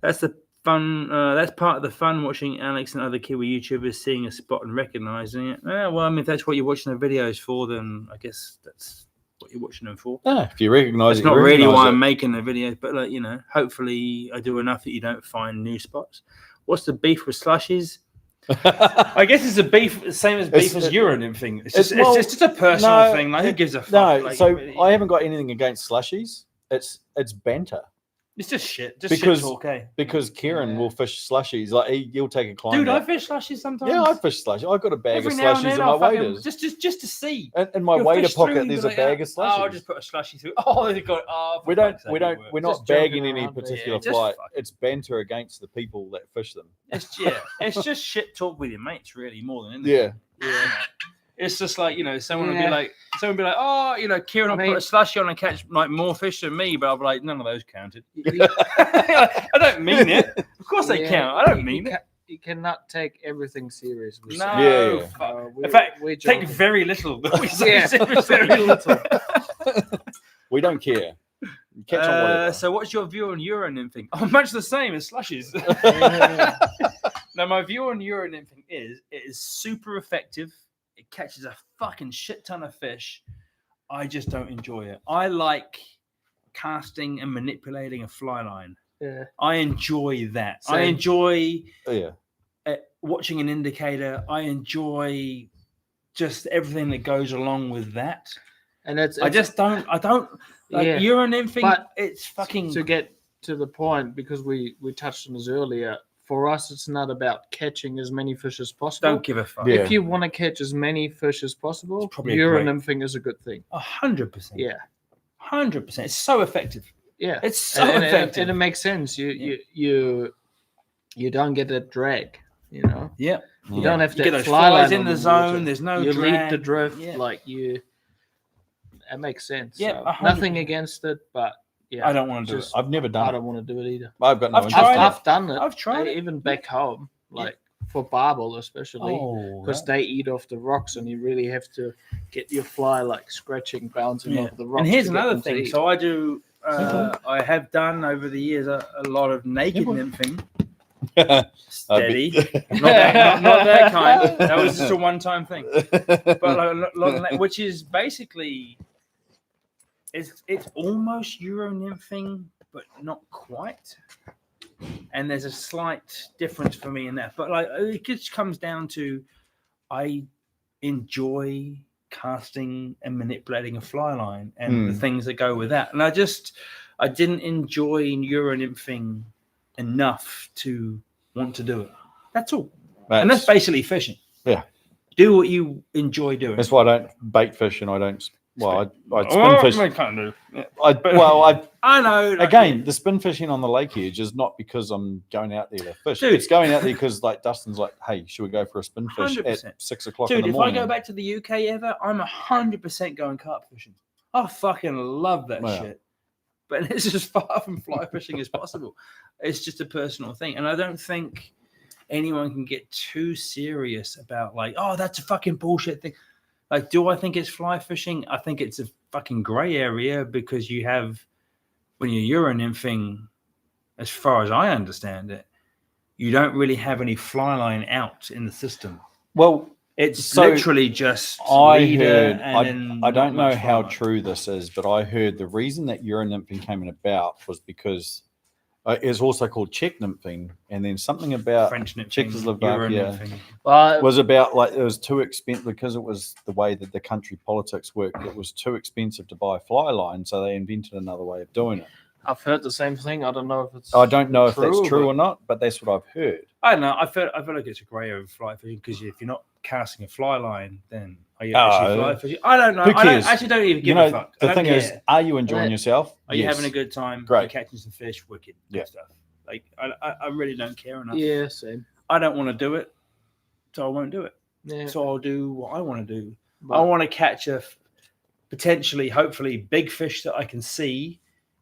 That's the fun. That's part of the fun, watching Alex and other Kiwi YouTubers seeing a spot and recognizing it. Well, I mean, if that's what you're watching the videos for, then I guess that's what you're watching them for. If you recognize it's not really why I'm making the videos, but hopefully I do enough that you don't find new spots. What's the beef with slushies? I guess it's a beef, the same as beef as urine thing. It's just a personal thing. Like, who gives a fuck? I haven't got anything against slushies. It's banter. It's just shit. Because shit talk, eh? Because Kieran will fish slushies. Like he'll take a climb. Dude, I fish slushies sometimes. Yeah, I fish slushies. I've got a bag Every of now and slushies then in my I'll fucking- waders. Just to see. In my You'll wader fish through pocket, and there's be a like, bag of oh, I'll slushies. just put a slushie through. Oh, they've got. Oh, we're not Just bagging joking any around, particular just flight. fucking- It's banter against the people that fish them. It's just shit talk with your mates, really, more than anything. Yeah. It's just like, someone will be like, oh, Kieran will put a slushie on and catch like more fish than me, but I'll be like, none of those counted. I don't mean it. Of course they count. I don't mean it. You cannot take everything seriously. No. Yeah. In fact, take very little. We say very little. We don't care. You catch on whatever. So what's your view on urine nymphing? Oh, much the same as slushies. Now, my view on urine nymphing is it is super effective. It catches a fucking shit ton of fish. I just don't enjoy it. I like casting and manipulating a fly line. Yeah. I enjoy that. Same. I enjoy Yeah. watching an indicator. I enjoy just everything that goes along with that. And I don't like urine nymphing. But it's fucking to get to the point, because we touched on this earlier. For us, it's not about catching as many fish as possible. Don't give a fuck. Yeah. If you want to catch as many fish as possible, probably urine nymphing is a good thing. 100%. Yeah. 100%. It's so effective. Yeah. It's so effective. And it makes sense. You don't get that drag, Yeah. You don't have to get those fly flies line in on the the zone. water. There's no You drag. lead the drift. Yeah. It makes sense. Yeah, So, nothing against it, but yeah. I don't want to do it. I've never done I it. don't want to do it either. I've got no I've interest tried in it. I've done it. I've tried it. Even back home, like for barbel especially. Oh, Because they eat off the rocks, and you really have to get your fly like scratching, bouncing off the rocks. And here's to get another them to thing. eat. So I do. I have done over the years a lot of naked nymphing. Steady, not that kind. That was just a one-time thing. But like, which is basically, it's almost Euro nymphing, but not quite. And there's a slight difference for me in that. But like, it just comes down to, I enjoy casting and manipulating a fly line and the things that go with that. And I didn't enjoy Euro nymphing enough to want to do it. That's all. And that's basically fishing. Yeah. Do what you enjoy doing. That's why I don't bait fish and I don't. Well, I spin Oh, fish. I can't do. Yeah. I know. Like, again, the spin fishing on the lake edge is not because I'm going out there to fish. Dude. It's going out there because like Dustin's like, hey, should we go for a spin fish 100%. at 6 o'clock Dude, in the if morning? I go back to the UK ever, I'm 100% going carp fishing. I fucking love that shit. But it's as far from fly fishing as possible. It's just a personal thing. And I don't think anyone can get too serious about like, oh, that's a fucking bullshit thing. Like, do I think it's fly fishing? I think it's a fucking gray area because you have, when you're Euro nymphing, as far as I understand it, you don't really have any fly line out in the system. Well, it's so literally just I leader heard. and I don't know not much how fly line. true this is, but I heard the reason that Euro nymphing came about was because It's also called check nymphing, and then something about French nymphing, Czechoslovakia Well, was about like it was too expensive because it was the way that the country politics worked. It was too expensive to buy a fly line, so they invented another way of doing it. I've heard the same thing. I don't know if it's. I don't know if that's true but- or not, but that's what I've heard. I don't know. I feel like it's a grey area of fly fishing because if you're not casting a fly line, then are you actually fly fishing? I don't know. Who I cares? actually don't even give a fuck. The thing is, are you enjoying yourself? Are you having a good time? Great. Are you catching some fish? Wicked. Good stuff. Like I really don't care enough. Yeah, same. I don't want to do it, so I won't do it. Yeah. So I'll do what I want to do. But I want to catch a potentially, hopefully, big fish that I can see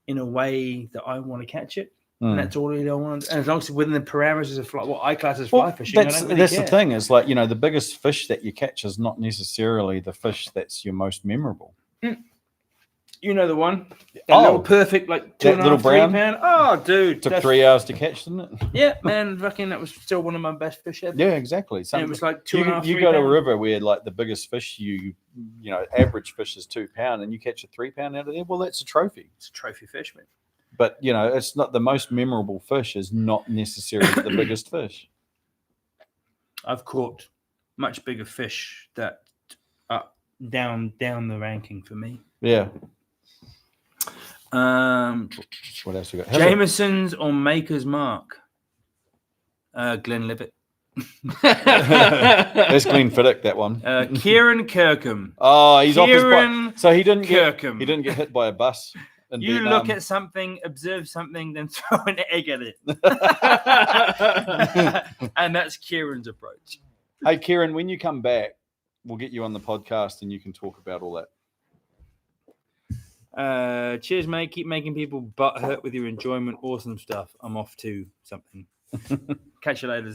in a way that I want to catch it. And that's all I want. And as long as it's within the parameters of what I class as fly fishing, I don't really that's care. the thing. Is like the biggest fish that you catch is not necessarily the fish that's your most memorable. You know the one, little perfect like 2.5 little brown? 3 pound. Oh, dude, Took 3 hours to catch, didn't it? Yeah, man, fucking that was still one of my best fish ever. Yeah, exactly. And it was like 2.5. You go to a river where like the biggest fish average fish is 2 pound, and you catch a 3 pound out of there. Well, that's a trophy. It's a trophy fish, man. But it's not the most memorable fish. Is not necessarily the biggest fish. I've caught much bigger fish that are down the ranking for me. Yeah. What else we got? Jameson's or Maker's Mark. Glenlivet. There's Glenn Fiddick, that one. Kieran Kirkham. Oh, he's off his bike. So he didn't Kirkham. He didn't get hit by a bus. You look at something, observe something, then throw an egg at it. And that's Kieran's approach. Hey, Kieran, when you come back, we'll get you on the podcast and you can talk about all that. Cheers, mate. Keep making people butt hurt with your enjoyment. Awesome stuff. I'm off to something. Catch you later.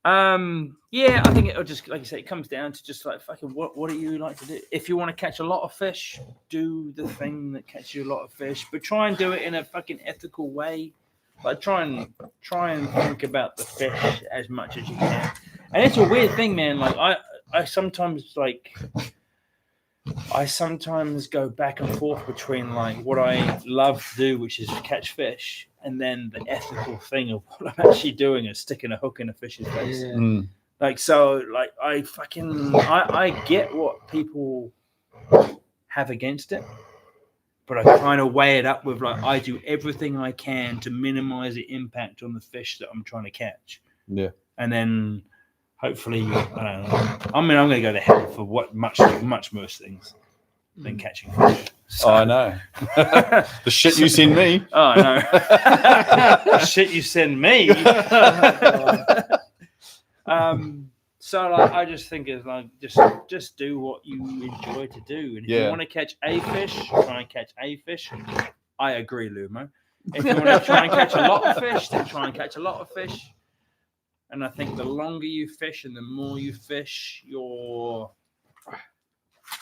Yeah, I think it'll just, like you say, it comes down to just like fucking what do you like to do? If you want to catch a lot of fish, do the thing that catches you a lot of fish, but try and do it in a fucking ethical way. Like try and think about the fish as much as you can. And it's a weird thing, man. Like I sometimes go back and forth between like what I love to do, which is catch fish, and then the ethical thing of what I'm actually doing is sticking a hook in a fish's face. Yeah. Like, so like I get what people have against it, but I kind of weigh it up with like, I do everything I can to minimize the impact on the fish that I'm trying to catch. Yeah. And then hopefully, I don't know. I mean, I'm going to go to hell for much worse things than catching fish. So, I know. The shit you send me. Oh, no. The shit you send me. So like, I just think it's like just do what you enjoy to do, and if you want to catch a fish, try and catch a fish. I agree, Lumo. If you want to try and catch a lot of fish, then try and catch a lot of fish. And I think the longer you fish and the more you fish, your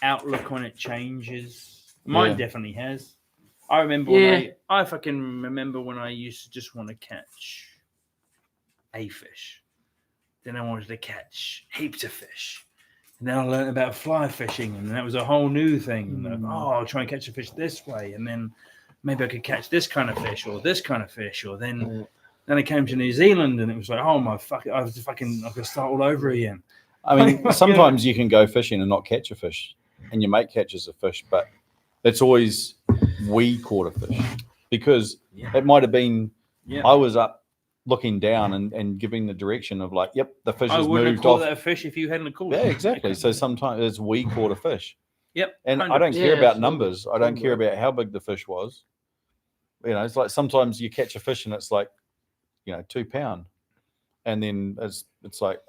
outlook on it changes. Mine definitely has. I remember I fucking remember when I used to just want to catch a fish. Then I wanted to catch heaps of fish. And then I learned about fly fishing, and that was a whole new thing. Like, I'll try and catch a fish this way, and then maybe I could catch this kind of fish or this kind of fish, or then I came to New Zealand, and it was like, oh my fuck, I could start all over again. I mean, sometimes you can go fishing and not catch a fish, and your mate catches a fish, but it's always we caught a fish, because it might have been I was up looking down and giving the direction of like, yep, the fish has moved off. I wouldn't have caught that fish if you hadn't caught it. Yeah, exactly. So sometimes it's we caught a fish. Yep. And I don't care about numbers. I don't care about how big the fish was. You know, it's like sometimes you catch a fish and it's like, 2 pound. And then it's like,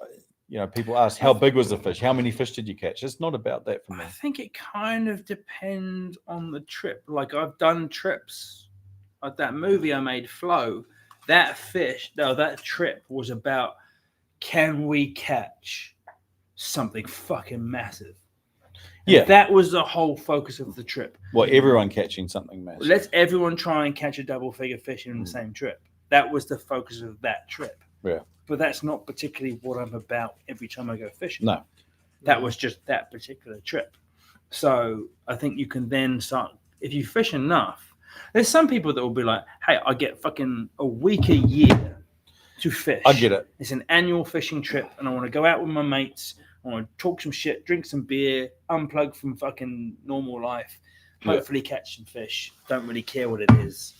people ask, how big was the fish? How many fish did you catch? It's not about that for me. I think it kind of depends on the trip. Like I've done trips, like that movie I made, Flow. That trip was about, can we catch something fucking massive? And that was the whole focus of the trip. Well, everyone catching something massive. Let's everyone try and catch a double figure fish in the same trip. That was the focus of that trip. Yeah. But that's not particularly what I'm about every time I go fishing. No. That was just that particular trip. So I think you can then start, if you fish enough, There's some people that will be like, hey, I get fucking a week a year to fish. I get it. It's an annual fishing trip, and I want to go out with my mates. I want to talk some shit, drink some beer, unplug from fucking normal life, hopefully catch some fish. Don't really care what it is.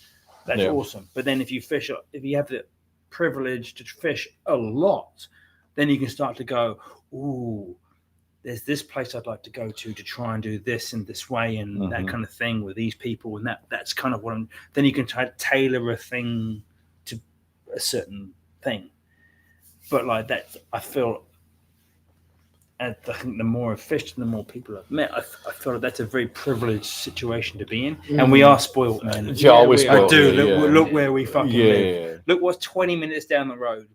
That's awesome. But then if you have the privilege to fish a lot, then you can start to go, ooh, there's this place I'd like to go to try and do this in this way and that kind of thing with these people. And that's kind of what then you can try to tailor a thing to a certain thing. But like that, I feel, and I think the more I've fished and the more people I've met, I feel like that's a very privileged situation to be in. And we are spoiled, man. We're spoiled. I do. Look where we fucking live. Look what's 20 minutes down the road.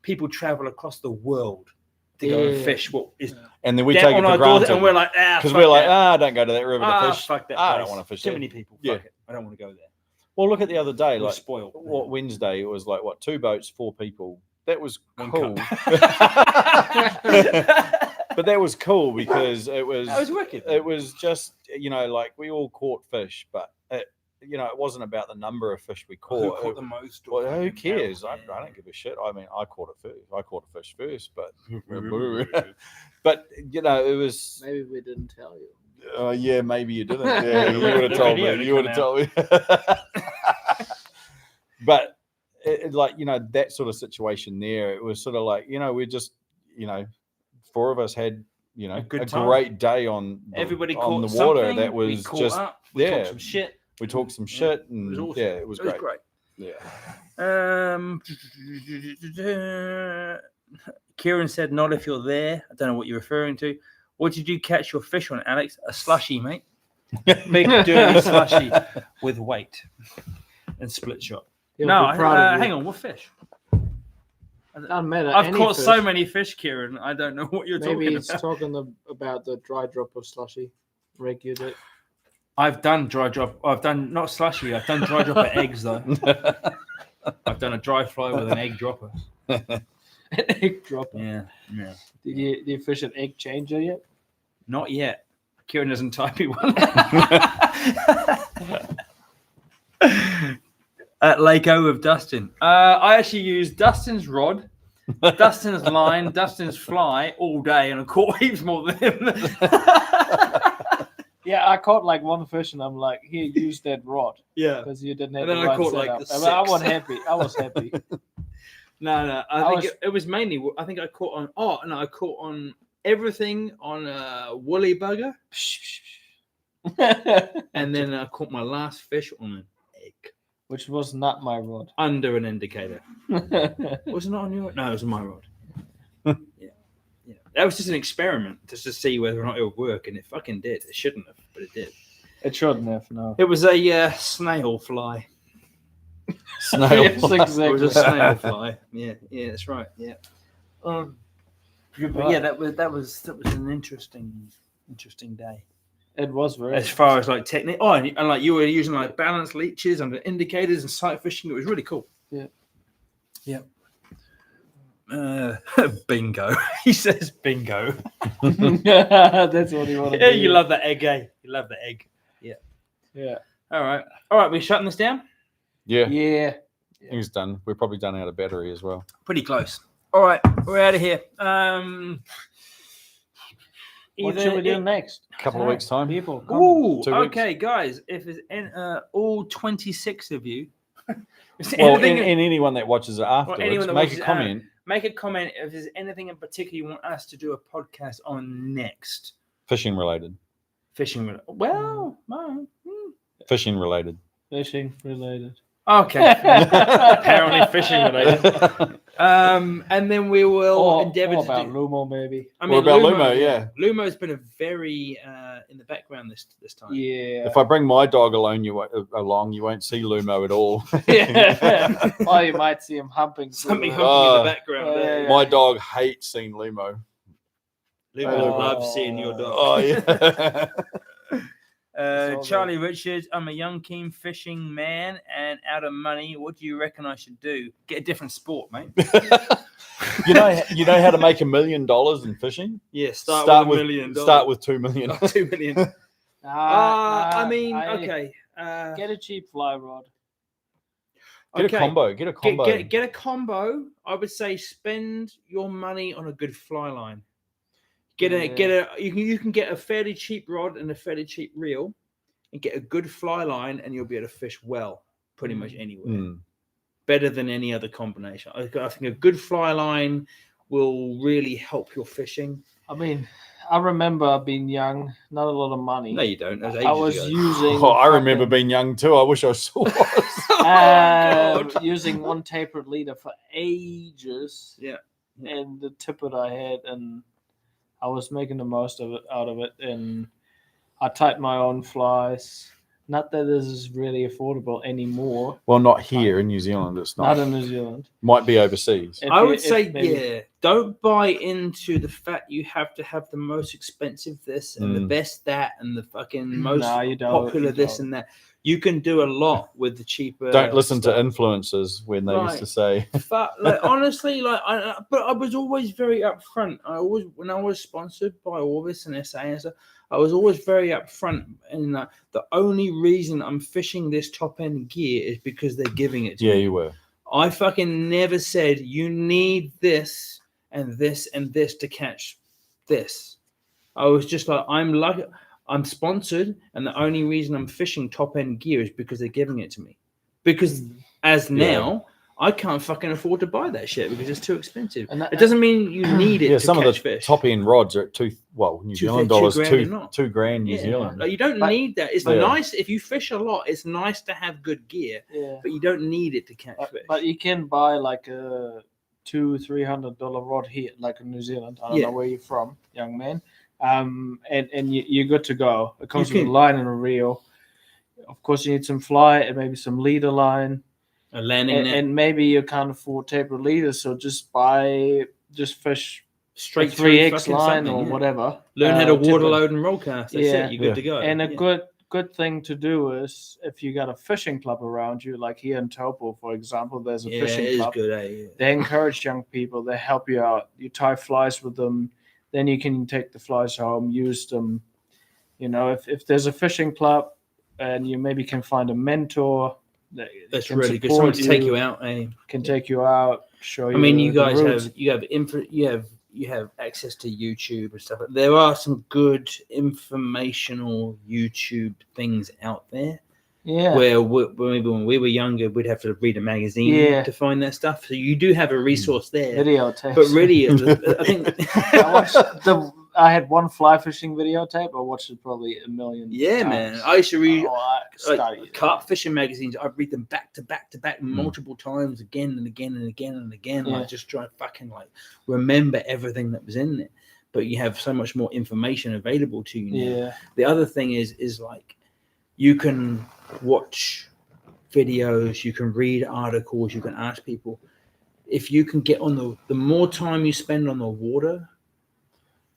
People travel across the world to go and fish what is and then we take it for granted. And we're like, because we're like, don't go to that river to fish. Fuck that I don't want to fish Too there. many people. Fuck it. I don't want to go there. Well, look at the other day. We're like, spoiled. What Wednesday? It was like, 2 boats, 4 people. That was cool. But that was cool because it was wicked. It was just, like we all caught fish, but it wasn't about the number of fish we caught. Who caught the most? Well, who cares? I don't give a shit. I mean, I caught it first. I caught a fish first, but but it was. Maybe we didn't tell you. Oh yeah, maybe you didn't. Yeah, you would have told me. You would have told me. But that sort of situation there, it was sort of like we just 4 of us had a great day on everybody on caught the water. Something. That was we just up. We talked some shit. We talked some shit, and it was awesome. it was great. Yeah. Kieran said, "Not if you're there." I don't know what you're referring to. What did you catch your fish on, Alex? A slushy, mate. Big dirty slushy with weight and split shot. Hang on. What fish? Doesn't matter. I've caught so many fish, Kieran. I don't know what you're talking about. Maybe he's talking about the dry drop of slushy. Reg, you did. I've done dry drop. I've done not slushy. I've done dry drop of eggs though. I've done a dry fly with an egg dropper. An egg dropper. Yeah. Did you fish an egg changer yet? Not yet. Kieran doesn't type me one. At Lake O with Dustin. I actually used Dustin's rod, Dustin's line, Dustin's fly all day, and I caught heaps more than him. Yeah, I caught like 1 fish, and I'm like, "Here, use that rod." Yeah, because you didn't have. And then I caught like the 6. I was happy. I was happy. No. I think it was mainly. I think I caught on. Oh no, I caught on everything on a woolly bugger, and then I caught my last fish on an egg, which was not my rod. Under an indicator. Was it not on your rod? No, it was on my rod. Yeah, that was just an experiment just to see whether or not it would work, and it fucking did. It shouldn't have, but it did. It shouldn't have. No. It was a snail fly. Snail. Yes, exactly. It was a snail fly. Yeah, that's right. Yeah. But yeah, that was an interesting day. It was very. As far as like technique, and like you were using like balanced leeches under indicators and sight fishing, it was really cool. Yeah. Bingo. He says bingo. That's what he wanted. Yeah, you love that egg, eh? You love the egg. Yeah. All right. We shutting this down? Yeah. Things done. We're probably done out of battery as well. Pretty close. All right, we're out of here. What should we do next? A couple of weeks' time. People. Ooh, 2 weeks. okay, guys. If there's all 26 of you, well, and anyone that watches it afterwards, make a comment. Make a comment if there's anything in particular you want us to do a podcast on next. Fishing related. Well, Fishing related. Fishing related. Okay. Apparently fishing related. And then we will endeavour to about do Lumo, maybe. I mean, Lumo, yeah. Lumo's been a very in the background this time. Yeah. If I bring my dog along, you won't see Lumo at all. Yeah. Or you might see him humping. Something humping in the background. Yeah. My dog hates seeing Lumo. Lumo loves seeing your dog. Oh yeah. Charlie Richards, I'm a young keen fishing man and out of money. What do you reckon I should do? Get a different sport, mate. You know how to make $1 million in fishing? Yeah, start with $1 million. Start with $2 million. 2 million. I mean, okay. Get a cheap fly rod. Get a combo. Get a combo. Get a combo. I would say spend your money on a good fly line. You can get a fairly cheap rod and a fairly cheap reel, and get a good fly line, and you'll be able to fish well pretty much anywhere. Better than any other combination. I think a good fly line will really help your fishing. I mean, I remember being young, not a lot of money. No, you don't. I was using. I remember being young too. I wish I still was. Using one tapered leader for ages. Yeah. And the tippet I had, and I was making the most out of it, and I tied my own flies. Not that this is really affordable anymore. Well, not here in New Zealand. It's not. Not in New Zealand. Might be overseas. I would say, don't buy into the fact you have to have the most expensive this and the best that and the fucking most popular this and that. You can do a lot with the cheaper. Don't listen to influencers when they used to say. But honestly, but I was always very upfront. When I was sponsored by Orbis and SA and stuff, I was always very upfront. And the only reason I'm fishing this top end gear is because they're giving it to me. Yeah, you were. I fucking never said you need this and this and this to catch this. I was just like, I'm sponsored, and the only reason I'm fishing top end gear is because they're giving it to me. Because now I can't fucking afford to buy that shit because it's too expensive. And it doesn't mean you need it. Some of the fish. Top end rods are at New Zealand dollars, $2,000 New Zealand. You don't need that. It's nice if you fish a lot. It's nice to have good gear, but you don't need it to catch fish. But you can buy like a $200-300 rod here, like in New Zealand. I don't know where you're from, young man. And you're good to go. It comes with a line and a reel. Of course, you need some fly and maybe some leader line. A landing net. And maybe you can't afford tapered leaders, so just fish straight 3X line or whatever. Learn how to water load and roll cast. That's it. You're good to go. And a good thing to do is if you got a fishing club around you, like here in Taupo, for example, there's a fishing club. Good, They encourage young people. They help you out. You tie flies with them. Then you can take the flies home, use them. You know, if there's a fishing club and you maybe can find a mentor that's really good. Someone to take you out, can take you out, show you. I mean, you guys have access to YouTube and stuff. There are some good informational YouTube things out there. Yeah. Where maybe when we were younger, we'd have to read a magazine to find that stuff. So you do have a resource there. Videotapes. But really, I think I had one fly fishing videotape. I watched it probably a million times. Man. I used to read carp fishing magazines. I'd read them back to back to back multiple times, again and again and again and again. I just try to fucking remember everything that was in there. But you have so much more information available to you now. Yeah. The other thing is you can watch videos, you can read articles, you can ask people. If you can get on the more time you spend on the water,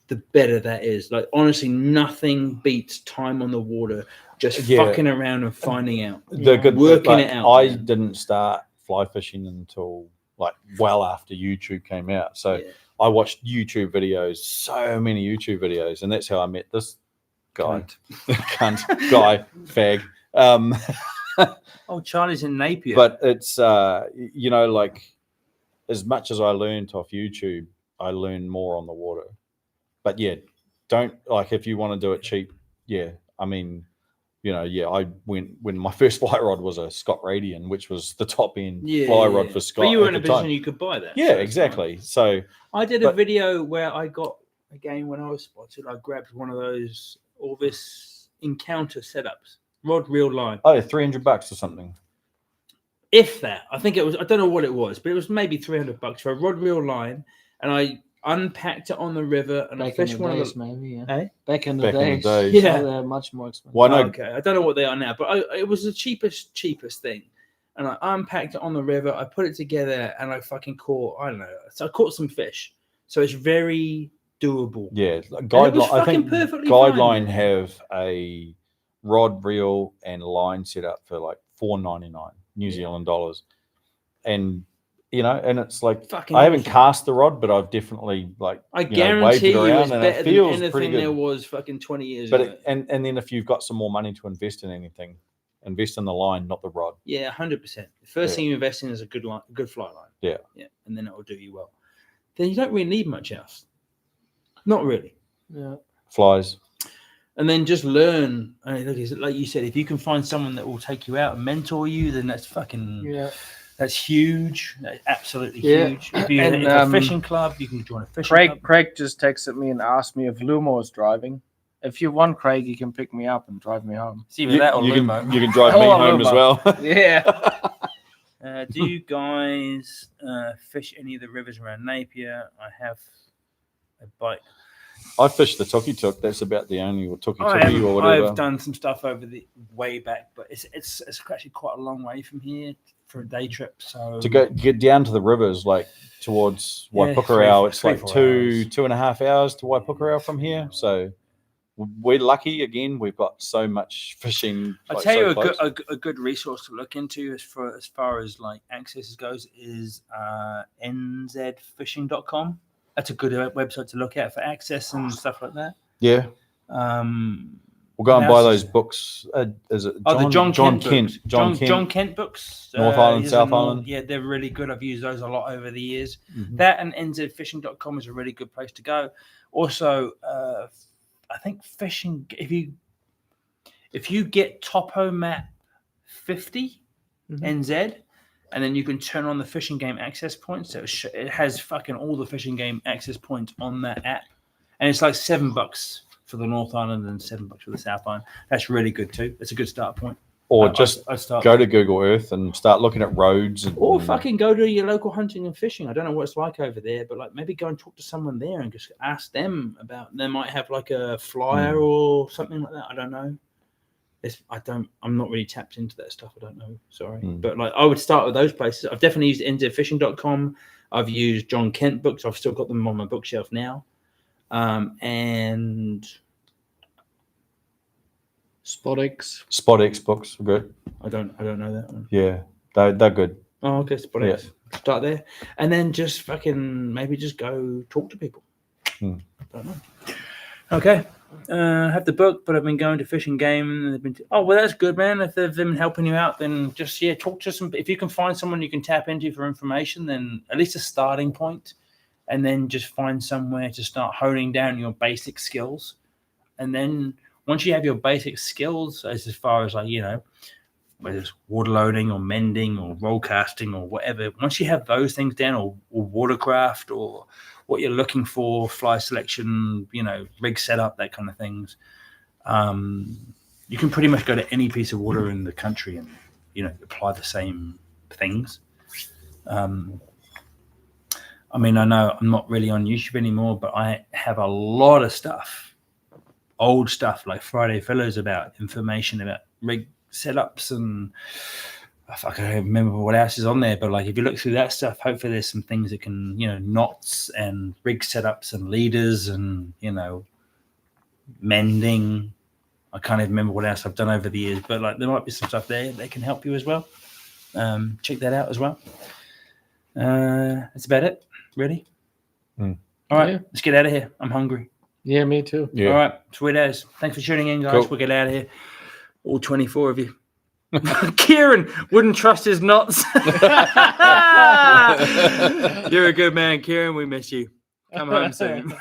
the better that is. Like, honestly, nothing beats time on the water, just fucking around and finding out. Working it out. I didn't start fly fishing until well after YouTube came out. So I watched YouTube videos, so many YouTube videos, and that's how I met this guy. Guy, fag. Charlie's in Napier. But it's, as much as I learned off YouTube, I learned more on the water. But don't, if you want to do it cheap, I mean, I went when my first fly rod was a Scott Radian, which was the top end fly rod for Scott. But you were in a position you could buy that. Yeah, exactly. So I did a video where I got, again, when I was sponsored, I grabbed one of those Orvis Encounter setups, rod, reel, line. Oh, $300 or something. If that, I think it was. I don't know what it was, but it was maybe $300 for a rod, reel, line, and I unpacked it on the river and I fished one of those. Maybe, Back in the days, they're much more expensive. Why not? Okay, I don't know what they are now, but it was the cheapest thing. And I unpacked it on the river. I put it together, and I fucking caught. I don't know. So I caught some fish. So it's very doable. Yeah, Guideline. I think Guideline have a rod, reel, and line set up for $4.99 New Zealand dollars, and and it's I haven't cast the rod, but I've definitely I guarantee you it's better than anything there was 20 years ago. ago. And then if you've got some more money to invest in anything, Invest in the line, not the rod. Yeah, 100%. The first thing you invest in is a good fly line. Yeah. And then it will do you well. Then you don't really need much else. Not really. Yeah. Flies. And then just learn. Like you said, if you can find someone that will take you out and mentor you, then that's that's huge. That's absolutely huge. If you if a fishing club, you can join a fishing club. Craig just texted me and asked me if Lumo's driving. If you want Craig, you can pick me up and drive me home. See, with that or Lumo. You can drive me home as well. Yeah. Do you guys fish any of the rivers around Napier? I have a bike. I fished the Tuk. That's about the only or Tuki or whatever. I've done some stuff over the way back, but it's actually quite a long way from here for a day trip. So to get down to the rivers, like towards Waipukurau, it's like 2.5 hours to Waipukurau from here. So we're lucky. Again, we've got so much fishing. I'll tell you a good resource to look into as far as like access goes is nzfishing.com. That's a good website to look at for access and stuff like that. Yeah. We'll go and buy those books. Is it the John Kent books? North Island, South Island. Yeah, they're really good. I've used those a lot over the years. That and nzfishing.com is a really good place to go. Also, I think fishing, if you get Taupo map 50 NZ, and then you can turn on the fishing game access points. So it has fucking all the fishing game access points on that app. And it's like $7 for the North Island and $7 for the South Island. That's really good too. That's a good start point. Or just go to Google Earth and start looking at roads. Or fucking go to your local hunting and fishing. I don't know what it's like over there, but like maybe go and talk to someone there and just ask them about. They might have like a flyer or something like that. I don't know. I'm not really tapped into that stuff. I don't know. Sorry. But like I would start with those places. I've definitely used nzfishing.com. I've used John Kent books. I've still got them on my bookshelf now. And SpotX books are good. I don't know that one. Yeah, they're good. Oh, okay, SpotX. Yeah. Start there, and then just fucking maybe just go talk to people. Don't know. Okay, have the book, but I've been going to fishing game. And they've been well, that's good, man. If they've been helping you out, then just talk to some. If you can find someone you can tap into for information, then at least a starting point, and then just find somewhere to start honing down your basic skills, and then. Once you have your basic skills, as far as like, whether it's water loading or mending or roll casting or whatever, once you have those things down or watercraft or what you're looking for, fly selection, rig setup, that kind of things, you can pretty much go to any piece of water in the country and, apply the same things. I mean, I know I'm not really on YouTube anymore, but I have a lot of stuff. Old stuff like Friday Fillers about information about rig setups and I can't remember what else is on there, but like if you look through that stuff, hopefully there's some things that can, knots and rig setups and leaders and, mending. I can't even remember what else I've done over the years, but like there might be some stuff there that can help you as well. Check that out as well. That's about it, really. All right, let's get out of here. I'm hungry. Yeah, me too. Yeah. All right, sweet as. Thanks for tuning in, guys. Cool. We'll get out of here. All 24 of you. Kieran wouldn't trust his knots. You're a good man, Kieran. We miss you. Come home soon.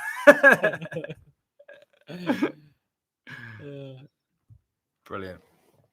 Brilliant.